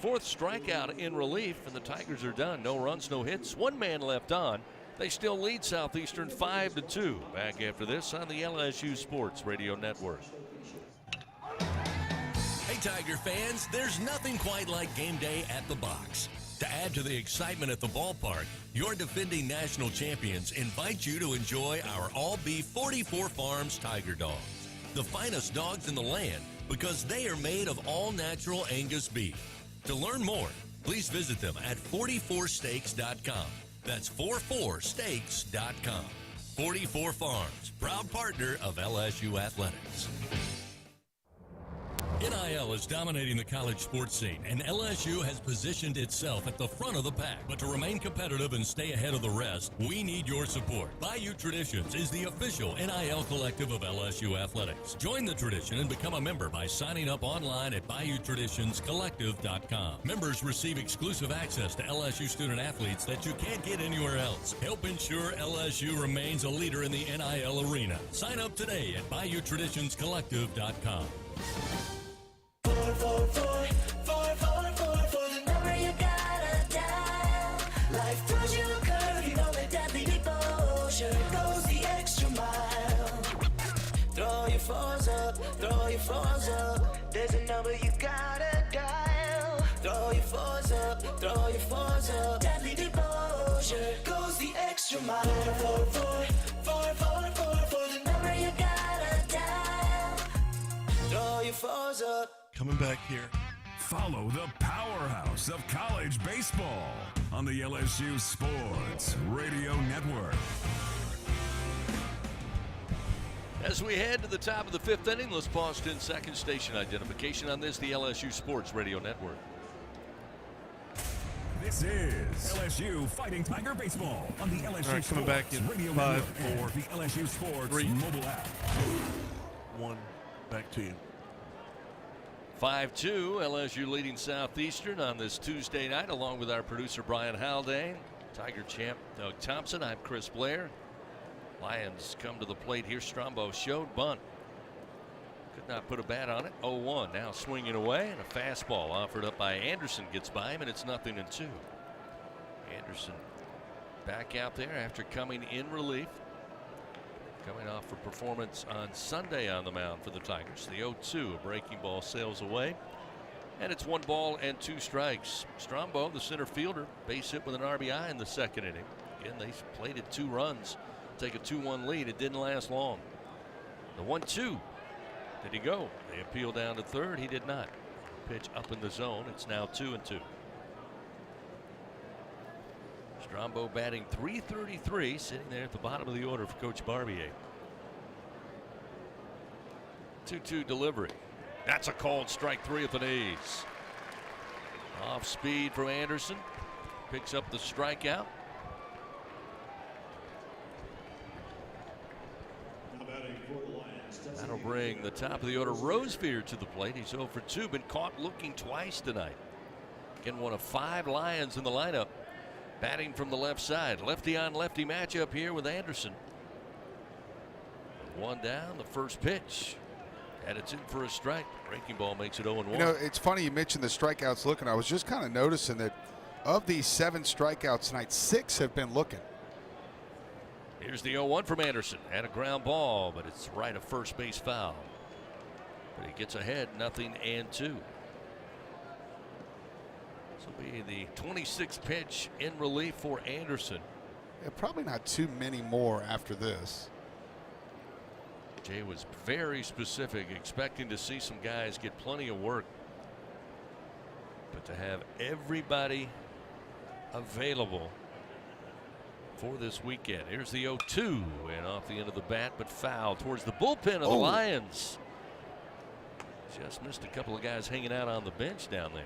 4th strikeout in relief, and the Tigers are done. No runs, no hits. 1 man left on. They still lead Southeastern 5-2. Back after this on the LSU Sports Radio Network. Hey, Tiger fans, there's nothing quite like game day at the box. To add to the excitement at the ballpark, your defending national champions invite you to enjoy our all-beef 44 Farms Tiger Dogs. The finest dogs in the land because they are made of all-natural Angus beef. To learn more, please visit them at 44steaks.com. That's 44steaks.com. 44 Farms, proud partner of LSU Athletics. NIL is dominating the college sports scene, and LSU has positioned itself at the front of the pack. But to remain competitive and stay ahead of the rest, we need your support. Bayou Traditions is the official NIL collective of LSU Athletics. Join the tradition and become a member by signing up online at BayouTraditionsCollective.com. Members receive exclusive access to LSU student athletes that you can't get anywhere else. Help ensure LSU remains a leader in the NIL arena. Sign up today at BayouTraditionsCollective.com. For the number you gotta dial. Life throws you a curve, you know that deadly devotion goes the extra mile. Throw your fours up, throw your fours up. There's a number you gotta dial. Throw your fours up, throw your fours up. Deadly devotion goes the extra mile. For the number you gotta dial. Throw your fours up. Coming back here. Follow the powerhouse of college baseball on the LSU Sports Radio Network. As we head to the top of the fifth inning, let's pause 10 seconds. Station identification on this, the LSU Sports Radio Network. This is LSU Fighting Tiger Baseball on the LSU All right, coming Sports back in Radio 5, Network 4, and the LSU Sports 3, mobile app. 1, back to you. 5-2, LSU leading Southeastern on this Tuesday night, along with our producer Brian Haldane, Tiger champ Doug Thompson. I'm Chris Blair. Lions come to the plate here. Strombo showed bunt. Could not put a bat on it. 0-1. Now swinging away, and a fastball offered up by Anderson gets by him, and it's 0-2. Anderson back out there after coming in relief. Coming off a performance on Sunday on the mound for the Tigers. The 0-2, a breaking ball sails away. And it's 1 ball and 2 strikes. Strombo, the center fielder, base hit with an RBI in the second inning. Again, they plated 2 runs, take a 2-1 lead. It didn't last long. The 1-2, did he go? They appeal down to third. He did not. Pitch up in the zone. It's now 2-2. Strombo batting .333, sitting there at the bottom of the order for Coach Barbier. 2-2 delivery. That's a called strike 3 at the knees. Off speed from Anderson. Picks up the strikeout. That'll bring the top of the order Rosevear to the plate. He's 0 for 2, been caught looking twice tonight. Again, one of 5 Lions in the lineup. Batting from the left side. Lefty on lefty matchup here with Anderson. 1 down, the first pitch. And it's in for a strike. Breaking ball makes it 0-1. You know, it's funny you mentioned the strikeouts looking. I was just kind of noticing that of these 7 strikeouts tonight, 6 have been looking. Here's the 0-1 from Anderson. Had a ground ball, but it's right of first base foul. But he gets ahead, 0-2. This will be the 26th pitch in relief for Anderson. Yeah, probably not too many more after this. Jay was very specific, expecting to see some guys get plenty of work. But to have everybody available for this weekend. Here's the 0-2 and off the end of the bat, but foul towards the bullpen of the Lions. Just missed a couple of guys hanging out on the bench down there.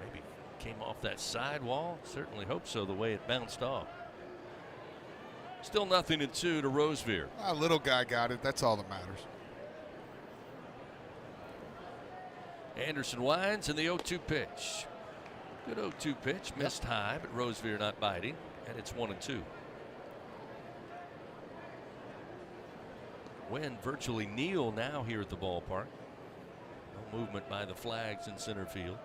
Maybe came off that sidewall. Certainly hope so, the way it bounced off. Still 0-2 to Rosevear. A little guy got it. That's all that matters. Anderson winds and the 0-2 pitch. Good 0-2 pitch. Missed high, but Rosevear not biting. And it's 1-2. Wind virtually nil now here at the ballpark. No movement by the flags in center field.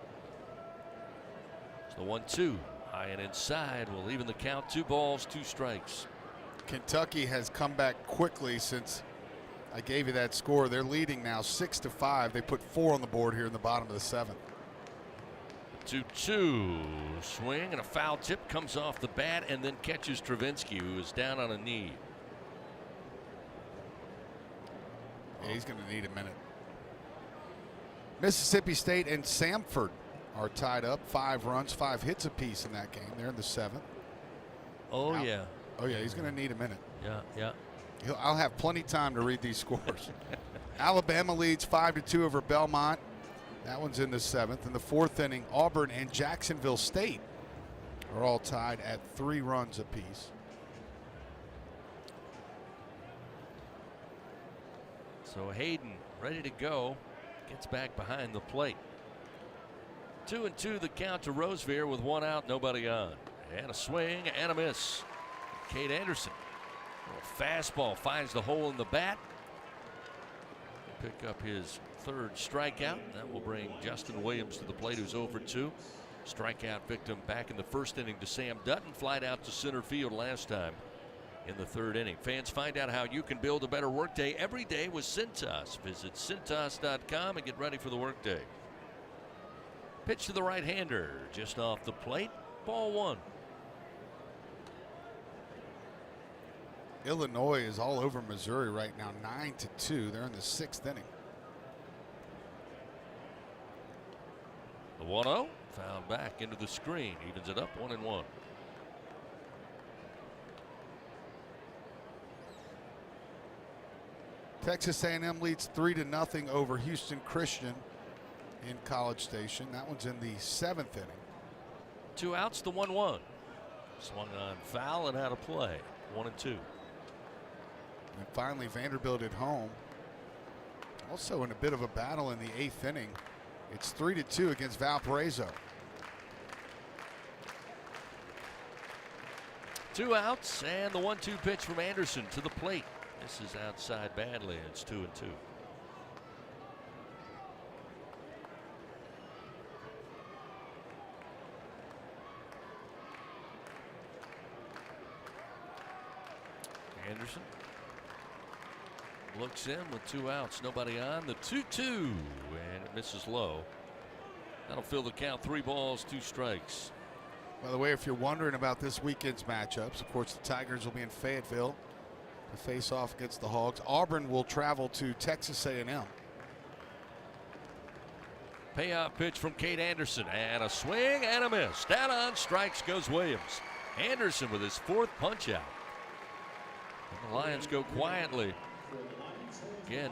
It's the 1-2. High and inside will even the count. 2 balls, 2 strikes. Kentucky has come back quickly since I gave you that score. They're leading now 6-5. They put 4 on the board here in the bottom of the 7th. 2-2 swing and a foul tip comes off the bat and then catches Travinsky, who is down on a knee. Yeah, he's going to need a minute. Mississippi State and Samford are tied up. 5 runs, 5 hits apiece in that game. They're in the 7th. Oh, yeah. Oh, yeah, he's going to need a minute. Yeah. I'll have plenty of time to read these scores. Alabama leads 5-2 over Belmont. That one's in the 7th. In the 4th inning, Auburn and Jacksonville State are all tied at 3 runs apiece. So Hayden ready to go. Gets back behind the plate. 2-2 the count to Rosevear with 1 out, nobody on. And a swing and a miss. Cade Anderson. A fastball finds the hole in the bat. Pick up his 3rd strikeout. That will bring Justin Williams to the plate, who's over 2. Strikeout victim back in the 1st inning to Sam Dutton. Flied out to center field last time in the 3rd inning. Fans, find out how you can build a better workday every day with Cintas. Visit Cintas.com and get ready for the workday. Pitch to the right-hander, just off the plate. Ball 1. Illinois is all over Missouri right now, 9-2. They're in the 6th inning. The 1-0 found back into the screen, evens it up 1-1. Texas A&M leads 3-0 over Houston Christian in College Station. That one's in the 7th inning. 2 outs, the 1-1. Swung on foul and out of play. 1-2. And finally, Vanderbilt at home. Also in a bit of a battle in the 8th inning. It's 3-2 against Valparaiso. 2 outs and the 1-2 pitch from Anderson to the plate. This is outside badly. It's 2-2. Anderson looks in with 2 outs, nobody on. The 2-2, and it misses low. That'll fill the count. 3 balls, 2 strikes. By the way, if you're wondering about this weekend's matchups, of course the Tigers will be in Fayetteville to face off against the Hogs. Auburn will travel to Texas A&M. Payoff pitch from Cade Anderson, and a swing and a miss. Down on strikes goes Williams. Anderson with his 4th punch out. And the Lions go quietly. Again,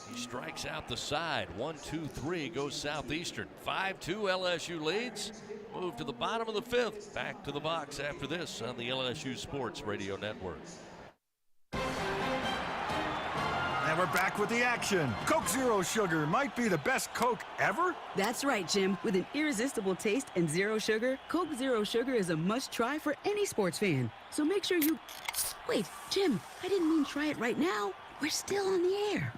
he strikes out the side. 1-2-3 goes Southeastern. 5-2 LSU leads. Move to the bottom of the 5th. Back to the box after this on the LSU Sports Radio Network. And we're back with the action. Coke Zero Sugar might be the best Coke ever. That's right, Jim. With an irresistible taste and 0 sugar, Coke Zero Sugar is a must-try for any sports fan. So make sure you... Wait, Jim, I didn't mean try it right now. We're still on the air.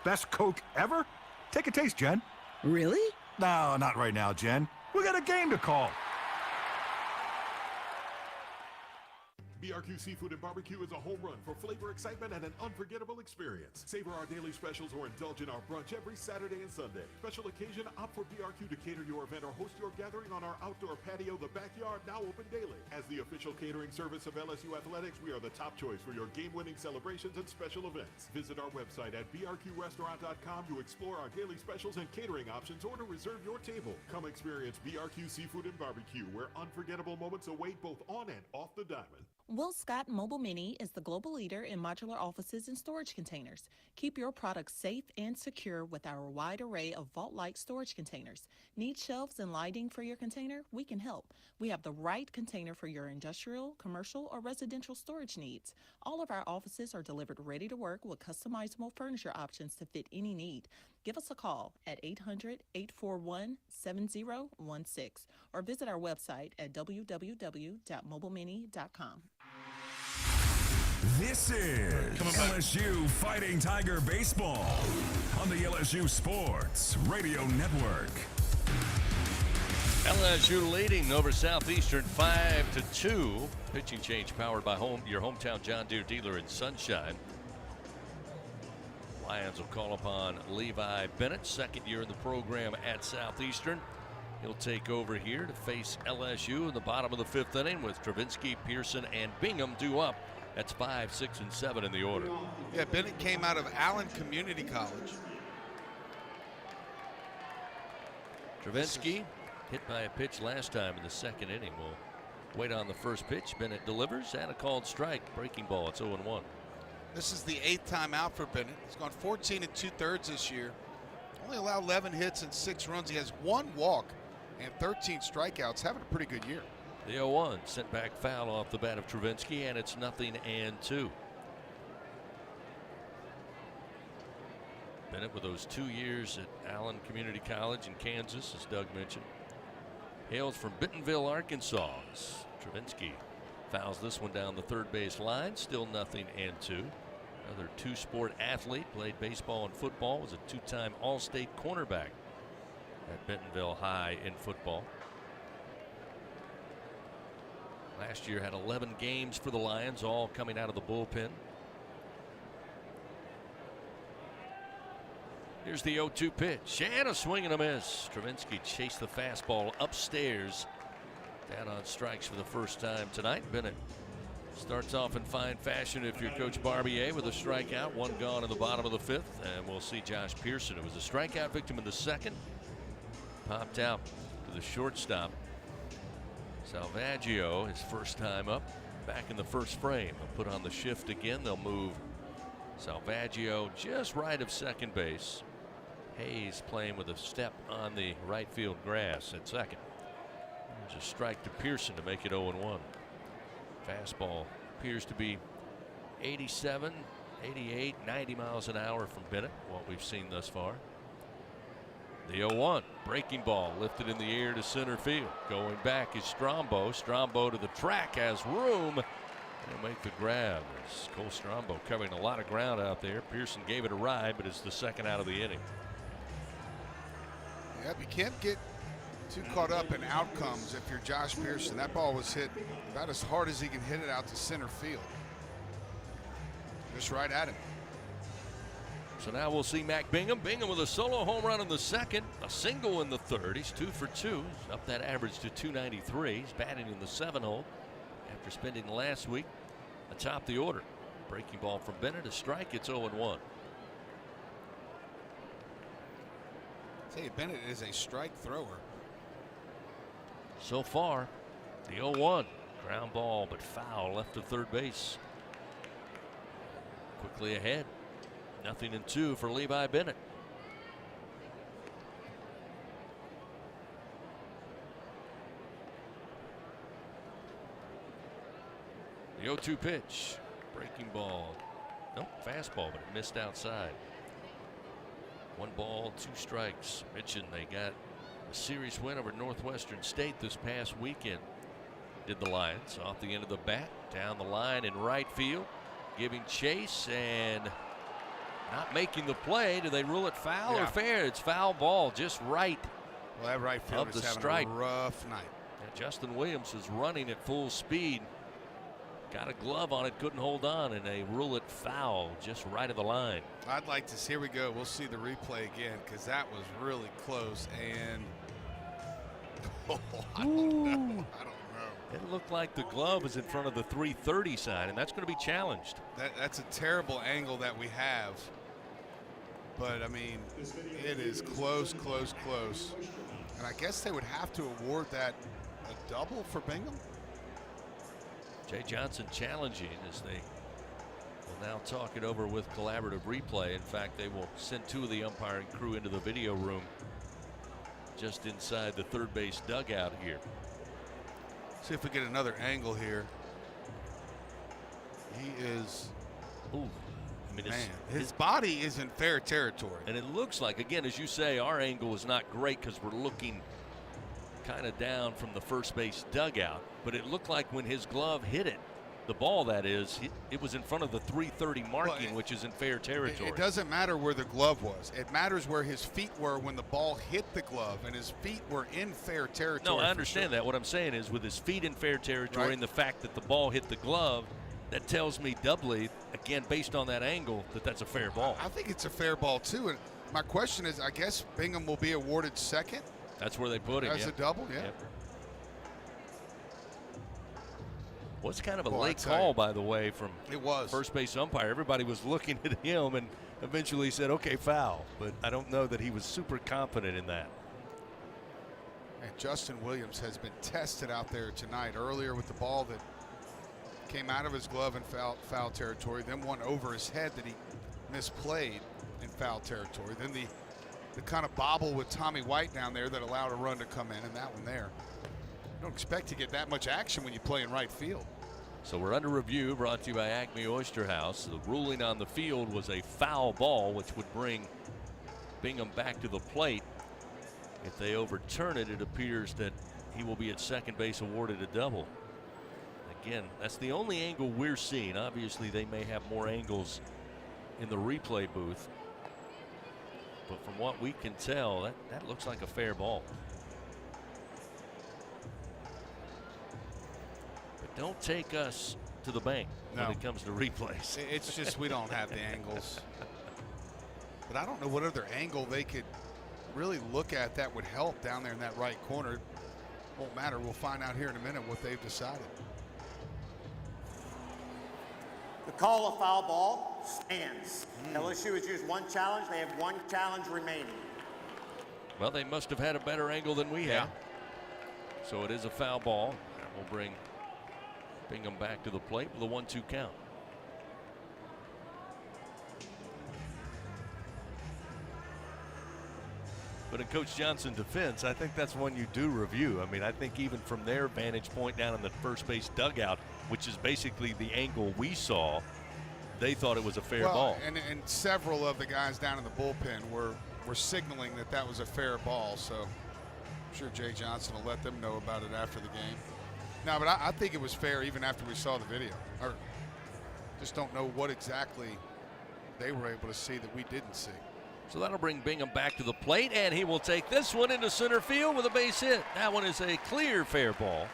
Best Coke ever? Take a taste, Jen. Really? No, not right now, Jen. We got a game to call. BRQ Seafood and Barbecue is a home run for flavor, excitement, and an unforgettable experience. Savor our daily specials or indulge in our brunch every Saturday and Sunday. Special occasion, opt for BRQ to cater your event or host your gathering on our outdoor patio, the backyard, now open daily. As the official catering service of LSU Athletics, we are the top choice for your game-winning celebrations and special events. Visit our website at brqrestaurant.com to explore our daily specials and catering options or to reserve your table. Come experience BRQ Seafood and Barbecue, where unforgettable moments await both on and off the diamond. Will Scott Mobile Mini is the global leader in modular offices and storage containers. Keep your products safe and secure with our wide array of vault-like storage containers. Need shelves and lighting for your container? We can help. We have the right container for your industrial, commercial, or residential storage needs. All of our offices are delivered ready to work with customizable furniture options to fit any need. Give us a call at 800-841-7016 or visit our website at www.mobilemini.com. This is LSU Fighting Tiger Baseball on the LSU Sports Radio Network. LSU leading over Southeastern 5-2. Pitching change powered by your hometown John Deere dealer in Sunshine. Lions will call upon Levi Bennett, 2nd year in the program at Southeastern. He'll take over here to face LSU in the bottom of the 5th inning with Travinsky, Pearson, and Bingham due up. That's 5, 6, and 7 in the order. Yeah, Bennett came out of Allen Community College. Travinsky hit by a pitch last time in the 2nd inning. We'll wait on the first pitch. Bennett delivers and a called strike. Breaking ball. It's 0-1. This is the 8th time out for Bennett. He's gone 14 2/3 this year. Only allowed 11 hits and 6 runs. He has 1 walk and 13 strikeouts. Having a pretty good year. The 0-1 sent back foul off the bat of Travinsky, and it's 0-2. Bennett with those 2 years at Allen Community College in Kansas, as Doug mentioned. Hails from Bentonville, Arkansas. Travinsky fouls this one down the third base line. Still 0-2. Another 2-sport athlete, played baseball and football, was a 2-time All-State cornerback at Bentonville High in football. Last year had 11 games for the Lions, all coming out of the bullpen. Here's the 0-2 pitch, and a swing and a miss. Travinsky chased the fastball upstairs. Down on strikes for the first time tonight. Bennett starts off in fine fashion if you're Coach Barbier with a strikeout. 1 gone in the bottom of the 5th, and we'll see Josh Pearson, who was a strikeout victim in the 2nd. Popped out to the shortstop. Salvaggio, his first time up, back in the first frame. They'll put on the shift again. They'll move Salvaggio just right of second base. Hayes playing with a step on the right field grass at second. There's a strike to Pearson to make it 0-1. Fastball appears to be 87, 88, 90 miles an hour from Bennett, what we've seen thus far. The 0-1 breaking ball lifted in the air to center field. Going back is Strombo. Strombo to the track, has room. He'll make the grab. As Cole Strombo covering a lot of ground out there. Pearson gave it a ride, but it's the 2nd out of the inning. Yep, you can't get too caught up in outcomes if you're Josh Pearson. That ball was hit about as hard as he can hit it out to center field. Just right at him. So now we'll see Mac Bingham. Bingham with a solo home run in the 2nd, a single in the 3rd. He's 2 for 2. He's up that average to 293. He's batting in the 7-hole after spending last week atop the order. Breaking ball from Bennett, a strike. It's 0-1. Hey, Bennett is a strike thrower. So far, the 0-1. Ground ball, but foul left of third base. Quickly ahead. 0-2 for Levi Bennett. The 0-2 pitch. Breaking ball. Nope, fastball, but it missed outside. 1 ball, 2 strikes. Mentioned they got a series win over Northwestern State this past weekend. Did the Lions off the end of the bat, down the line in right field, giving chase and not making the play. Do they rule it foul or fair? It's foul ball, just right. Well, that right field is having a rough night. And Justin Williams is running at full speed. Got a glove on it, couldn't hold on, and they rule it foul just right of the line. I'd like to see, here we go. We'll see the replay again because that was really close. And I don't know. It looked like the glove is in front of the 330 sign, and that's going to be challenged. That's a terrible angle that we have. But, I mean, it is close, close, close. And I guess they would have to award that a double for Bingham. Jay Johnson challenging as they will now talk it over with collaborative replay. In fact, they will send 2 of the umpiring crew into the video room just inside the third base dugout here. See if we get another angle here. He is. Ooh. I mean, his body is in fair territory. And it looks like, again, as you say, our angle is not great because we're looking kind of down from the first base dugout. But it looked like when his glove hit it, the ball that is, it was in front of the 330 marking, which is in fair territory. It doesn't matter where the glove was. It matters where his feet were when the ball hit the glove, and his feet were in fair territory. No, I understand that. What I'm saying is with his feet in fair territory and the fact that the ball hit the glove, that tells me doubly, again, based on that angle, that that's a fair ball. I think it's a fair ball, too. And my question is, I guess Bingham will be awarded second? That's where they put him. As a double, yeah. Yep. Was kind of a late call, by the way, from first base umpire. Everybody was looking at him and eventually said, okay, foul. But I don't know that he was super confident in that. And Justin Williams has been tested out there tonight. Earlier with the ball that came out of his glove in foul territory, then one over his head that he misplayed in foul territory. Then the kind of bobble with Tommy White down there that allowed a run to come in, and that one there. You don't expect to get that much action when you play in right field. So we're under review, brought to you by Acme Oyster House. The ruling on the field was a foul ball, which would bring Bingham back to the plate. If they overturn it, it appears that he will be at second base, awarded a double. Again, that's the only angle we're seeing. Obviously, they may have more angles in the replay booth. But from what we can tell, that looks like a fair ball. But don't take us to the bank when it comes to replays. It's just we don't have the angles. But I don't know what other angle they could really look at that would help down there in that right corner. Won't matter. We'll find out here in a minute what they've decided. The call of foul ball stands. LSU has used one challenge. They have one challenge remaining. Well, they must have had a better angle than we have. So it is a foul ball. That will bring Bingham back to the plate with a 1-2 count. But in Coach Johnson's defense, I think that's one you do review. I mean, I think even from their vantage point down in the first base dugout, which is basically the angle we saw, they thought it was a fair ball. And several of the guys down in the bullpen were signaling that was a fair ball. So I'm sure Jay Johnson will let them know about it after the game. No, but I think it was fair even after we saw the video. Or just don't know what exactly they were able to see that we didn't see. So that'll bring Bingham back to the plate, and he will take this one into center field with a base hit. That one is a clear fair ball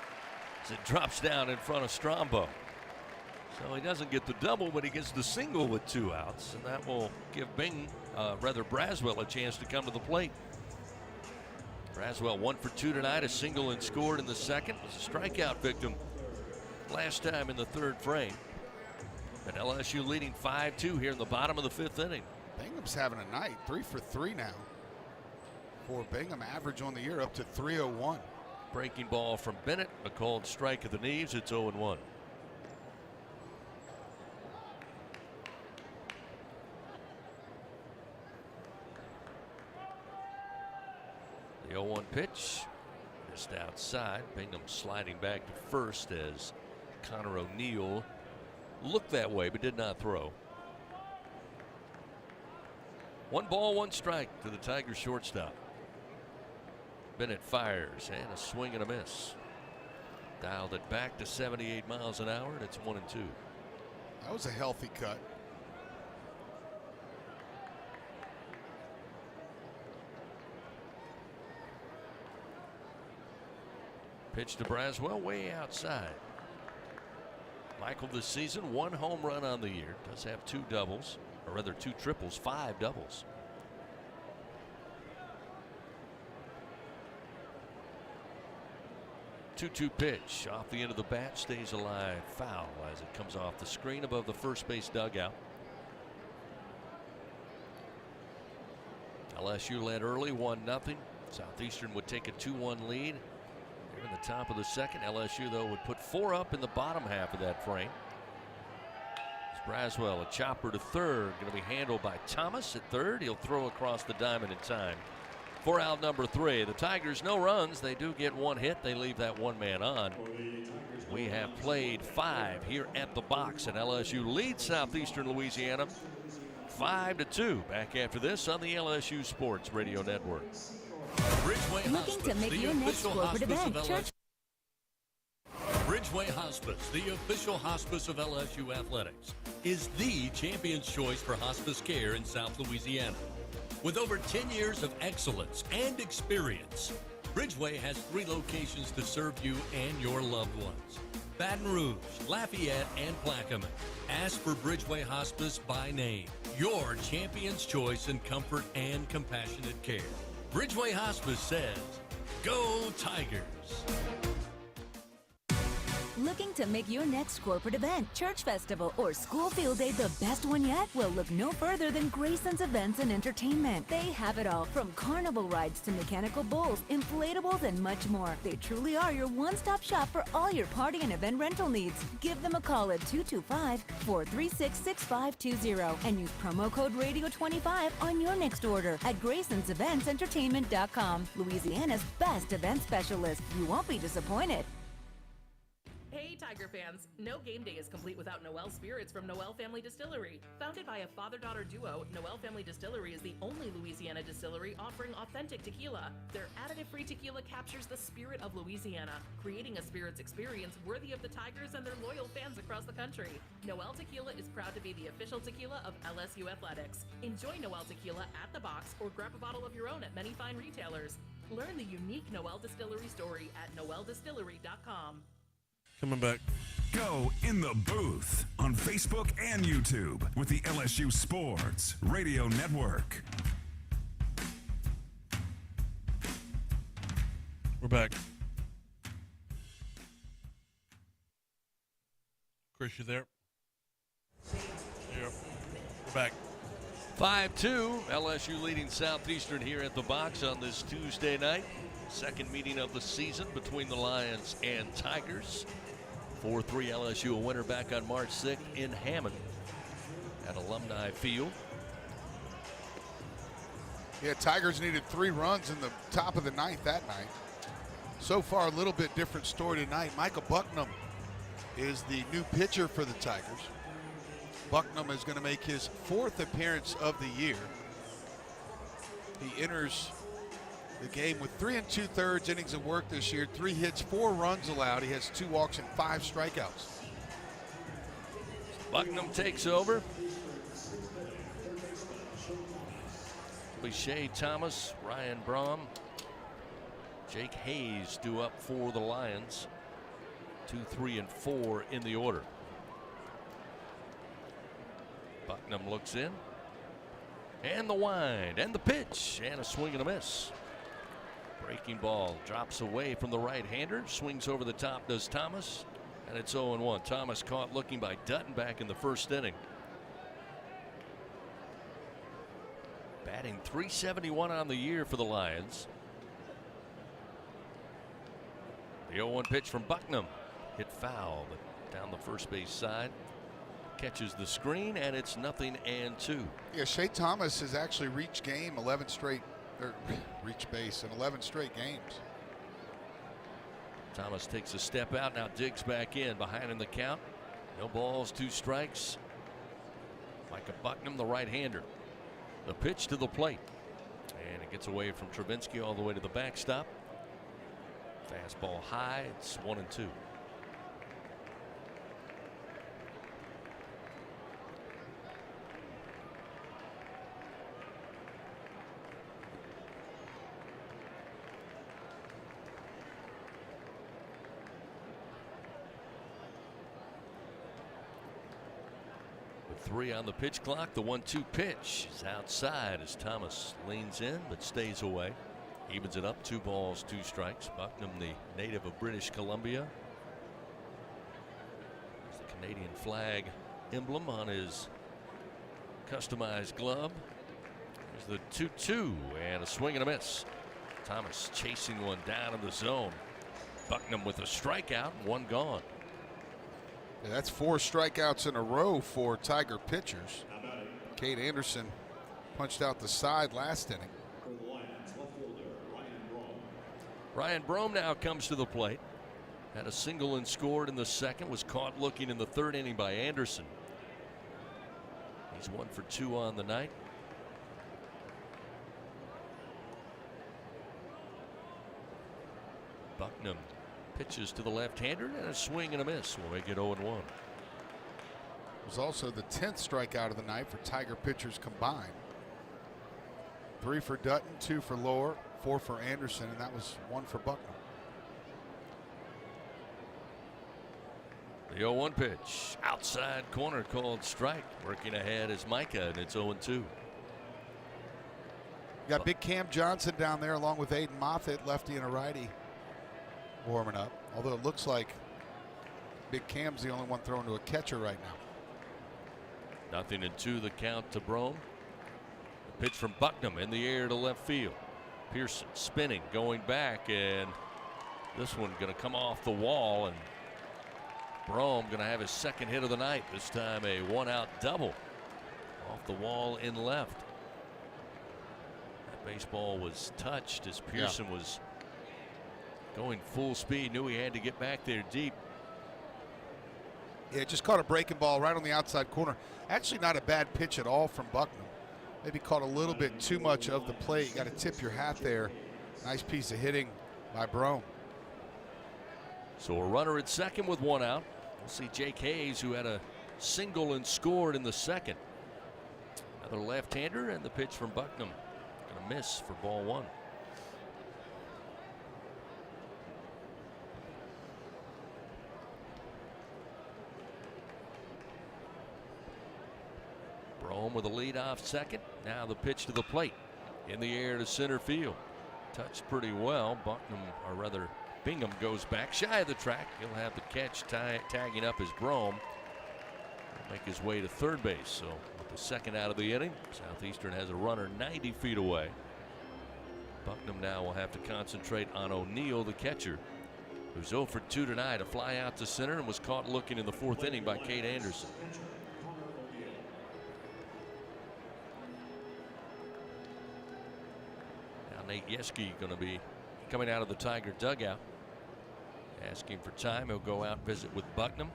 as it drops down in front of Strombo. So he doesn't get the double, but he gets the single with 2 outs, and that will give Braswell a chance to come to the plate. Braswell 1 for 2 tonight, a single and scored in the second. Was a strikeout victim last time in the 3rd frame. And LSU leading 5-2 here in the bottom of the 5th inning. Bingham's having a night, 3 for 3 now. For Bingham, average on the year up to 301. Breaking ball from Bennett, a called strike at the knees. It's 0-1. The 0-1 pitch just outside. Bingham sliding back to first as Connor O'Neill looked that way but did not throw. 1 ball, 1 strike to the Tigers shortstop. Bennett fires, and a swing and a miss. Dialed it back to 78 miles an hour, and it's 1-2. That was a healthy cut. Pitch to Braswell, way outside. Michael this season, 1 home run on the year. Does have 2 doubles, or rather 2 triples, 5 doubles. Two-2 pitch off the end of the bat, stays alive, foul as it comes off the screen above the first base dugout. LSU led early, 1-0. Southeastern would take a 2-1 lead. They're in the top of the second. LSU, though, would put 4 up in the bottom half of that frame. Braswell, a chopper to third, going to be handled by Thomas at third. He'll throw across the diamond in time for out number 3. The Tigers, no runs. They do get 1 hit. They leave that 1 man on. We have played 5 here at the box, and LSU leads Southeastern Louisiana 5-2. Back after this on the LSU Sports Radio Network. Bridgeway Looking to make your next corporate event. Church. Bridgeway Hospice, the official hospice of LSU Athletics, is the champion's choice for hospice care in South Louisiana. With over 10 years of excellence and experience, Bridgeway has 3 locations to serve you and your loved ones: Baton Rouge, Lafayette, and Plaquemine. Ask for Bridgeway Hospice by name, your champion's choice in comfort and compassionate care. Bridgeway Hospice says, go Tigers! Looking to make your next corporate event, church festival, or school field day the best one yet? Well, look no further than Grayson's Events and Entertainment. They have it all, from carnival rides to mechanical bulls, inflatables, and much more. They truly are your one-stop shop for all your party and event rental needs. Give them a call at 225-436-6520 and use promo code Radio25 on your next order at Grayson'sEventsEntertainment.com. Louisiana's best event specialist. You won't be disappointed. Hey Tiger fans, no game day is complete without Noel Spirits from Noel Family Distillery. Founded by a father-daughter duo, Noel Family Distillery is the only Louisiana distillery offering authentic tequila. Their additive-free tequila captures the spirit of Louisiana, creating a spirits experience worthy of the Tigers and their loyal fans across the country. Noel Tequila is proud to be the official tequila of LSU Athletics. Enjoy Noel Tequila at the box or grab a bottle of your own at many fine retailers. Learn the unique Noel Distillery story at noeldistillery.com. Coming back. Go in the booth on Facebook and YouTube with the LSU Sports Radio Network. We're back. Chris, you there? Yep. We're back. 5-2, LSU leading Southeastern here at the box on this Tuesday night. Second meeting of the season between the Lions and Tigers. 4-3 LSU a winner back on March 6th in Hammond at Alumni Field. Yeah, Tigers needed 3 runs in the top of the 9th that night. So far, a little bit different story tonight. Micah Bucknam is the new pitcher for the Tigers. Bucknam is going to make his 4th appearance of the year. He enters the game with 3 2/3 innings of work this year, 3 hits, 4 runs allowed. He has 2 walks and 5 strikeouts. Bucknam takes over. Shea Thomas, Ryan Brom, Jake Hayes due up for the Lions. 2, 3, and 4 in the order. Bucknam looks in. And the wind, and the pitch, and a swing and a miss. Breaking ball drops away from the right-hander, swings over the top, does Thomas, and it's 0-1. Thomas caught looking by Dutton back in the first inning. Batting .371 on the year for the Lions. The 0-1 pitch from Bucknam. Hit foul, but down the first base side. Catches the screen, and it's 0-2. Yeah, Shea Thomas has actually reached game 11 straight, or reached base in 11 straight games. Thomas takes a step out, now digs back in. Behind in the count. No balls, 2 strikes. Micah Bucknam, the right-hander. The pitch to the plate. And it gets away from Travinsky all the way to the backstop. Fastball high, it's 1-2. With 3 on the pitch clock, the 1-2 pitch is outside as Thomas leans in but stays away. Evens it up, 2 balls, 2 strikes. Bucknam, the native of British Columbia. There's the Canadian flag emblem on his customized glove. There's the 2-2 and a swing and a miss. Thomas chasing one down in the zone. Bucknam with a strikeout, 1 gone. Yeah, that's 4 strikeouts in a row for Tiger pitchers. Cade Anderson punched out the side last inning. Ryan Brom now comes to the plate. Had a single and scored in the second. Was caught looking in the 3rd inning by Anderson. He's 1 for 2 on the night. Bucknam pitches to the left-hander and a swing and a miss will make it 0-1. It was also the 10th strikeout of the night for Tiger pitchers combined. 3 for Dutton, 2 for Lohr, 4 for Anderson, and that was 1 for Bucknam. The 0-1 pitch, outside corner called strike. Working ahead is Micah, and it's 0-2. You got big Cam Johnson down there along with Aiden Moffitt, lefty and a righty, warming up. Although it looks like Big Cam's the only one throwing to a catcher right now. 0-2 the count to Brome. The pitch from Bucknam in the air to left field. Pearson spinning, going back, and this one going to come off the wall, and Brome going to have his second hit of the night. This time a one-out double off the wall in left. That baseball was touched as Pearson was going full speed, knew he had to get back there deep. Yeah, just caught a breaking ball right on the outside corner. Actually not a bad pitch at all from Bucknam. Maybe caught a little bit too much of the plate. You got to tip your hat there. Nice piece of hitting by Brome. So a runner at second with one out. We'll see Jake Hayes, who had a single and scored in the second. Another left-hander, and the pitch from Bucknam. Going to miss for ball one. Brome with a lead-off second. Now the pitch to the plate. In the air to center field. Touched pretty well. Bucknam, or rather Bingham, goes back shy of the track. He'll have the catch tagging up as Brome. He'll make his way to third base. So with the second out of the inning, Southeastern has a runner 90 feet away. Bucknam now will have to concentrate on O'Neill, the catcher, who's 0 for 2 tonight. A fly out to center and was caught looking in the fourth inning by Cade Anderson. Nate Yeske going to be coming out of the Tiger dugout, asking for time. He'll go out and visit with Bucknam.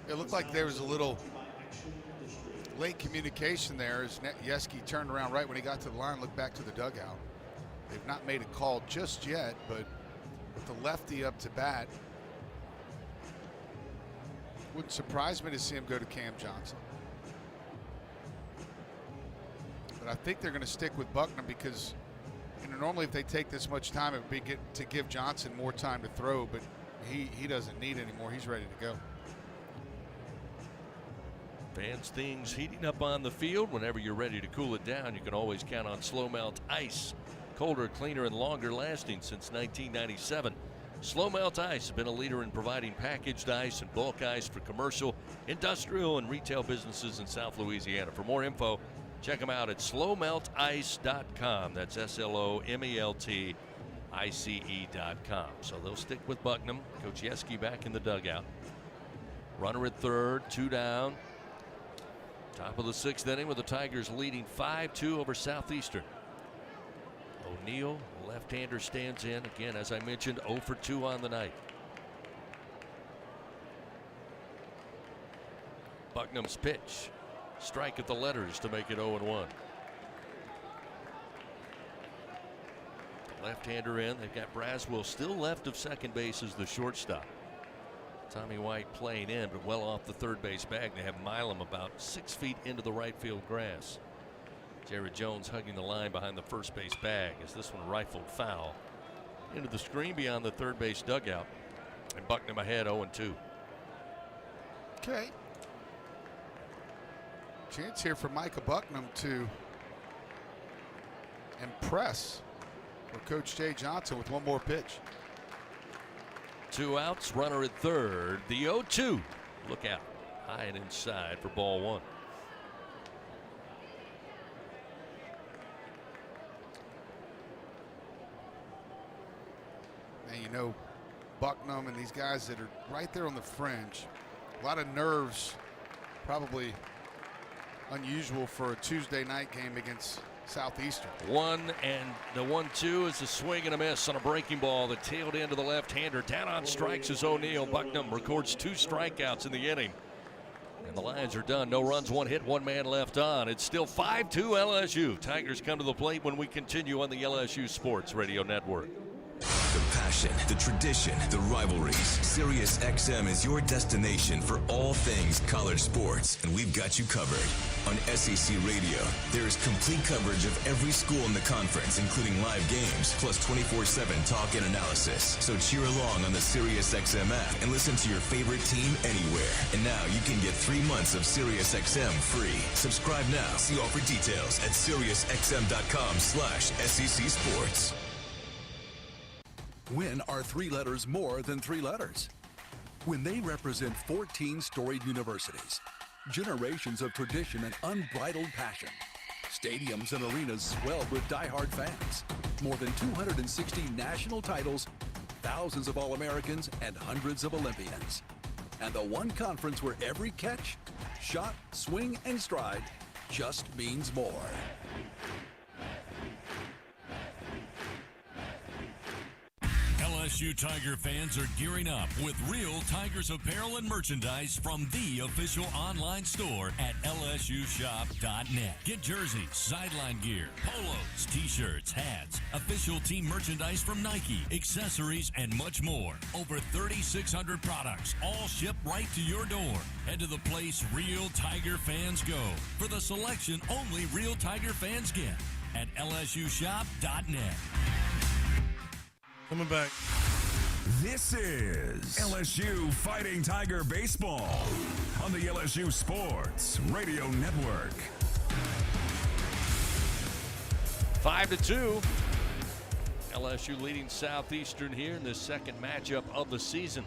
It looked like there was a little late communication there as Yeske turned around right when he got to the line, looked back to the dugout. They've not made a call just yet, but with the lefty up to bat, wouldn't surprise me to see him go to Cam Johnson. But I think they're going to stick with Bucknam because, you know, normally if they take this much time, it would be to give Johnson more time to throw, but he doesn't need any more. He's ready to go. Fans, things heating up on the field. Whenever you're ready to cool it down, you can always count on Slow Melt Ice. Colder, cleaner, and longer lasting since 1997. Slow Melt Ice has been a leader in providing packaged ice and bulk ice for commercial, industrial, and retail businesses in South Louisiana. For more info, check them out at slowmeltice.com. That's SLOMELTICE.com. So they'll stick with Bucknam. Coach Yeske back in the dugout. Runner at third, 2 down. Top of the 6th inning with the Tigers leading 5-2 over Southeastern. O'Neill, left-hander, stands in. Again, as I mentioned, 0 for 2 on the night. Bucknam's pitch. Strike at the letters to make it 0-1. The left-hander in. They've got Braswell still left of second base as the shortstop. Tommy White playing in, but well off the third base bag. They have Milam about 6 feet into the right field grass. Jared Jones hugging the line behind the first base bag as this one rifled foul into the screen beyond the third base dugout. And Bucknam ahead 0-2. Okay. Chance here for Micah Bucknam to impress for Coach Jay Johnson with one more pitch. 2 outs, runner at third. The 0-2. Look out. High and inside for ball one. And you know, Bucknam and these guys that are right there on the fringe, a lot of nerves, probably unusual for a Tuesday night game against Southeastern. 1 and the 1-2 is a swing and a miss on a breaking ball that tailed into the left-hander. Down on strikes is O'Neill. Bucknam records 2 strikeouts in the inning. And the Lions are done. No runs, 1 hit, 1 man left on. It's still 5-2 LSU. Tigers come to the plate when we continue on the LSU Sports Radio Network. The passion, the tradition, the rivalries. Sirius XM is your destination for all things college sports, and we've got you covered. On SEC Radio, there is complete coverage of every school in the conference, including live games, plus 24/7 talk and analysis. So cheer along on the Sirius XM app and listen to your favorite team anywhere. And now you can get 3 months of Sirius XM free. Subscribe now. See all for details at SiriusXM.com/SEC Sports. When are 3 letters more than 3 letters? When they represent 14 storied universities, generations of tradition and unbridled passion, stadiums and arenas swelled with diehard fans, more than 260 national titles, thousands of All-Americans, and hundreds of Olympians. And the one conference where every catch, shot, swing, and stride just means more. LSU Tiger fans are gearing up with real Tigers apparel and merchandise from the official online store at lsushop.net. Get jerseys, sideline gear, polos, t-shirts, hats, official team merchandise from Nike, accessories, and much more. Over 3,600 products, all shipped right to your door. Head to the place real Tiger fans go for the selection only real Tiger fans get at lsushop.net. Coming back. This is LSU Fighting Tiger Baseball on the LSU Sports Radio Network. 5-2. LSU leading Southeastern here in the second matchup of the season.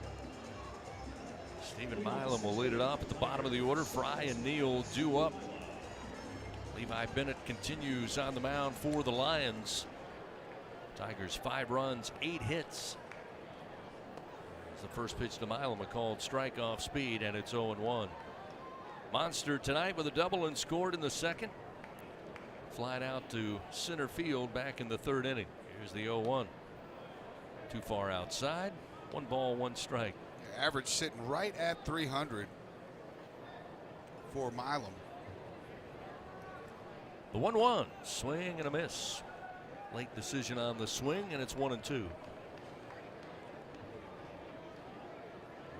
Stephen Milam will lead it off at the bottom of the order. Fry and Neal due up. Levi Bennett continues on the mound for the Lions. Tigers 5 runs, 8 hits. As the first pitch to Milam, a called strike off speed, and it's 0-1. Monster tonight with a double and scored in the second. Flied out to center field back in the third inning. Here's the 0-1. Too far outside. 1 ball, 1 strike. Average sitting right at 300 for Milam. The 1-1. Swing and a miss. Late decision on the swing, and it's 1-2.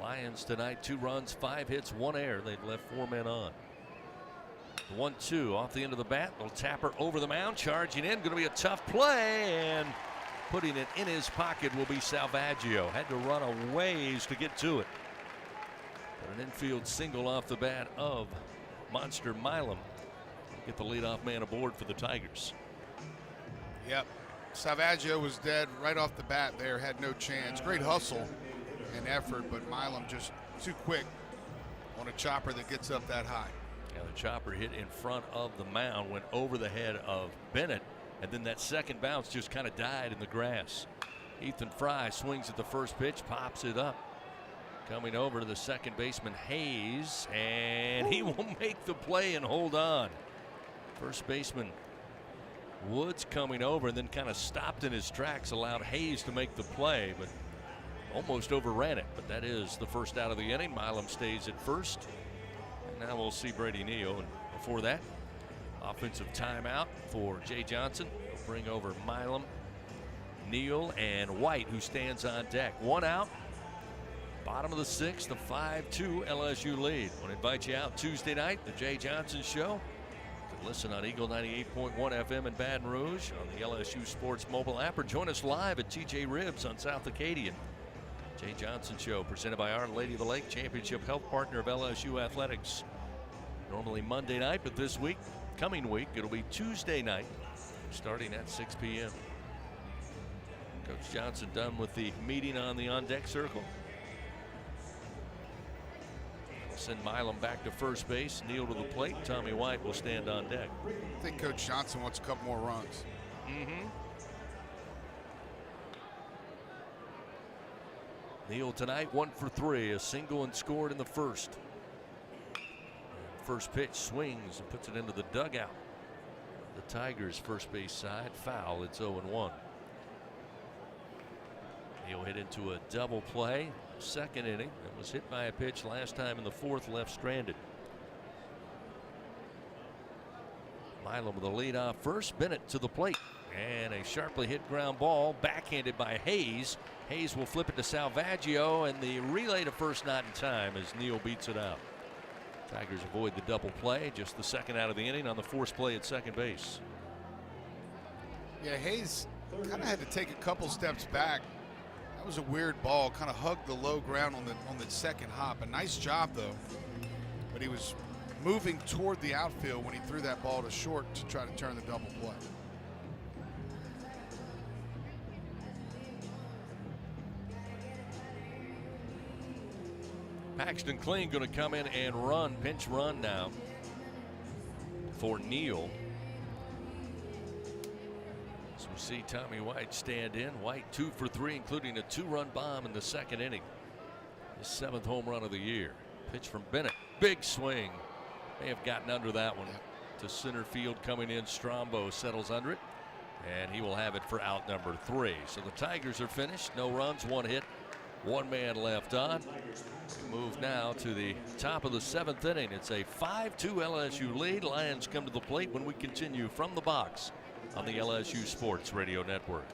Lions tonight 2 runs, 5 hits, 1 error. They've left 4 men on. The 1-2 off the end of the bat. Little tapper over the mound, charging in. Going to be a tough play, and putting it in his pocket will be Salvaggio. Had to run a ways to get to it. But an infield single off the bat of Monster Milam. Get the leadoff man aboard for the Tigers. Yep. Salvaggio was dead right off the bat there, had no chance. Great hustle and effort, but Milam just too quick on a chopper that gets up that high. Yeah, the chopper hit in front of the mound, went over the head of Bennett, and then that second bounce just kind of died in the grass. Ethan Fry swings at the first pitch, pops it up. Coming over to the second baseman, Hayes, and he will make the play and hold on. First baseman Woods coming over and then kind of stopped in his tracks, allowed Hayes to make the play, but almost overran it. But that is the first out of the inning. Milam stays at first. And now we'll see Brady Neal. And before that, offensive timeout for Jay Johnson. He'll bring over Milam, Neal, and White, who stands on deck. 1 out. Bottom of the 6th, a 5-2 LSU lead. I want to invite you out Tuesday night, the Jay Johnson Show. Listen on Eagle 98.1 FM in Baton Rouge, on the LSU Sports mobile app, or join us live at TJ Ribs on South Acadian. Jay Johnson Show, presented by Our Lady of the Lake, championship health partner of LSU Athletics. Normally Monday night, but this week, coming week, it'll be Tuesday night, starting at 6 p.m. Coach Johnson done with the meeting on the on-deck circle. Send Milam back to first base, Neal to the plate. Tommy White will stand on deck. I think Coach Johnson wants a couple more runs. Neal tonight 1 for 3, a single and scored in the first. First pitch swings and puts it into the dugout. The Tigers' first base side, foul. It's 0-1. Neal hit into a double play. Second inning. It was hit by a pitch last time in the 4th, left stranded. Milam with the lead off first. Bennett to the plate. And a sharply hit ground ball, backhanded by Hayes. Hayes will flip it to Salvaggio, and the relay to first not in time as Neal beats it out. Tigers avoid the double play, just the second out of the inning on the forced play at second base. Yeah, Hayes kind of had to take a couple steps back. That was a weird ball, kind of hugged the low ground on the second hop. A nice job though, but he was moving toward the outfield when he threw that ball to short to try to turn the double play. Paxton Kling going to come in and run, pinch run now for Neal. So we see Tommy White stand in. White 2 for 3, including a 2-run bomb in the second inning. His 7th home run of the year. Pitch from Bennett. Big swing. May have gotten under that one. To center field coming in. Strombo settles under it. And he will have it for out number 3. So the Tigers are finished. No runs, 1 hit, 1 man left on. We move now to the top of the 7th inning. It's a 5-2 LSU lead. Lions come to the plate when we continue from the box on the LSU Sports Radio Network.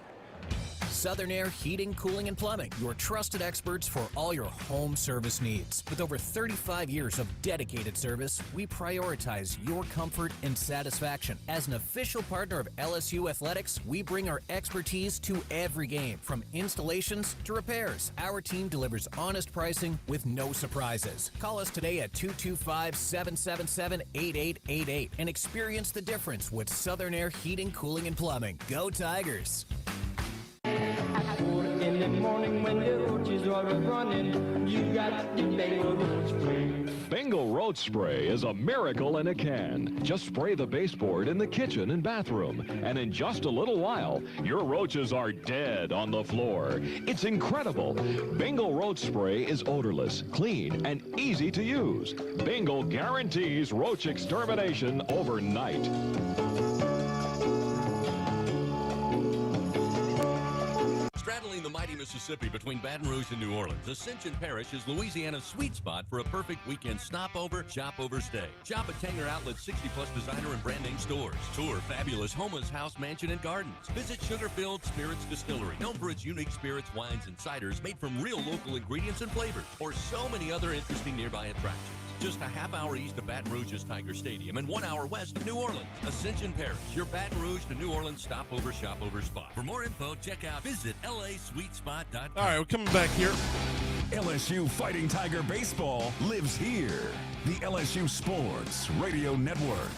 Southern Air Heating, Cooling, and Plumbing, your trusted experts for all your home service needs. With over 35 years of dedicated service, we prioritize your comfort and satisfaction. As an official partner of LSU Athletics, we bring our expertise to every game, from installations to repairs. Our team delivers honest pricing with no surprises. Call us today at 225-777-8888 and experience the difference with Southern Air Heating, Cooling, and Plumbing. Go Tigers! In the morning when the roaches are running, you got the Bengal roach spray. Bengal roach spray is a miracle in a can. Just spray the baseboard in the kitchen and bathroom, and in just a little while, your roaches are dead on the floor. It's incredible. Bengal roach spray is odorless, clean, and easy to use. Bengal guarantees roach extermination overnight. Straddling the mighty Mississippi between Baton Rouge and New Orleans, Ascension Parish is Louisiana's sweet spot for a perfect weekend stopover, shop over, stay. Shop at Tanger Outlet's 60-plus designer and brand name stores. Tour fabulous Homa's House, Mansion, and Gardens. Visit Sugarfilled Spirits Distillery, known for its unique spirits, wines, and ciders made from real local ingredients and flavors, or so many other interesting nearby attractions. Just a half hour east of Baton Rouge's Tiger Stadium and 1 hour west of New Orleans. Ascension Parish, your Baton Rouge to New Orleans stopover, shopover spot. For more info, check out visit LASweetspot.com. All right, we're coming back here. LSU Fighting Tiger Baseball lives here. The LSU Sports Radio Network.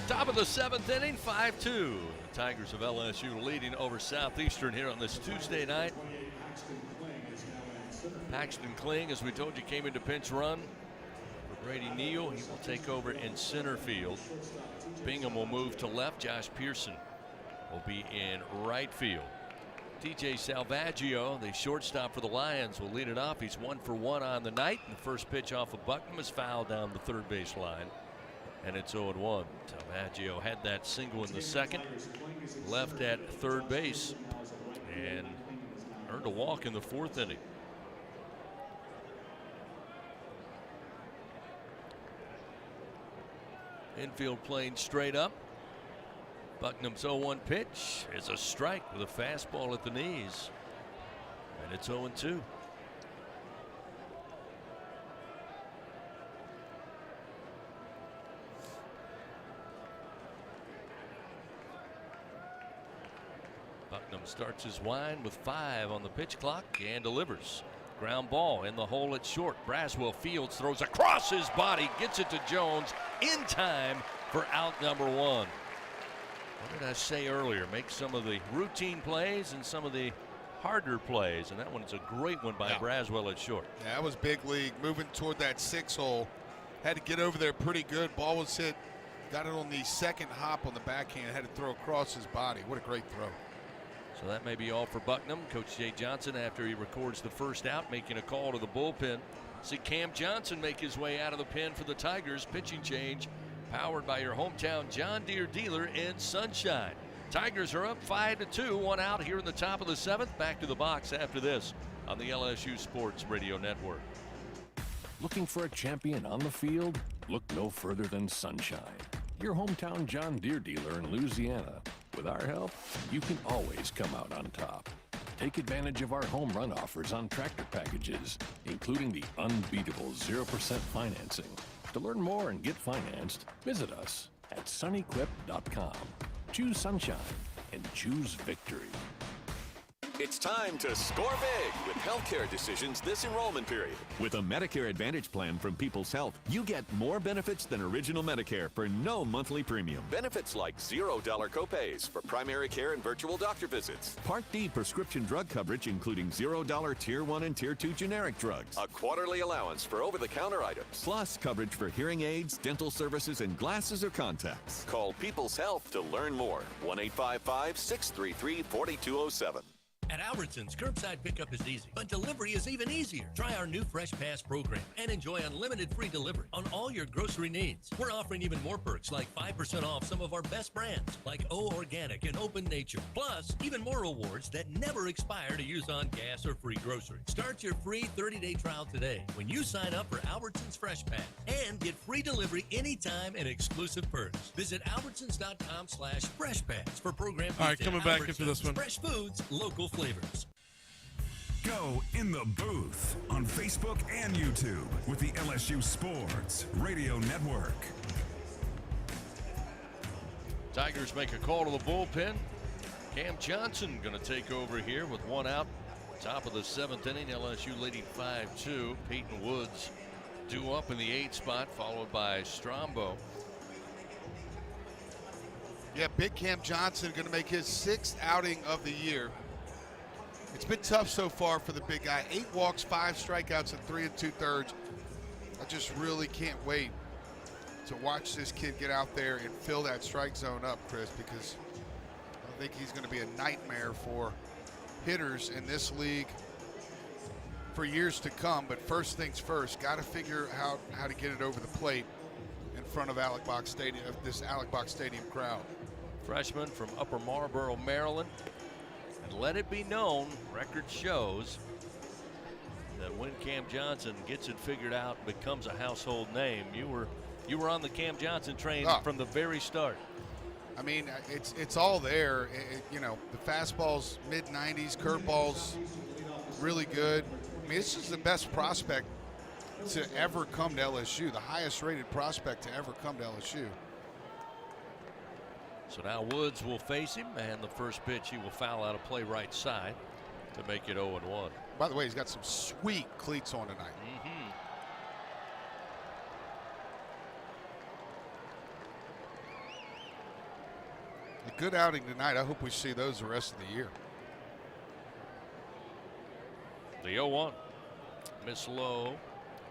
Top of the 7th inning, 5-2. The Tigers of LSU leading over Southeastern here on this Tuesday night. Paxton Kling, as we told you, came into pinch run for Brady Neal. He will take over in center field. Bingham will move to left. Josh Pearson will be in right field. TJ Salvaggio, the shortstop for the Lions, will lead it off. He's 1 for 1 on the night. The first pitch off of Bucknam is fouled down the third base line. And it's 0-1. Salvaggio had that single in the second, left at third base, and earned a walk in the 4th inning. Infield playing straight up. Bucknam's 0-1 pitch is a strike with a fastball at the knees. And it's 0-2. Bucknam starts his wind with 5 on the pitch clock and delivers. Ground ball in the hole at short. Braswell fields, throws across his body, gets it to Jones in time for out number 1. What did I say earlier? Make some of the routine plays and some of the harder plays, and that one's a great one by Braswell at short. Yeah, that was big league, moving toward that 6 hole. Had to get over there pretty good. Ball was hit, got it on the second hop on the backhand, had to throw across his body. What a great throw. So that may be all for Bucknam. Coach Jay Johnson, after he records the first out, making a call to the bullpen. See Cam Johnson make his way out of the pen for the Tigers. Pitching change powered by your hometown John Deere dealer in Sunshine. Tigers are up 5-2, 1 out here in the top of the 7th. Back to the box after this on the LSU Sports Radio Network. Looking for a champion on the field? Look no further than Sunshine, your hometown John Deere dealer in Louisiana. With our help, you can always come out on top. Take advantage of our home run offers on tractor packages, including the unbeatable 0% financing. To learn more and get financed, visit us at sunequip.com. Choose Sunshine and choose victory. It's time to score big with healthcare decisions this enrollment period. With a Medicare Advantage plan from People's Health, you get more benefits than original Medicare for no monthly premium. Benefits like $0 copays for primary care and virtual doctor visits. Part D prescription drug coverage including $0 Tier 1 and Tier 2 generic drugs. A quarterly allowance for over-the-counter items. Plus coverage for hearing aids, dental services, and glasses or contacts. Call People's Health to learn more. 1-855-633-4207. At Albertsons, curbside pickup is easy, but delivery is even easier. Try our new Fresh Pass program and enjoy unlimited free delivery on all your grocery needs. We're offering even more perks like 5% off some of our best brands like O Organic and Open Nature. Plus, even more rewards that never expire to use on gas or free groceries. Start your free 30-day trial today when you sign up for Albertsons Fresh Pass and get free delivery anytime and exclusive perks. Visit albertsons.com/freshpass for program details. All right, coming back into this one. Fresh foods, local flavors. Go in the booth on Facebook and YouTube with the LSU Sports Radio Network. Tigers make a call to the bullpen. Cam Johnson going to take over here with one out. Top of the 7th inning, LSU leading 5-2. Peyton Woods due up in the 8th spot, followed by Strombo. Yeah, big Cam Johnson going to make his 6th outing of the year. It's been tough so far for the big guy. 8 walks, 5 strikeouts, and 3 2/3. I just really can't wait to watch this kid get out there and fill that strike zone up, Chris, because I think he's going to be a nightmare for hitters in this league for years to come. But first things first, got to figure out how to get it over the plate in front of this Alec Box Stadium crowd. Freshman from Upper Marlboro, Maryland. And let it be known, record shows that when Cam Johnson gets it figured out and becomes a household name, you were on the Cam Johnson train from the very start. I mean, it's all there. You know, the fastball's mid-90s, curveball's really good. I mean, this is the best prospect to ever come to LSU, the highest rated prospect to ever come to LSU. So now Woods will face him, and the first pitch he will foul out of play right side to make it 0-1. By the way, he's got some sweet cleats on tonight. A good outing tonight. I hope we see those the rest of the year. The 0-1. Miss low.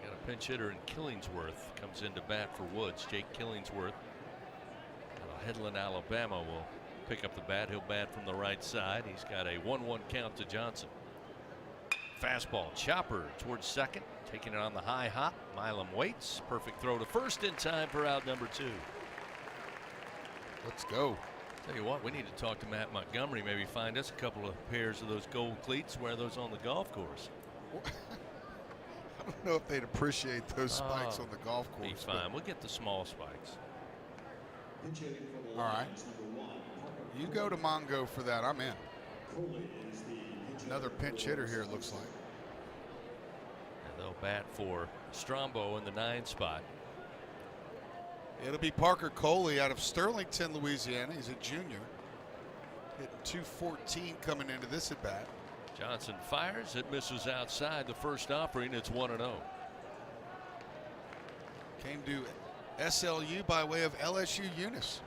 Got a pinch hitter in Killingsworth. Comes in to bat for Woods. Jake Killingsworth. Headland, Alabama will pick up the bat. He'll bat from the right side. He's got a 1-1 count to Johnson. Fastball chopper towards second, taking it on the high hop. Milam waits. Perfect throw to first in time for out number 2. Let's go. Tell you what, we need to talk to Matt Montgomery. Maybe find us a couple of pairs of those gold cleats. Wear those on the golf course. I don't know if they'd appreciate those spikes on the golf course. Be fine. We'll get the small spikes. All right. You go to Mongo for that. I'm in. Another pinch hitter here, it looks like. And they'll bat for Strombo in the 9 spot. It'll be Parker Coley out of Sterlington, Louisiana. He's a junior. Hitting .214 coming into this at bat. Johnson fires. It misses outside the first offering. It's 1-0. Came to SLU by way of LSU Eunice.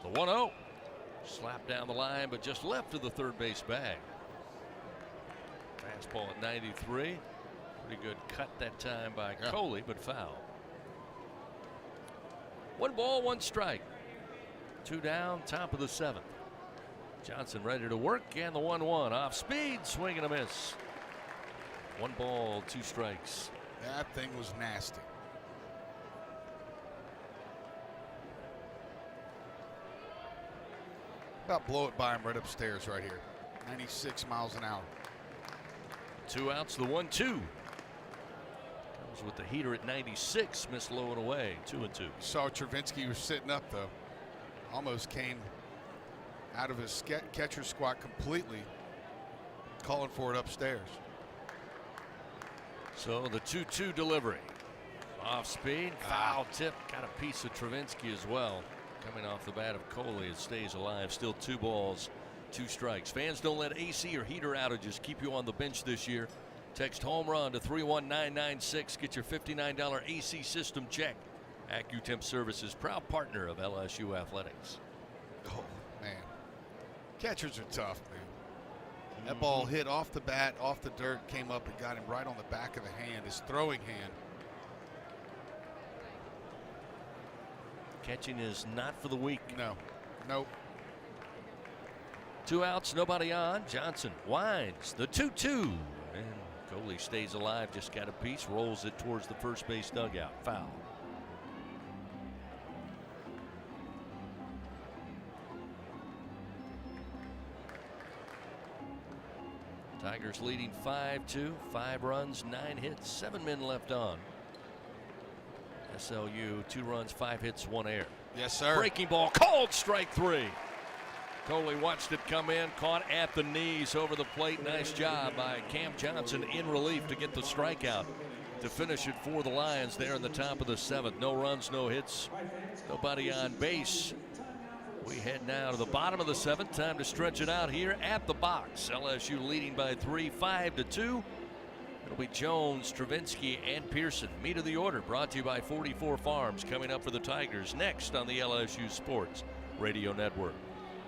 The 1-0. Slapped down the line, but just left of the third base bag. Fastball at 93. Pretty good cut that time by Coley, but foul. 1 ball, 1 strike. 2 down, top of the 7th. Johnson ready to work, and the 1-1 off speed, swing and a miss. 1 ball, 2 strikes. That thing was nasty. About blow it by him right upstairs right here. 96 miles an hour. 2 outs, the 1-2. Comes with the heater at 96, missed low and away, 2-2. Saw Travinsky was sitting up though. Almost came out of his catcher squat completely, calling for it upstairs. So the 2-2 delivery. Off speed, foul tip, got a piece of Travinsky as well. coming off the bat of Coley. It stays alive. Still 2 balls, 2 strikes. Fans, don't let AC or heater outages keep you on the bench this year. Text home run to 31996. Get your $59 AC system check. AccuTemp Services, proud partner of LSU Athletics. Oh, man. Catchers are tough, man. That ball hit off the bat, off the dirt, came up and got him right on the back of the hand, his throwing hand. Catching is not for the weak. No. Nope. 2 outs, nobody on. Johnson winds the 2-2. And Coley stays alive, just got a piece, rolls it towards the first base dugout. Foul. Tigers leading 5-2, 5 runs, 9 hits, 7 men left on. SLU 2 runs, 5 hits, 1 error. Yes, sir. Breaking ball called, strike 3. Coley watched it come in, caught at the knees over the plate. Nice job by Cam Johnson in relief to get the strikeout to finish it for the Lions there in the top of the 7th. No runs, no hits, nobody on base. We head now to the bottom of the 7th. Time to stretch it out here at the box. LSU leading by 3, 5-2. It'll be Jones, Travinsky, and Pearson. Meat of the order brought to you by 44 Farms. Coming up for the Tigers next on the LSU Sports Radio Network.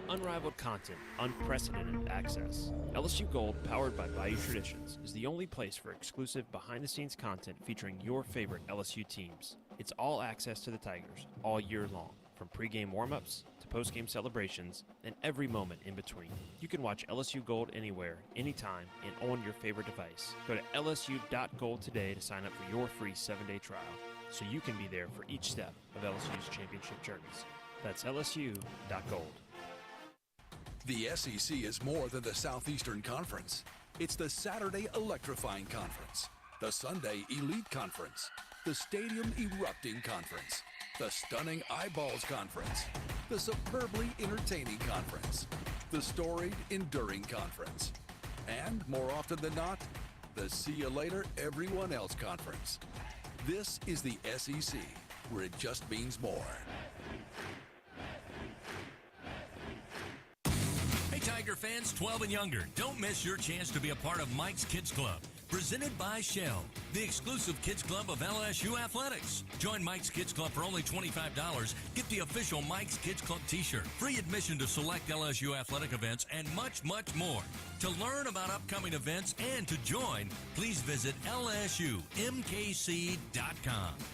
Unrivaled content, unprecedented access. LSU Gold, powered by Bayou Traditions, is the only place for exclusive behind-the-scenes content featuring your favorite LSU teams. It's all access to the Tigers all year long, from pregame warm-ups to postgame celebrations and every moment in between. You can watch LSU Gold anywhere, anytime, and on your favorite device. Go to lsu.gold today to sign up for your free 7-day trial, so you can be there for each step of LSU's championship journeys. That's lsu.gold. The SEC is more than the Southeastern Conference. It's the Saturday Electrifying Conference, the Sunday Elite Conference, the Stadium Erupting Conference, the Stunning Eyeballs Conference, the Superbly Entertaining Conference, the Storied Enduring Conference, and, more often than not, the See You Later Everyone Else Conference. This is the SEC, where it just means more. Hey, Tiger fans, 12 and younger, don't miss your chance to be a part of Mike's Kids Club. Presented by Shell, the exclusive kids club of LSU Athletics. Join Mike's Kids Club for only $25. Get the official Mike's Kids Club t-shirt, free admission to select LSU athletic events, and much, much more. To learn about upcoming events and to join, please visit LSUMKC.com.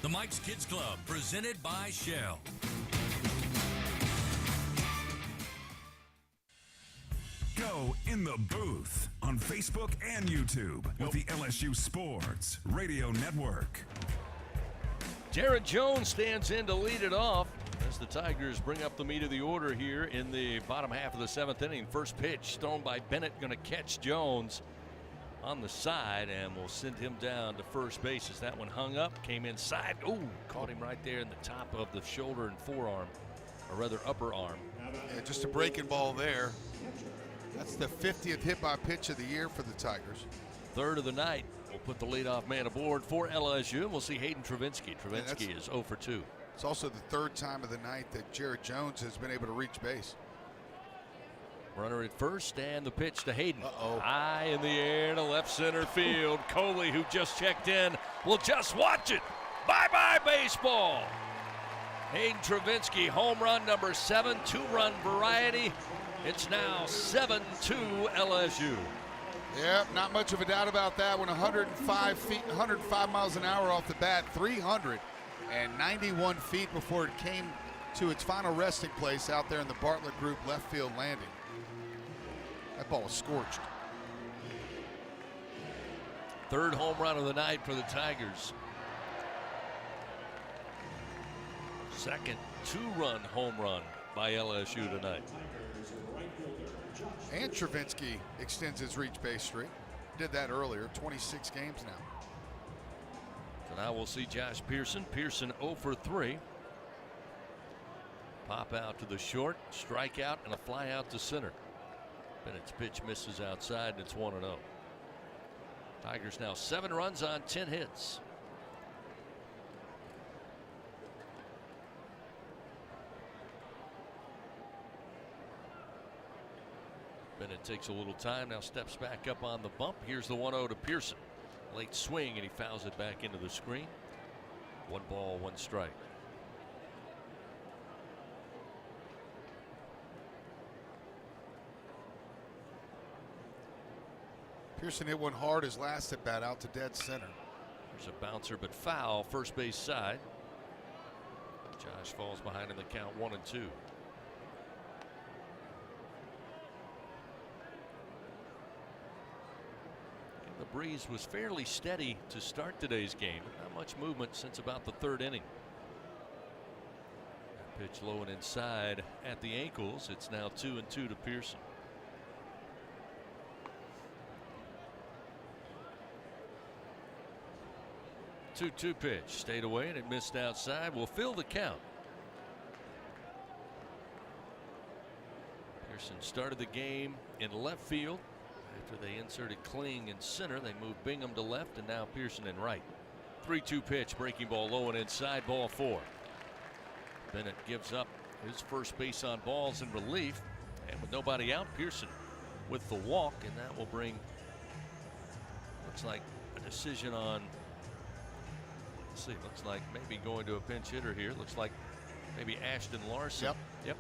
The Mike's Kids Club, presented by Shell. Go in the booth on Facebook and YouTube with the LSU Sports Radio Network. Jared Jones stands in to lead it off as the Tigers bring up the meat of the order here in the bottom half of the 7th inning. First pitch thrown by Bennett, going to catch Jones on the side and will send him down to first base as that one hung up, came inside. Ooh, caught him right there in the top of the shoulder and forearm, or rather upper arm. Yeah, just a breaking ball there. That's the 50th hit by pitch of the year for the Tigers. Third of the night. We'll put the leadoff man aboard for LSU, and we'll see Hayden Travinsky. Travinsky is 0 for 2. It's also the 3rd time of the night that Jared Jones has been able to reach base. Runner at first, and the pitch to Hayden. High in the air to left center field. Coley, who just checked in, will just watch it. Bye-bye baseball. Hayden Travinsky, home run number 7, 2-run variety. It's now 7-2 LSU. Yep, not much of a doubt about that one. 105 miles an hour off the bat, 391 feet before it came to its final resting place out there in the Bartlett Group left field landing. That ball was scorched. 3rd home run of the night for the Tigers. 2nd 2-run home run by LSU tonight. And Travinsky extends his reach base streak. Did that earlier, 26 games now. So now we'll see Josh Pearson. Pearson 0 for 3. Pop out to the short, strikeout, and a fly out to center. Bennett's pitch misses outside, and it's 1-0. Tigers now 7 runs on 10 hits. Bennett takes a little time, now steps back up on the bump. Here's the 1-0 to Pearson. Late swing, and he fouls it back into the screen. 1 ball, 1 strike. Pearson hit one hard his last at bat out to dead center. There's a bouncer, but foul, first base side. Josh falls behind in the count, 1-2. The breeze was fairly steady to start today's game. Not much movement since about the 3rd inning. Pitch low and inside at the ankles. It's now 2-2 to Pearson. Two pitch stayed away and it missed outside. Will fill the count. Pearson started the game in left field. After they inserted Kling in center, they moved Bingham to left, and now Pearson in right. 3-2 pitch, breaking ball low and inside, ball 4. Bennett gives up his first base on balls in relief, and with nobody out, Pearson with the walk, and that will bring, looks like a decision on, let's see, looks like maybe going to a pinch hitter here. Looks like maybe Ashton Larson. Yep.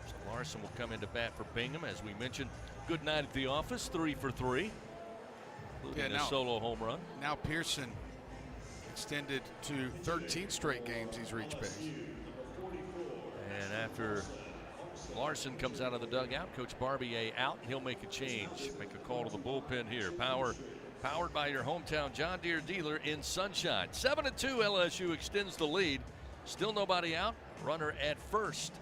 So Larson will come into bat for Bingham, as we mentioned. Good night at the office, 3 for 3, including a solo home run. Now Pearson extended to 13 straight games he's reached base. And after Larson comes out of the dugout, Coach Barbier out, he'll make a change, make a call to the bullpen here. Powered by your hometown John Deere dealer in Sunshine. 7-2, LSU extends the lead. Still nobody out. Runner at first.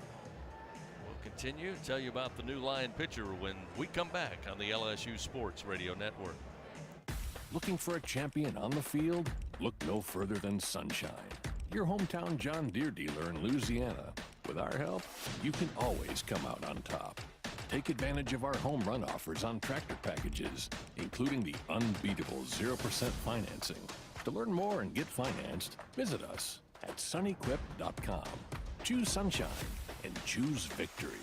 Continue to tell you about the new Lion pitcher when we come back on the LSU Sports Radio Network. Looking for a champion on the field? Look no further than Sunshine, your hometown John Deere dealer in Louisiana. With our help, you can always come out on top. Take advantage of our home run offers on tractor packages, including the unbeatable 0% financing. To learn more and get financed, visit us at sunequip.com. Choose Sunshine and choose victory.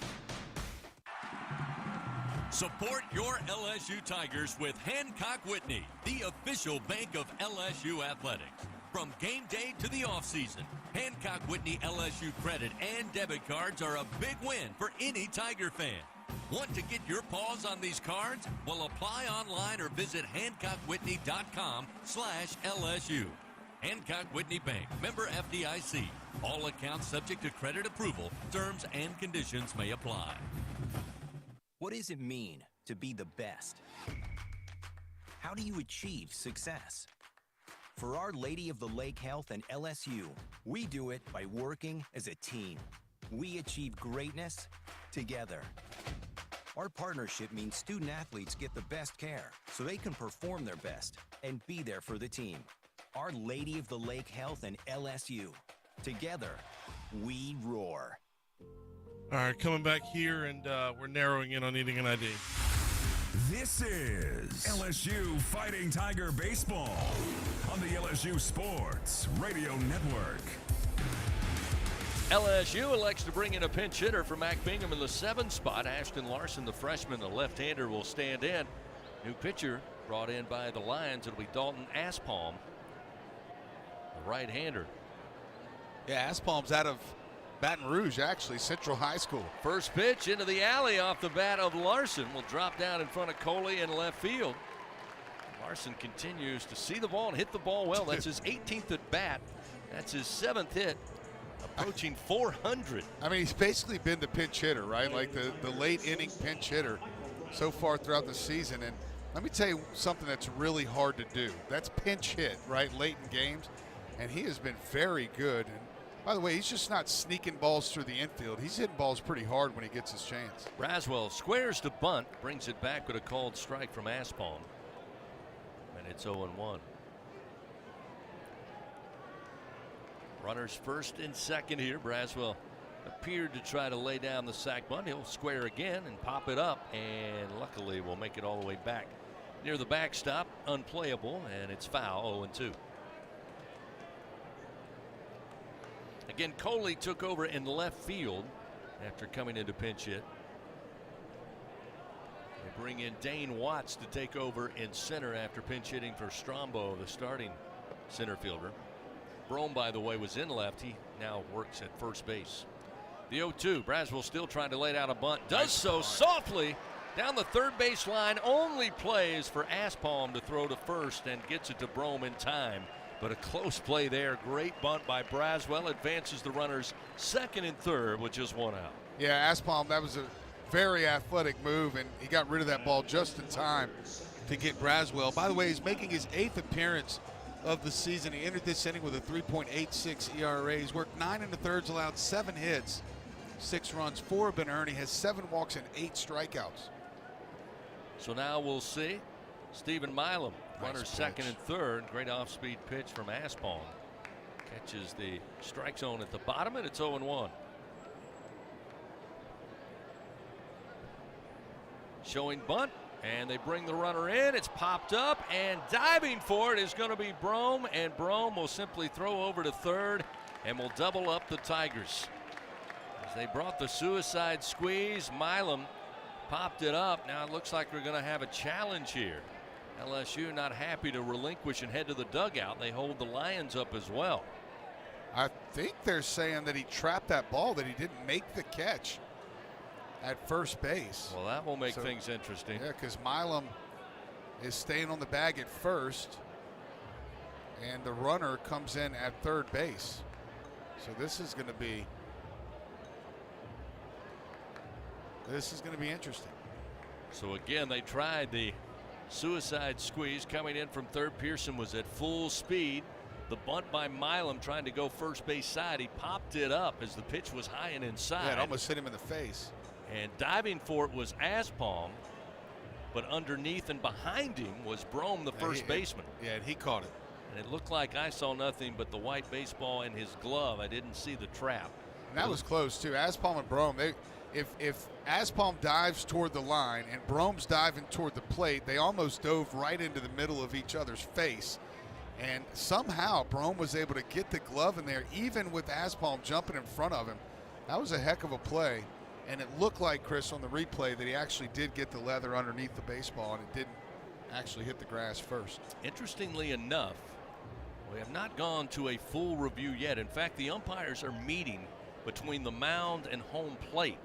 Support your LSU Tigers with Hancock Whitney, the official bank of LSU Athletics. From game day to the offseason, Hancock Whitney LSU credit and debit cards are a big win for any Tiger fan. Want to get your paws on these cards? Well, apply online or visit HancockWhitney.com/LSU. Hancock Whitney Bank, member FDIC. All accounts subject to credit approval. Terms and conditions may apply. What does it mean to be the best? How do you achieve success? For Our Lady of the Lake Health and LSU, we do it by working as a team. We achieve greatness together. Our partnership means student athletes get the best care so they can perform their best and be there for the team. Our Lady of the Lake Health and LSU. Together, we roar. All right, coming back here, and we're narrowing in on needing an ID. This is LSU Fighting Tiger Baseball on the LSU Sports Radio Network. LSU elects to bring in a pinch hitter for Mac Bingham in the 7th spot. Ashton Larson, the freshman, the left-hander, will stand in. New pitcher brought in by the Lions. It'll be Dalton Aspalm, the right-hander. Yeah, Aspalm's out of Baton Rouge, actually, Central High School. First pitch into the alley off the bat of Larson will drop down in front of Coley in left field. Larson continues to see the ball and hit the ball well. That's his 18th at bat. That's his 7th hit, approaching 400. I mean, he's basically been the pinch hitter, right? Like the late inning pinch hitter so far throughout the season. And let me tell you something that's really hard to do. That's pinch hit, right, late in games. And he has been very good. And by the way, he's just not sneaking balls through the infield. He's hitting balls pretty hard when he gets his chance. Braswell squares to bunt, brings it back with a called strike from Aspalm. And it's 0-1. Runners first and second here. Braswell appeared to try to lay down the sac bunt. He'll square again and pop it up, and luckily will make it all the way back near the backstop. Unplayable, and it's foul, 0-2. Again, Coley took over in left field after coming into pinch hit. bring in Dane Watts to take over in center after pinch hitting for Strombo, the starting center fielder. Brome, by the way, was in left. He now works at first base. The 0-2. Braswell still trying to lay down a bunt. Does so softly down the third base line. Only plays for Aspalm to throw to first and gets it to Brome in time. But a close play there. Great bunt by Braswell. Advances the runners second and third with just one out. Yeah, Aspalm, that was a very athletic move, and he got rid of that ball just in time to get Braswell. By the way, he's making his 8th appearance of the season. He entered this inning with a 3.86 ERA. He's worked 9 1/3, allowed 7 hits, 6 runs, 4 have been earned. He has 7 walks and 8 strikeouts. So now we'll see Stephen Milam, runners second and third. Great off-speed pitch from Aspalm. Catches the strike zone at the bottom, and it's 0-1. Showing bunt, and they bring the runner in. It's popped up, and diving for it is going to be Brome, and Brome will simply throw over to third and will double up the Tigers. As they brought the suicide squeeze, Milam popped it up. Now it looks like we're going to have a challenge here. LSU not happy to relinquish and head to the dugout. They hold the Lions up as well. I think they're saying that he trapped that ball, that he didn't make the catch at first base. Well, that will make things interesting. Yeah, because Milam is staying on the bag at first, and the runner comes in at third base. So this is going to be interesting. So again, they tried the suicide squeeze. Coming in from third, Pearson was at full speed. The bunt by Milam trying to go first base side. He popped it up as the pitch was high and inside. Yeah, it almost hit him in the face. And diving for it was Aspalm, but underneath and behind him was Brome, the first baseman. Yeah, and he caught it. And it looked like I saw nothing but the white baseball in his glove. I didn't see the trap. And that was close too. Aspalm and Brome, if Aspalm dives toward the line and Brome's diving toward the plate, they almost dove right into the middle of each other's face. And somehow Brome was able to get the glove in there, even with Aspalm jumping in front of him. That was a heck of a play. And it looked like, Chris, on the replay that he actually did get the leather underneath the baseball, and it didn't actually hit the grass first. Interestingly enough, we have not gone to a full review yet. In fact, the umpires are meeting between the mound and home plate.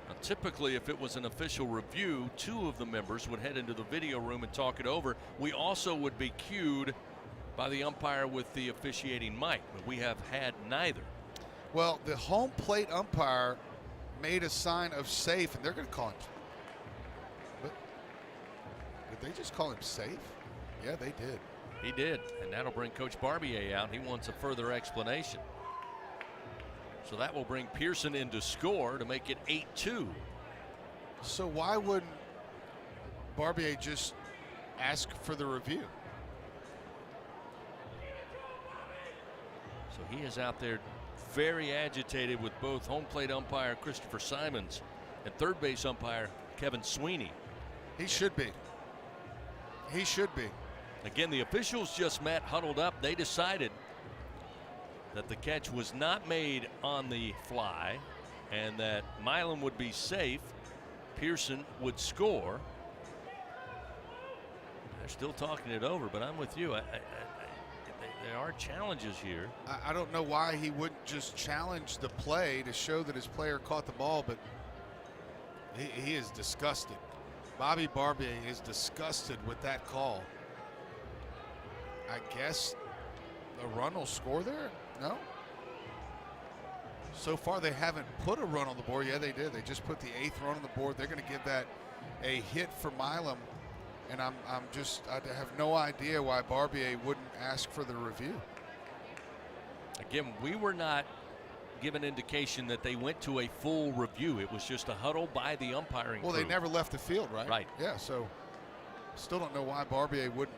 Now, typically, if it was an official review, 2 of the members would head into the video room and talk it over. We also would be cued by the umpire with the officiating mic, but we have had neither. Well, the home plate umpire made a sign of safe, and they're going to call him. But did they just call him safe? Yeah, they did. He did, and that'll bring Coach Barbier out. He wants a further explanation. So that will bring Pearson in to score to make it 8-2. So why wouldn't Barbier just ask for the review? So he is out there very agitated with both home plate umpire Christopher Simons and third base umpire Kevin Sweeney. He should be. He should be. Again, the officials just met, huddled up. They decided that the catch was not made on the fly and that Milam would be safe. Pearson would score. They're still talking it over, but I'm with you. There are challenges here. I don't know why he wouldn't just challenge the play to show that his player caught the ball, but he is disgusted. Bobby Barbier is disgusted with that call. I guess a run will score there? No? So far they haven't put a run on the board. Yeah, they did. They just put the 8th run on the board. They're going to give that a hit for Milam. And I have no idea why Barbier wouldn't ask for the review. Again, we were not given indication that they went to a full review. It was just a huddle by the umpiring crew. Well, they never left the field, right? Right. Yeah, so still don't know why Barbier wouldn't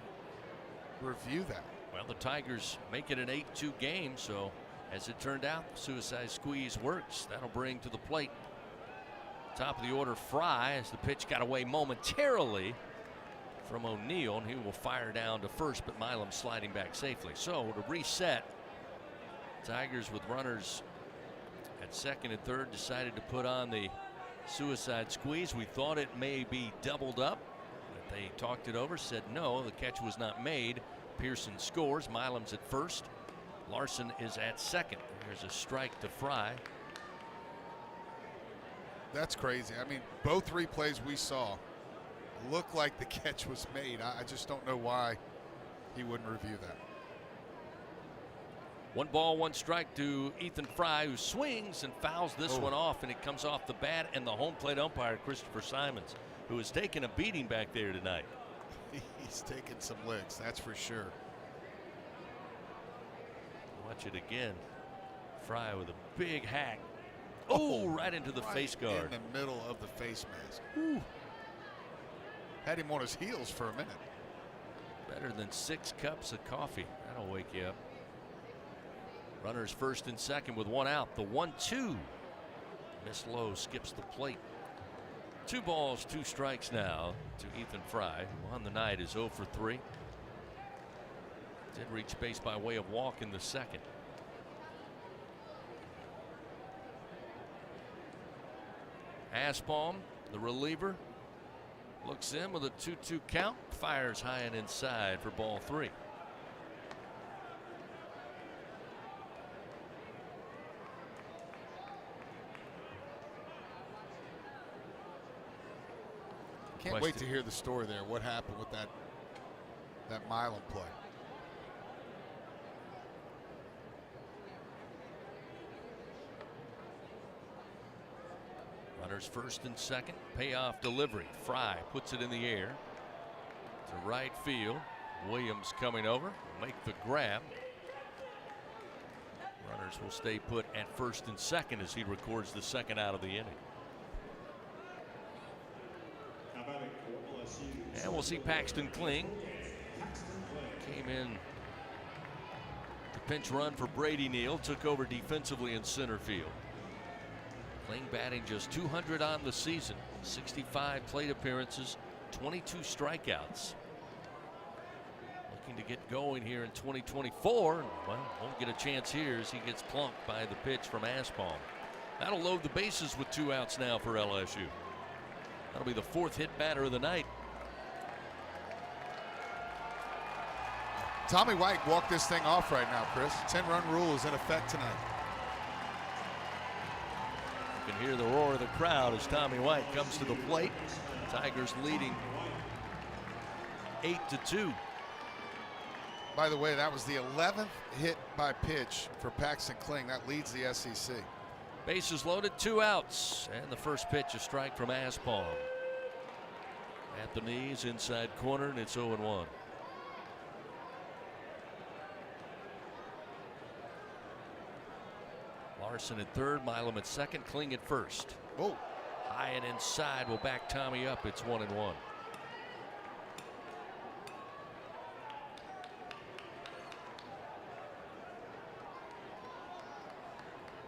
review that. Well, the Tigers make it an 8-2 game, so as it turned out, the suicide squeeze works. That'll bring to the plate top of the order Fry as the pitch got away momentarily from O'Neill, and he will fire down to first, but Milam sliding back safely. So to reset, Tigers with runners at second and third decided to put on the Suicide squeeze. We thought it may be doubled up, but they talked it over, said no, the catch was not made. Pearson scores. Milam's at first. Larson is at second. There's a strike to Fry. That's crazy. I mean, both replays we saw looked like the catch was made. I just don't know why he wouldn't review that. 1 ball, 1 strike to Ethan Fry, who swings and fouls this one off, and it comes off the bat and the home plate umpire, Christopher Simons, who has taken a beating back there tonight. He's taken some licks, that's for sure. Watch it again. Fry with a big hack. Oh, right into the face guard. In the middle of the face mask. Ooh. Had him on his heels for a minute. Better than 6 cups of coffee. That'll wake you up. Runners first and second with 1 out. The 1-2. Miss Lowe skips the plate. 2 balls, 2 strikes now to Ethan Fry, who on the night is 0 for 3. Did reach base by way of walk in the second. Aspalm, the reliever, looks in with a 2-2 count, fires high and inside for ball 3. Can't wait to hear the story there. What happened with that Milam play? Runners first and second. Payoff delivery. Fry puts it in the air to right field. Williams coming over. Will make the grab. Runners will stay put at first and second as he records the second out of the inning. And we'll see Paxton Kling. Came in to pinch run for Brady Neal. Took over defensively in center field. Kling batting just .200 on the season. 65 plate appearances, 22 strikeouts. Looking to get going here in 2024. Well, won't get a chance here as he gets plunked by the pitch from Aspalm. That'll load the bases with 2 outs now for LSU. That'll be the 4th hit batter of the night. Tommy White walked this thing off right now, Chris. 10-run rule is in effect tonight. You can hear the roar of the crowd as Tommy White comes to the plate. Tigers leading 8-2. By the way, that was the 11th hit by pitch for Paxton Kling. That leads the SEC. Bases loaded, 2 outs. And the first pitch, a strike from Aspalm. At the knees, inside corner, and it's 0-1. Larson at third, Milam at second, Kling at first. Oh. High and inside will back Tommy up. It's 1-1.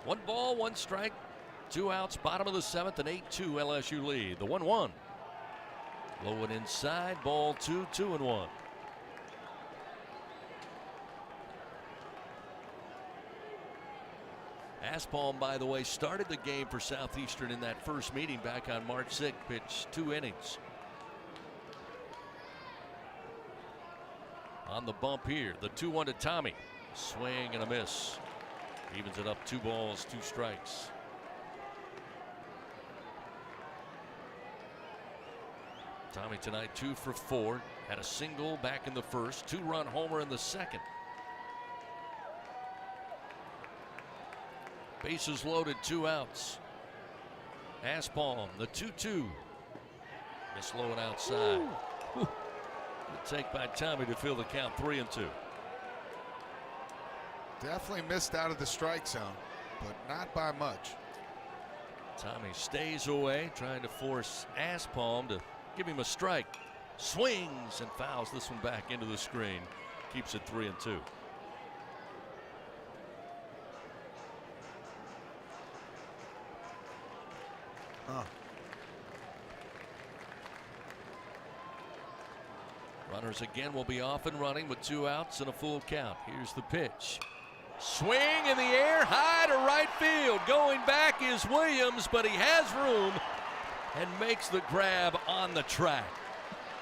1 ball, 1 strike, 2 outs, bottom of the 7th, an 8-2 LSU lead. The 1-1. Low and inside, ball 2, 2-1. Aspalm, by the way, started the game for Southeastern in that first meeting back on March 6th, pitched 2 innings. On the bump here, the 2-1 to Tommy. Swing and a miss. Evens it up, 2 balls, 2 strikes. Tommy tonight 2 for 4. Had a single back in the first, 2-run homer in the second. Bases loaded, 2 outs. Aspalm, the 2-2. Miss low and outside. Good take by Tommy to fill the count, 3-2. Definitely missed out of the strike zone, but not by much. Tommy stays away, trying to force Aspalm to give him a strike. Swings and fouls this one back into the screen. Keeps it 3-2. Runners again will be off and running with 2 outs and a full count. Here's the pitch. Swing in the air, high to right field. Going back is Williams, but he has room and makes the grab on the track.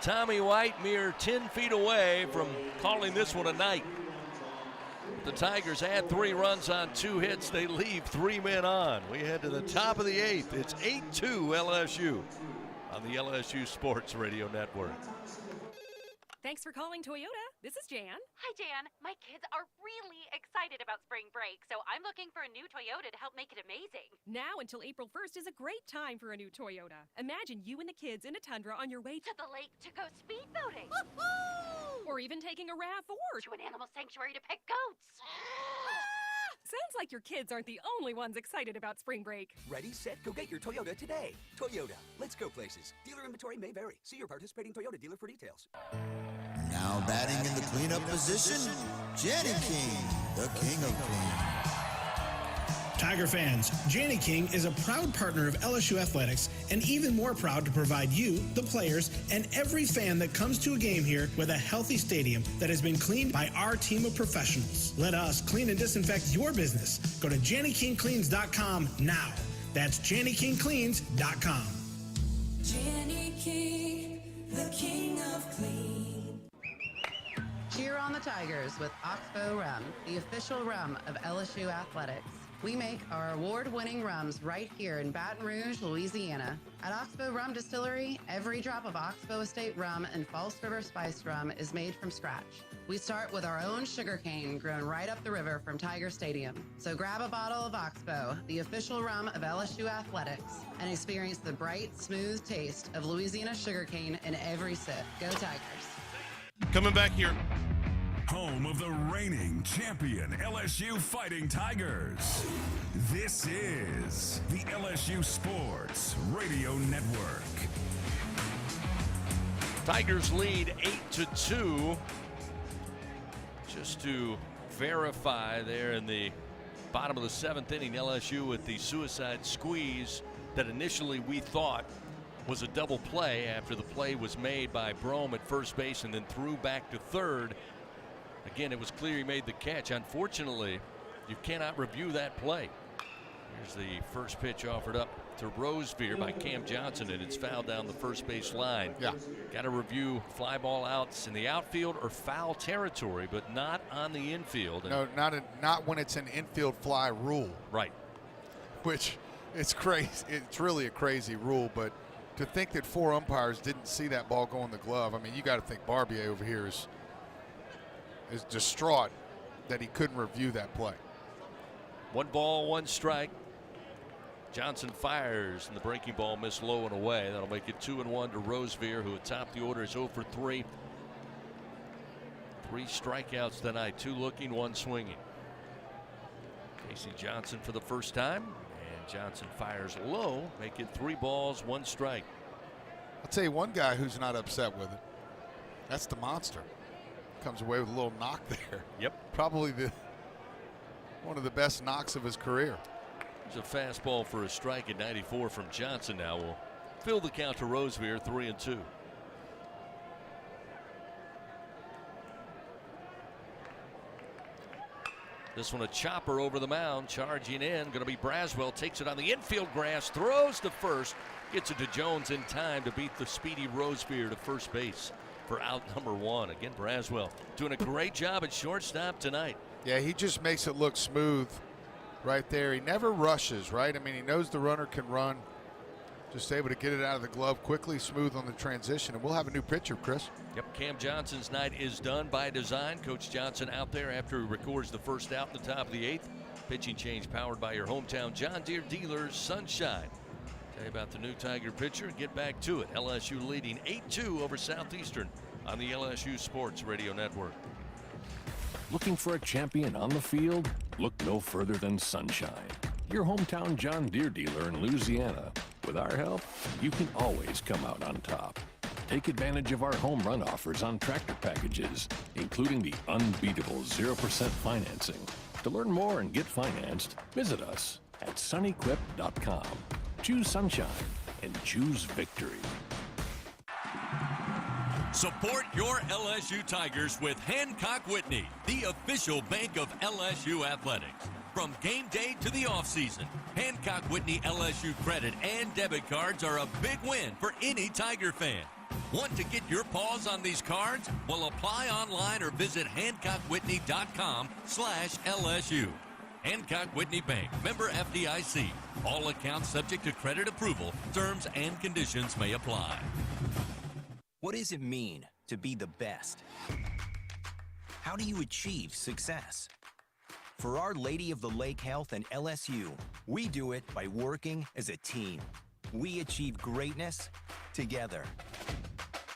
Tommy White mere 10 feet away from calling this one a night. The Tigers add 3 runs on 2 hits. They leave 3 men on. We head to the top of the 8th. It's 8-2 LSU on the LSU Sports Radio Network. Thanks for calling Toyota. This is Jan. Hi, Jan. My kids are really excited about spring break, so I'm looking for a new Toyota to help make it amazing. Now until April 1st is a great time for a new Toyota. Imagine you and the kids in a Tundra on your way To the lake to go speedboating. or even taking a RAV4 To an animal sanctuary to pet goats. Sounds like your kids aren't the only ones excited about spring break. Ready, set, go get your Toyota today. Toyota, let's go places. Dealer inventory may vary. See your participating Toyota dealer for details. Now batting in the cleanup position, Jenny King, the king of clean. Tiger fans, Janny King is a proud partner of LSU Athletics and even more proud to provide you, the players, and every fan that comes to a game here with a healthy stadium that has been cleaned by our team of professionals. Let us clean and disinfect your business. Go to JannyKingCleans.com now. That's JannyKingCleans.com. Jenny King, the king of clean. Cheer on the Tigers with Oxbow Rum, the official rum of LSU Athletics. We make our award-winning rums right here in Baton Rouge, Louisiana. At Oxbow Rum Distillery, every drop of Oxbow Estate rum and False River spiced rum is made from scratch. We start with our own sugarcane grown right up the river from Tiger Stadium. So grab a bottle of Oxbow, the official rum of LSU Athletics, and experience the bright, smooth taste of Louisiana sugarcane in every sip. Go Tigers. Coming back here. Home of the reigning champion LSU Fighting Tigers. This is the LSU Sports Radio Network. Tigers lead 8-2. Just to verify there in the bottom of the 7th inning, LSU with the suicide squeeze that initially we thought was a double play after the play was made by Brome at first base and then threw back to third. Again, it was clear he made the catch. Unfortunately, you cannot review that play. Here's the first pitch offered up to Rosevear by Cam Johnson, and it's fouled down the first base line. Yeah. Got to review fly ball outs in the outfield or foul territory, but not on the infield. No, not when it's an infield fly rule. Right. Which it's crazy. It's really a crazy rule, but to think that 4 umpires didn't see that ball go in the glove, I mean, you got to think Barbier over here is distraught that he couldn't review that play. 1 ball, 1 strike. Johnson fires, and the breaking ball missed low and away. That'll make it 2-1 to Rosevear, who atop the order is 0 for 3. 3 strikeouts tonight, 2 looking, 1 swinging. Casey Johnson for the first time, and Johnson fires low, make it 3 balls, 1 strike. I'll tell you one guy who's not upset with it. That's the monster. Comes away with a little knock there. Yep. Probably one of the best knocks of his career. There's a fastball for a strike at 94 from Johnson. Now will fill the count to Rosevear, 3-2. This one a chopper over the mound, charging in. Going to be Braswell. Takes it on the infield grass, throws to first, gets it to Jones in time to beat the speedy Rosevear to first base for out number 1. Again, Braswell doing a great job at shortstop tonight. Yeah, he just makes it look smooth right there. He never rushes, right? I mean, he knows the runner can run. Just able to get it out of the glove quickly, smooth on the transition. And we'll have a new pitcher, Chris. Yep, Cam Johnson's night is done by design. Coach Johnson out there after he records the first out in the top of the 8th. Pitching change powered by your hometown John Deere dealers, Sunshine. Tell you about the new Tiger pitcher and get back to it. LSU leading 8-2 over Southeastern on the LSU Sports Radio Network. Looking for a champion on the field? Look no further than Sunshine, your hometown John Deere dealer in Louisiana. With our help, you can always come out on top. Take advantage of our home run offers on tractor packages, including the unbeatable 0% financing. To learn more and get financed, visit us at sunequip.com. Choose Sunshine and choose victory. Support your LSU Tigers with Hancock Whitney, the official bank of LSU Athletics. From game day to the offseason, Hancock Whitney LSU credit and debit cards are a big win for any Tiger fan. Want to get your paws on these cards? Well, apply online or visit HancockWhitney.com/LSU. Hancock Whitney Bank, member FDIC. All accounts subject to credit approval. Terms and conditions may apply. What does it mean to be the best? How do you achieve success? For Our Lady of the Lake Health and LSU, we do it by working as a team. We achieve greatness together.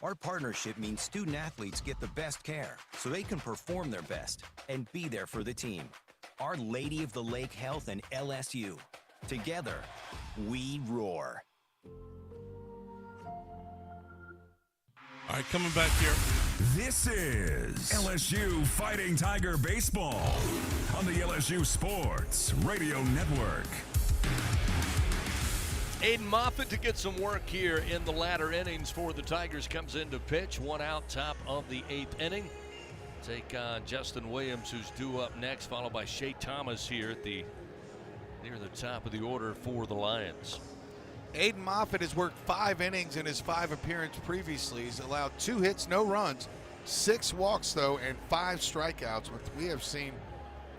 Our partnership means student athletes get the best care so they can perform their best and be there for the team. Our Lady of the Lake Health and LSU. Together, we roar. All right, coming back here. This is LSU Fighting Tiger Baseball on the LSU Sports Radio Network. Aiden Moffitt to get some work here in the latter innings for the Tigers. Comes in to pitch. 1 out, top of the 8th inning. Take on Justin Williams, who's due up next, followed by Shea Thomas here at near the top of the order for the Lions. Aiden Moffitt has worked 5 innings in his 5 appearances previously. He's allowed 2 hits, no runs, 6 walks, though, and 5 strikeouts. We have seen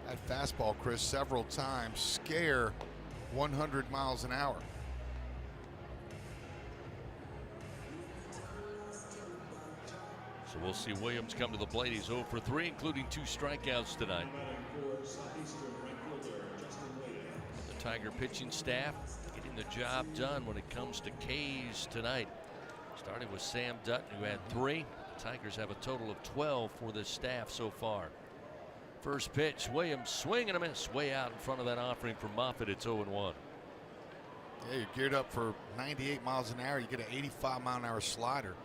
that fastball, Chris, several times scare 100 miles an hour. So we'll see Williams come to the plate. He's 0 for 3, including 2 strikeouts tonight. The Tiger pitching staff getting the job done when it comes to K's tonight. Starting with Sam Dutton, who had 3. The Tigers have a total of 12 for this staff so far. First pitch, Williams swing and a miss. Way out in front of that offering from Moffitt. It's 0-1. Yeah, you're geared up for 98 miles an hour. You get an 85-mile-an-hour slider.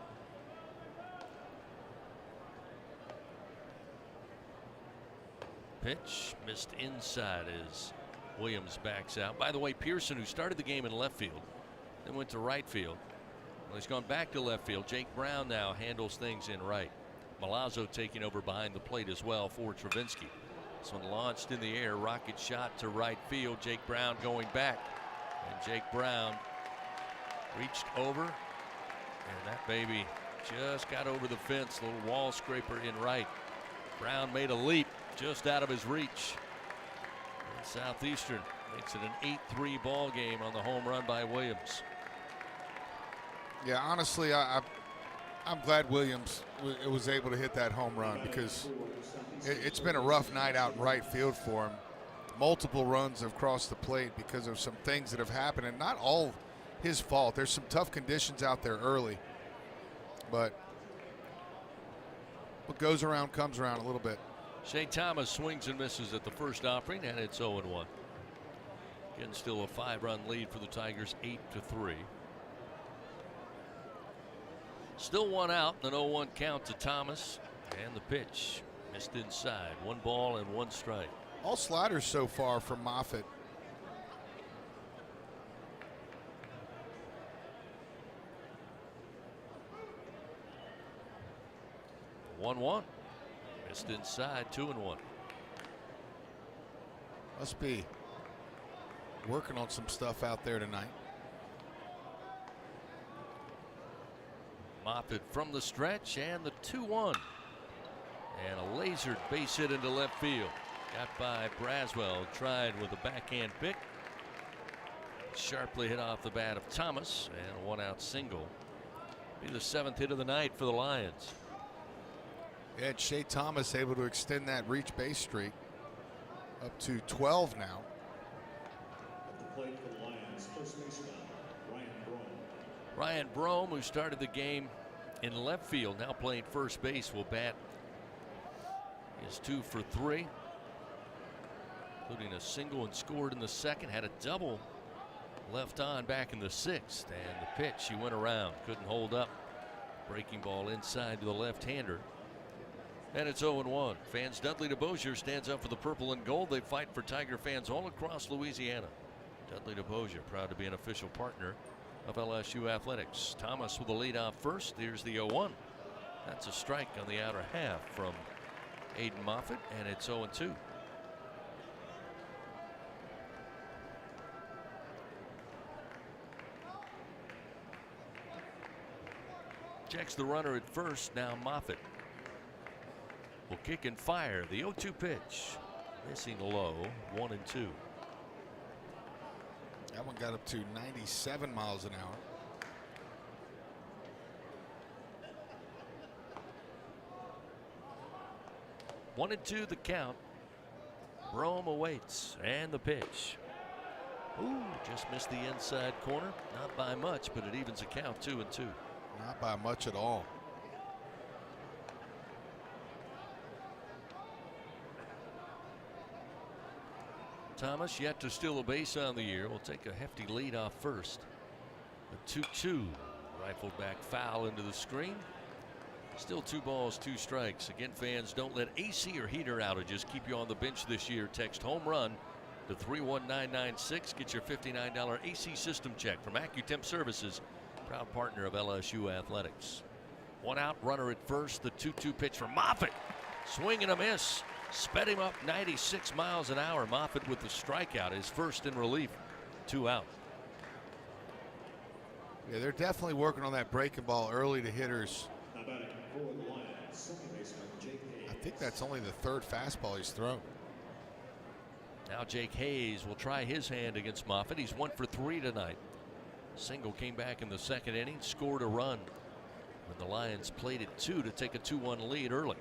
Pitch missed inside as Williams backs out. By the way, Pearson, who started the game in left field, then went to right field. Well, he's gone back to left field. Jake Brown now handles things in right. Milazzo taking over behind the plate as well for Travinski. This one launched in the air, rocket shot to right field. Jake Brown going back, and Jake Brown reached over, and that baby just got over the fence. Little wall scraper in right. Brown made a leap just out of his reach. And Southeastern makes it an 8-3 ball game on the home run by Williams. Yeah, honestly, I'm glad Williams was able to hit that home run, because it's been a rough night out in right field for him. Multiple runs have crossed the plate because of some things that have happened, and not all his fault. There's some tough conditions out there early, but what goes around comes around a little bit. Shea Thomas swings and misses at the first offering, and it's 0-1. Again, still a 5-run lead for the Tigers, 8-3. Still 1 out, an 0-1 count to Thomas, and the pitch missed inside. 1 ball and 1 strike. All sliders so far from Moffitt. One. Missed inside, 2-1. Must be working on some stuff out there tonight. Moffitt from the stretch, and the 2-1. And a lasered base hit into left field. Got by Braswell, tried with a backhand pick. Sharply hit off the bat of Thomas, and a 1-out single. Be the 7th hit of the night for the Lions. Yeah, Shea Thomas able to extend that reach base streak up to 12 now. Ryan Brome, who started the game in left field, now playing first base, will bat his 2 for 3, including a single and scored in the second. Had a double left on back in the 6th, and the pitch, he went around, couldn't hold up. Breaking ball inside to the left-hander. And it's 0-1. Fans Dudley DeBosier stands up for the purple and gold. They fight for Tiger fans all across Louisiana. Dudley DeBosier proud to be an official partner of LSU Athletics. Thomas with the lead off first. Here's the 0-1. That's a strike on the outer half from Aiden Moffitt, and it's 0-2. Checks the runner at first. Now Moffitt will kick and fire. The 0-2 pitch. Missing low. 1-2. That one got up to 97 miles an hour. One and two the count. Brome awaits, and the pitch. Ooh, just missed the inside corner. Not by much, but it evens the count 2-2. Not by much at all. Thomas yet to steal a base on the year. Will take a hefty lead off first. A 2-2. Rifled back foul into the screen. Still 2 balls, 2 strikes. Again, fans, don't let AC or heater outages keep you on the bench this year. Text home run to 31996. Get your $59 AC system check from AccuTemp Services, proud partner of LSU Athletics. 1 out, runner at first. The 2-2 pitch for Moffitt. Swing and a miss. Sped him up 96 miles an hour. Moffitt with the strikeout, his first in relief. 2 out. Yeah, they're definitely working on that breaking ball early to hitters. I think that's only the 3rd fastball he's thrown. Now Jake Hayes will try his hand against Moffitt. He's 1 for 3 tonight. Single came back in the 2nd inning, scored a run when the Lions played it 2 to take a 2-1 lead early.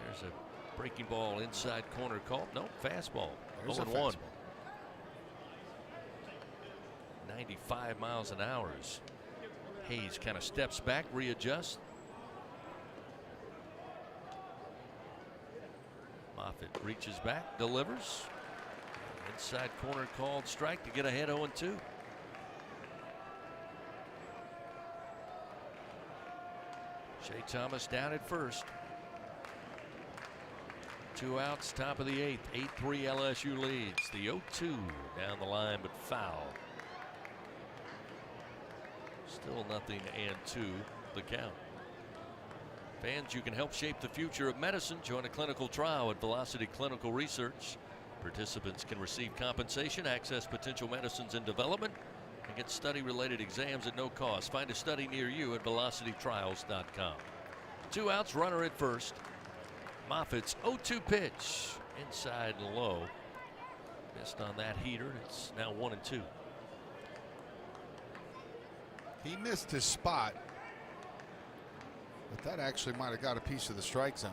There's a breaking ball inside corner call. No, fastball. 0-1. 95 miles an hour. Hayes kind of steps back, readjusts. Moffitt reaches back, delivers. Inside corner called strike to get ahead 0-2. Shea Thomas down at first. 2 outs, top of the 8th. 8-3 LSU leads. The 0-2 down the line, but foul. Still 0-2 the count. Fans, you can help shape the future of medicine. Join a clinical trial at Velocity Clinical Research. Participants can receive compensation, access potential medicines in development, and get study-related exams at no cost. Find a study near you at velocitytrials.com. 2 outs, runner at first. Moffitt's 0-2 pitch. Inside and low. Missed on that heater. It's now 1-2. He missed his spot, but that actually might have got a piece of the strike zone.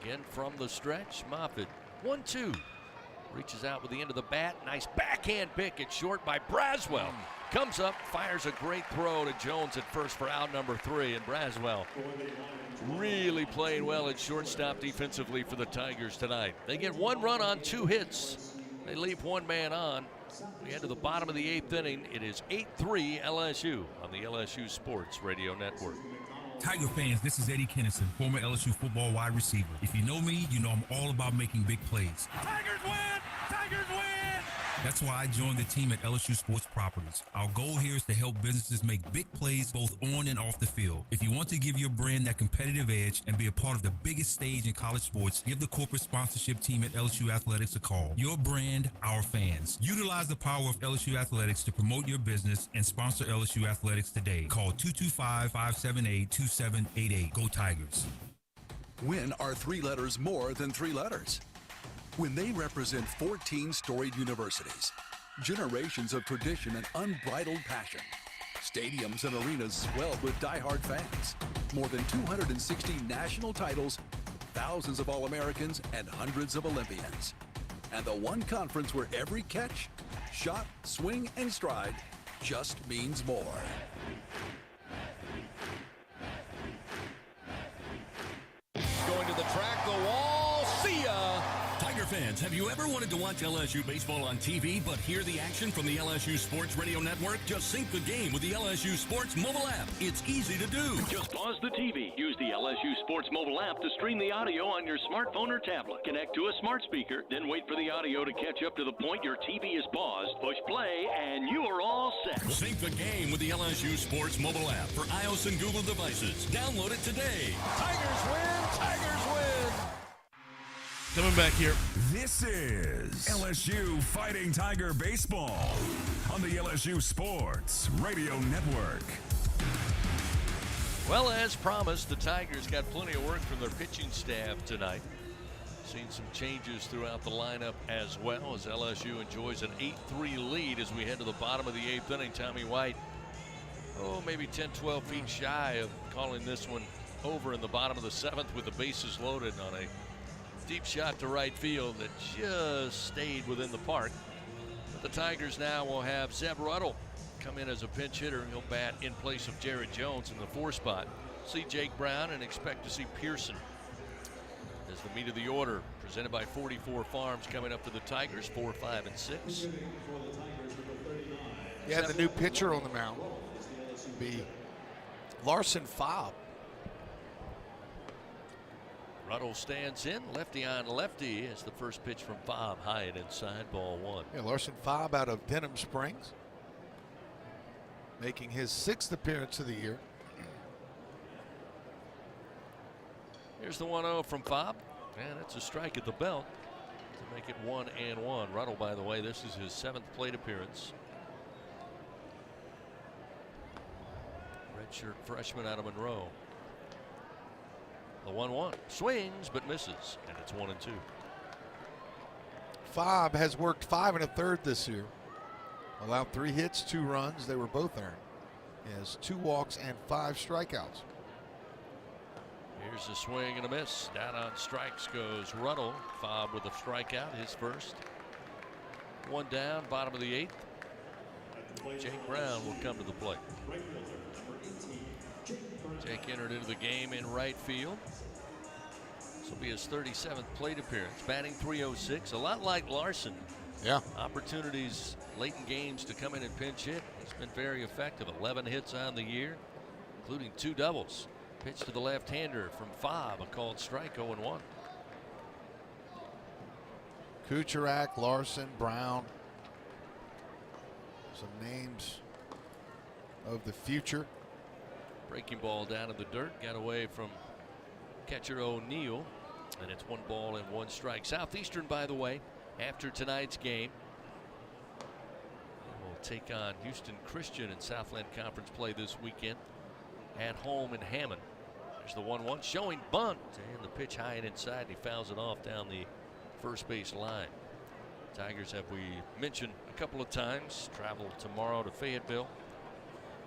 Again from the stretch, Moffitt 1-2. Reaches out with the end of the bat. Nice backhand pick at short by Braswell. Comes up, fires a great throw to Jones at first for out number 3. And Braswell really playing well at shortstop defensively for the Tigers tonight. They get 1 run on 2 hits. They leave 1 man on. We head to the bottom of the 8th inning. It is 8-3 LSU on the LSU Sports Radio Network. Tiger fans, this is Eddie Kennison, former LSU football wide receiver. If you know me, you know I'm all about making big plays. Tigers win! Tigers win! That's why I joined the team at LSU Sports Properties. Our goal here is to help businesses make big plays both on and off the field. If you want to give your brand that competitive edge and be a part of the biggest stage in college sports, give the corporate sponsorship team at LSU Athletics a call. Your brand, our fans. Utilize the power of LSU Athletics to promote your business and sponsor LSU Athletics today. Call 225-578-2788. Go Tigers. When are 3 letters more than 3 letters? When they represent 14 storied universities, generations of tradition and unbridled passion, stadiums and arenas swelled with diehard fans, more than 260 national titles, thousands of All-Americans, and hundreds of Olympians. And the one conference where every catch, shot, swing, and stride just means more. Going to the track, the wall, see ya! Tiger fans, have you ever wanted to watch LSU baseball on TV but hear the action from the LSU Sports Radio Network? Just sync the game with the LSU Sports mobile app. It's easy to do. Just pause the TV. Use the LSU Sports mobile app to stream the audio on your smartphone or tablet. Connect to a smart speaker, then wait for the audio to catch up to the point your TV is paused. Push play, and you are all set. Sync the game with the LSU Sports mobile app for iOS and Google devices. Download it today. Tigers win! Tigers win! Coming back here. This is LSU Fighting Tiger Baseball on the LSU Sports Radio Network. Well, as promised, the Tigers got plenty of work from their pitching staff tonight. Seen some changes throughout the lineup as well as LSU enjoys an 8-3 lead as we head to the bottom of the 8th inning. Tommy White, maybe 10, 12 feet shy of calling this one over in the bottom of the 7th with the bases loaded on a deep shot to right field that just stayed within the park. But the Tigers now will have Zeb Ruddle come in as a pinch hitter. He'll bat in place of Jared Jones in the 4 spot. See Jake Brown and expect to see Pearson as the meat of the order, presented by 44 Farms, coming up for the Tigers, 4, 5, and 6. Yeah, the new pitcher on the mound will be Larson Fobb. Ruddle stands in, lefty on lefty as the first pitch from Fobb, high and inside, ball 1. Yeah, Larson Fobb out of Denham Springs, making his 6th appearance of the year. Here's the 1-0 from Fobb, and it's a strike at the belt to make it 1-1. Ruddle, by the way, this is his 7th plate appearance. Redshirt freshman out of Monroe. The 1-1 swings but misses, and it's 1-2. Fobb has worked 5 1/3 this year. Allowed 3 hits, 2 runs. They were both earned. He has 2 walks and 5 strikeouts. Here's a swing and a miss. Down on strikes goes Ruddle. Fobb with a strikeout, his first. 1 down, bottom of the 8th. Jake Brown will come to the plate. Jake entered into the game in right field. This will be his 37th plate appearance. Batting .306, a lot like Larson. Yeah. Opportunities late in games to come in and pinch hit. He's been very effective. 11 hits on the year, including 2 doubles. Pitch to the left-hander from Fobb, a called strike, 0-1. Kucherak, Larson, Brown. Some names of the future. Breaking ball down in the dirt, got away from catcher O'Neill, and it's 1 ball and 1 strike. Southeastern, by the way, after tonight's game, will take on Houston Christian in Southland Conference play this weekend at home in Hammond. There's the 1-1 showing bunt, and the pitch high and inside. He fouls it off down the first base line. Tigers, have we mentioned a couple of times, travel tomorrow to Fayetteville.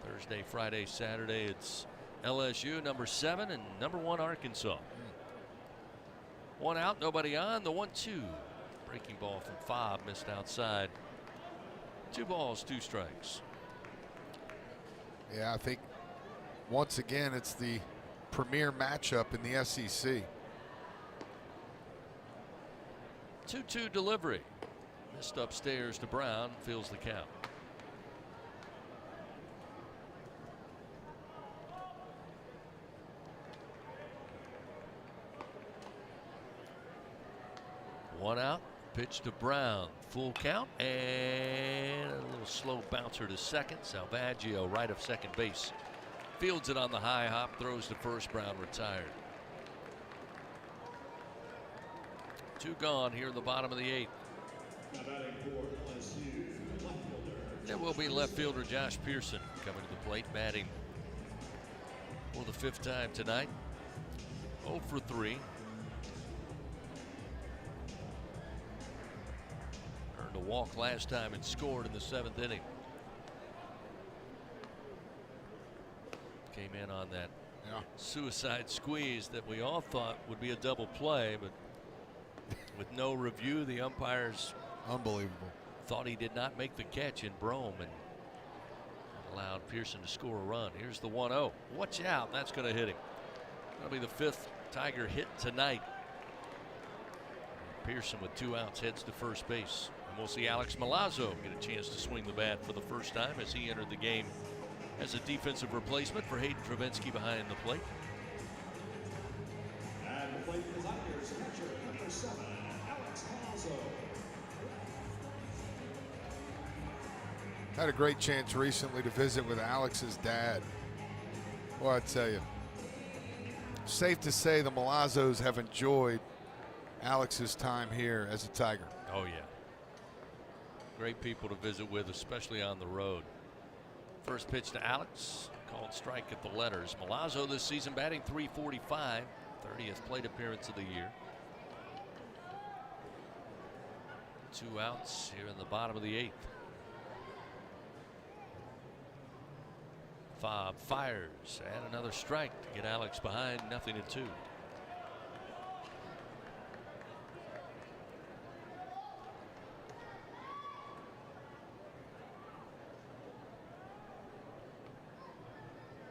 Thursday, Friday, Saturday, it's LSU, number 7, and number 1 Arkansas. 1 out, nobody on. The 1-2. Breaking ball from Fobb, missed outside. 2 balls, 2 strikes. Yeah, I think once again it's the premier matchup in the SEC. 2-2 delivery. Missed upstairs to Brown, fills the count. One out, pitch to Brown, full count, and a little slow bouncer to second. Salvaggio right of second base. Fields it on the high hop, throws to first. Brown retired. 2 gone here in the bottom of the 8th. It will be left fielder Josh Pearson coming to the plate, batting for the 5th time tonight. 0 for 3. Earned a walk last time and scored in the 7th inning. Came in on that suicide squeeze that we all thought would be a double play, but with no review, the umpires thought he did not make the catch in Brome and allowed Pearson to score a run. Here's the 1-0. Watch out, that's going to hit him. That'll be the 5th Tiger hit tonight. Pearson with 2 outs heads to first base. And we'll see Alex Milazzo get a chance to swing the bat for the first time as he entered the game as a defensive replacement for Hayden Travinsky behind the plate. And the plate is Tigers catcher number 7, Alex Milazzo. Had a great chance recently to visit with Alex's dad. Well, I tell you, safe to say the Malazzos have enjoyed Alex's time here as a Tiger. Oh, yeah. Great people to visit with, especially on the road. First pitch to Alex, called strike at the letters. Milazzo this season batting .345, 30th plate appearance of the year. 2 outs here in the bottom of the 8th. Fobb fires, and another strike to get Alex behind, 0-2.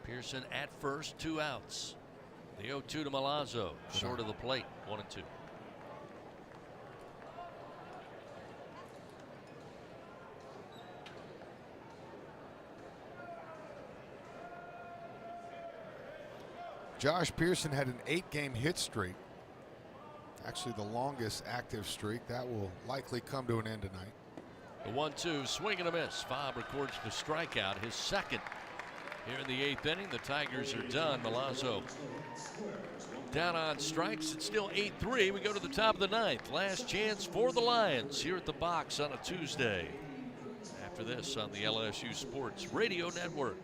Pearson at first, 2 outs. The 0-2 to Milazzo, short of the plate, 1-2. Josh Pearson had an 8-game hit streak. Actually, the longest active streak. That will likely come to an end tonight. The 1-2, swing and a miss. Fobb records the strikeout, his second. Here in the 8th inning, the Tigers are done. Milazzo down on strikes. It's still 8-3. We go to the top of the 9th. Last chance for the Lions here at the box on a Tuesday. After this on the LSU Sports Radio Network.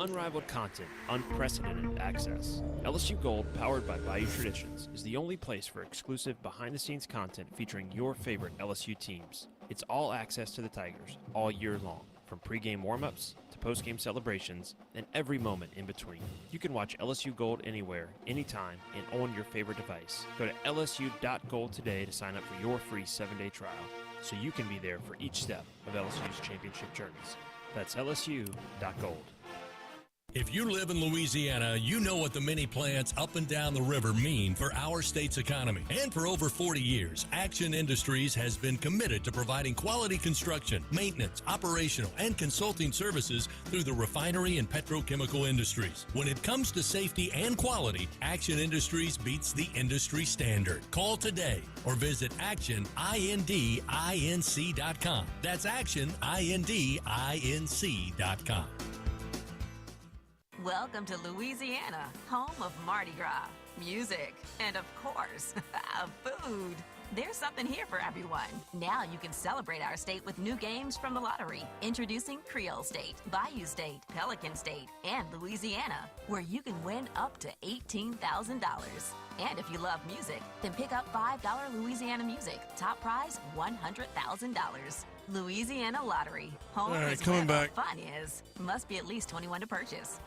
Unrivaled content, unprecedented access. LSU Gold, powered by Bayou Traditions, is the only place for exclusive behind-the-scenes content featuring your favorite LSU teams. It's all access to the Tigers all year long, from pregame warm-ups to postgame celebrations and every moment in between. You can watch LSU Gold anywhere, anytime, and on your favorite device. Go to lsu.gold today to sign up for your free 7-day trial, so you can be there for each step of LSU's championship journeys. That's lsu.gold. If you live in Louisiana, you know what the mini plants up and down the river mean for our state's economy. And for over 40 years, Action Industries has been committed to providing quality construction, maintenance, operational, and consulting services through the refinery and petrochemical industries. When it comes to safety and quality, Action Industries beats the industry standard. Call today or visit actionindinc.com. That's actionindinc.com. Welcome to Louisiana, home of Mardi Gras, music, and of course, food. There's something here for everyone. Now you can celebrate our state with new games from the lottery. Introducing Creole State, Bayou State, Pelican State, and Louisiana, where you can win up to $18,000. And if you love music, then pick up $5 Louisiana music. Top prize, $100,000. Louisiana Lottery. Home All right, is coming where back. the fun is. Must be at least 21 to purchase.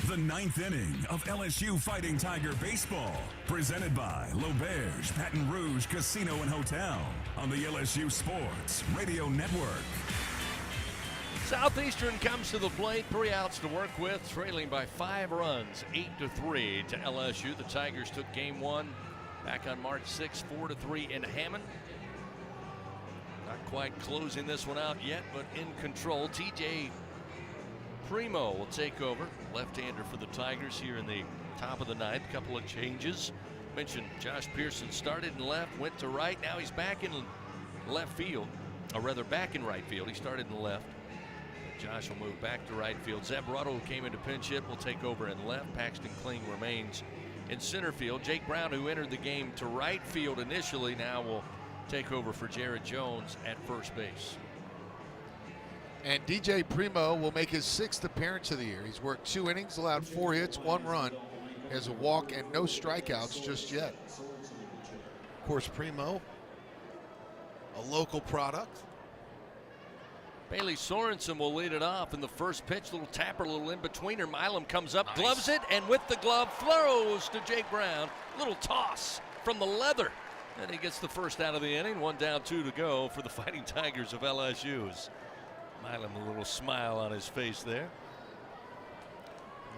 The 9th inning of LSU Fighting Tiger Baseball, presented by L'Auberge Baton Rouge Casino and Hotel on the LSU Sports Radio Network. Southeastern comes to the plate, 3 outs to work with, trailing by 5 runs, 8-3 to LSU. The Tigers took game 1 back on March 6th, 4-3 in Hammond. Not quite closing this one out yet, but in control. TJ Primo will take over, left-hander for the Tigers here in the top of the 9th. Couple of changes. Mentioned Josh Pearson started in left, went to right. Now he's back in left field, or rather back in right field. He started in left. Josh will move back to right field. Zeb Ruddle, who came into pinch hit, will take over in left. Paxton Kling remains in center field. Jake Brown, who entered the game to right field initially, now will take over for Jared Jones at first base. And DJ Primo will make his 6th appearance of the year. He's worked 2 innings, allowed 4 hits, 1 run, has a walk, and no strikeouts just yet. Of course, Primo, a local product. Bailey Sorensen will lead it off in the first pitch. Little tapper, little in-betweener. Milam comes up, gloves it, and with the glove, throws to Jake Brown. Little toss from the leather. And he gets the first out of the inning. 1 down, 2 to go for the Fighting Tigers of LSU's. Milam, a little smile on his face there.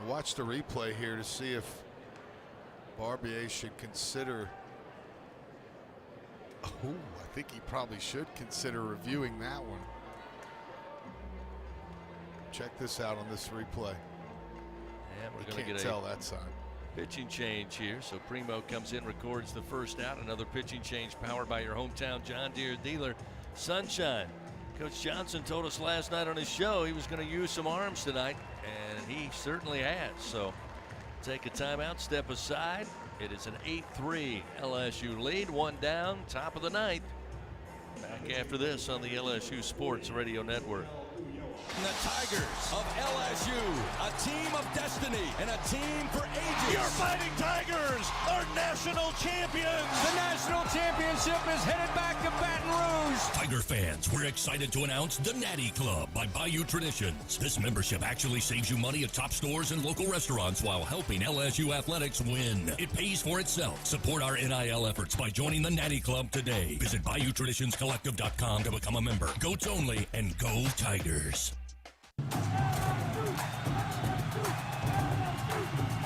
Watch the replay here to see if Barbier should consider. Oh, I think he probably should consider reviewing that one. Check this out on this replay. And we're going to Can't get tell a that side. pitching change here. So Primo comes in, records the first out. Another pitching change powered by your hometown John Deere dealer, Sunshine. Coach Johnson told us last night on his show he was going to use some arms tonight, and he certainly has. So take a timeout, step aside, It is an 8-3 LSU lead. One down, top of the ninth. Back after this on the LSU Sports Radio Network. The Tigers of LSU, a team of destiny and a team for ages. Your Fighting Tigers are national champions. The national championship is headed back to Baton Rouge. Tiger fans, we're excited to announce the Natty Club by Bayou Traditions. This membership actually saves you money at top stores and local restaurants while helping LSU athletics win. It pays for itself. Support our NIL efforts by joining the Natty Club today. Visit BayouTraditionsCollective.com to become a member. Goats only, and go Tigers.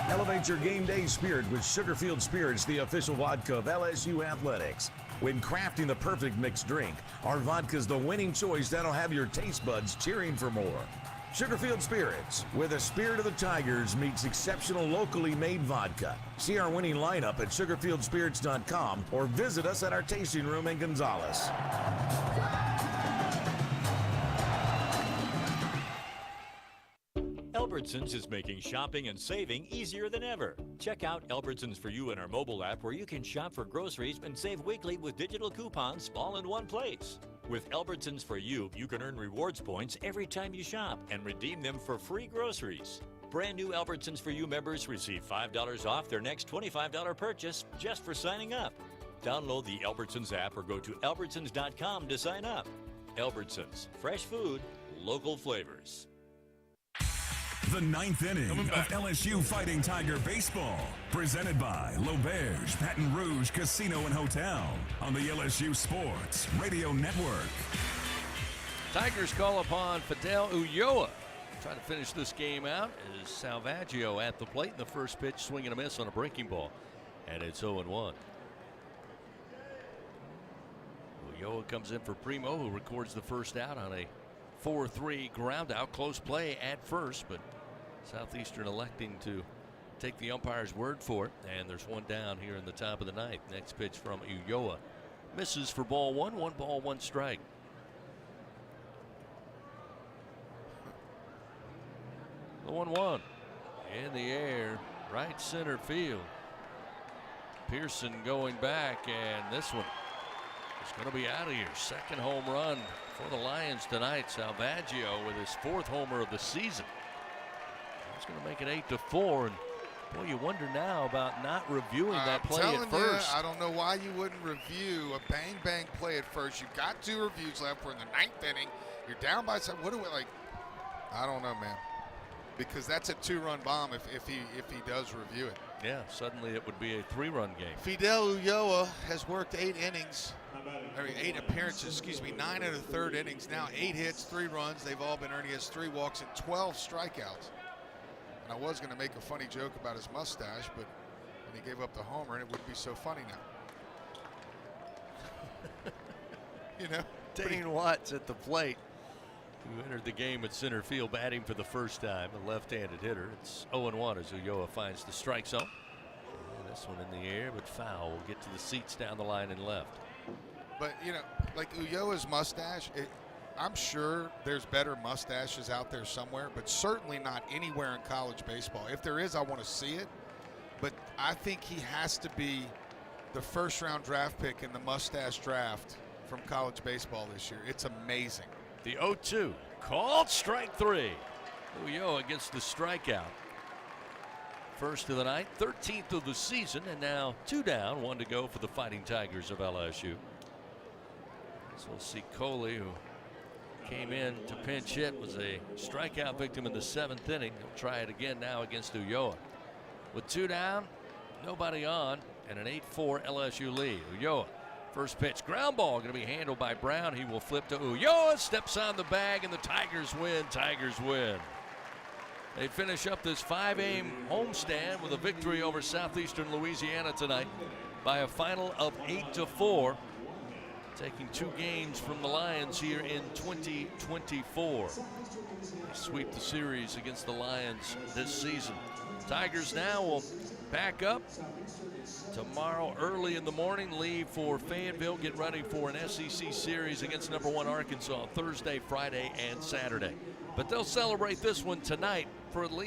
Elevate your game day spirit with Sugarfield Spirits, the official vodka of LSU Athletics. When crafting the perfect mixed drink, our vodka's the winning choice that'll have your taste buds cheering for more. Sugarfield Spirits, where the spirit of the Tigers meets exceptional locally made vodka. See our winning lineup at sugarfieldspirits.com or visit us at our tasting room in Gonzales. Albertsons is making shopping and saving easier than ever. Check out Albertsons For You in our mobile app, where you can shop for groceries and save weekly with digital coupons all in one place. With Albertsons For You, you can earn rewards points every time you shop and redeem them for free groceries. Brand new Albertsons For You members receive $5 off their next $25 purchase just for signing up. Download the Albertsons app or go to albertsons.com to sign up. Albertsons, fresh food, local flavors. The ninth inning of LSU Fighting Tiger Baseball, presented by L'Auberge Baton Rouge Casino and Hotel on the LSU Sports Radio Network. Tigers call upon Fidel Ulloa. Trying to finish this game out is Salvaggio at the plate in the first pitch, swing and a miss on a breaking ball, and it's 0-1. Ulloa comes in for Primo, who records the first out on a 4-3 ground out. Close play at first, but Southeastern electing to take the umpire's word for it, and there's one down here in the top of the ninth. Next pitch from Ulloa misses for ball one. 1 ball, 1 strike. The 1-1 in the air, right center field. Pearson going back, and this one is going to be out of here. Second home run for the Lions tonight. Salvaggio with his 4th homer of the season. He's going to make it 8-4, and boy, you wonder now about not reviewing that play at first. I don't know why you wouldn't review a bang play at first. You've got 2 reviews left. We're in the 9th inning. You're down by 7. What do we like? I don't know, man. Because that's a 2-run bomb if he does review it. Yeah, suddenly it would be a 3-run game. Fidel Ulloa has worked 8 innings. 8 appearances, 9 and a third innings. Now 8 hits, 3 runs. They've all been earned. He has 3 walks and 12 strikeouts. And I was going to make a funny joke about his mustache, but when he gave up the homer, and it wouldn't be so funny now. Dane Watts at the plate, who entered the game at center field batting for the first time, a left-handed hitter. It's 0-1 as Ulloa finds the strike zone. And this one in the air, but foul. Will get to the seats down the line and left. But, like Ulloa's mustache, I'm sure there's better mustaches out there somewhere, but certainly not anywhere in college baseball. If there is, I want to see it. But I think he has to be the first-round draft pick in the mustache draft from college baseball this year. It's amazing. The 0-2, called strike 3. Ulloa gets the strikeout. First of the night, 13th of the season, and now 2 down, 1 to go for the Fighting Tigers of LSU. So we'll see Coley, who came in to pinch hit, was a strikeout victim in the 7th inning. He'll try it again now against Ulloa. With 2 down, nobody on, and an 8-4 LSU lead. Ulloa, first pitch, ground ball, going to be handled by Brown. He will flip to Ulloa, steps on the bag, and the Tigers win. Tigers win. They finish up this 5-game homestand with a victory over Southeastern Louisiana tonight by a final of 8-4. Taking 2 games from the Lions here in 2024. They sweep the series against the Lions this season. Tigers now will pack up tomorrow early in the morning, leave for Fayetteville, get ready for an SEC series against number 1 Arkansas Thursday, Friday, and Saturday. But they'll celebrate this one tonight for at least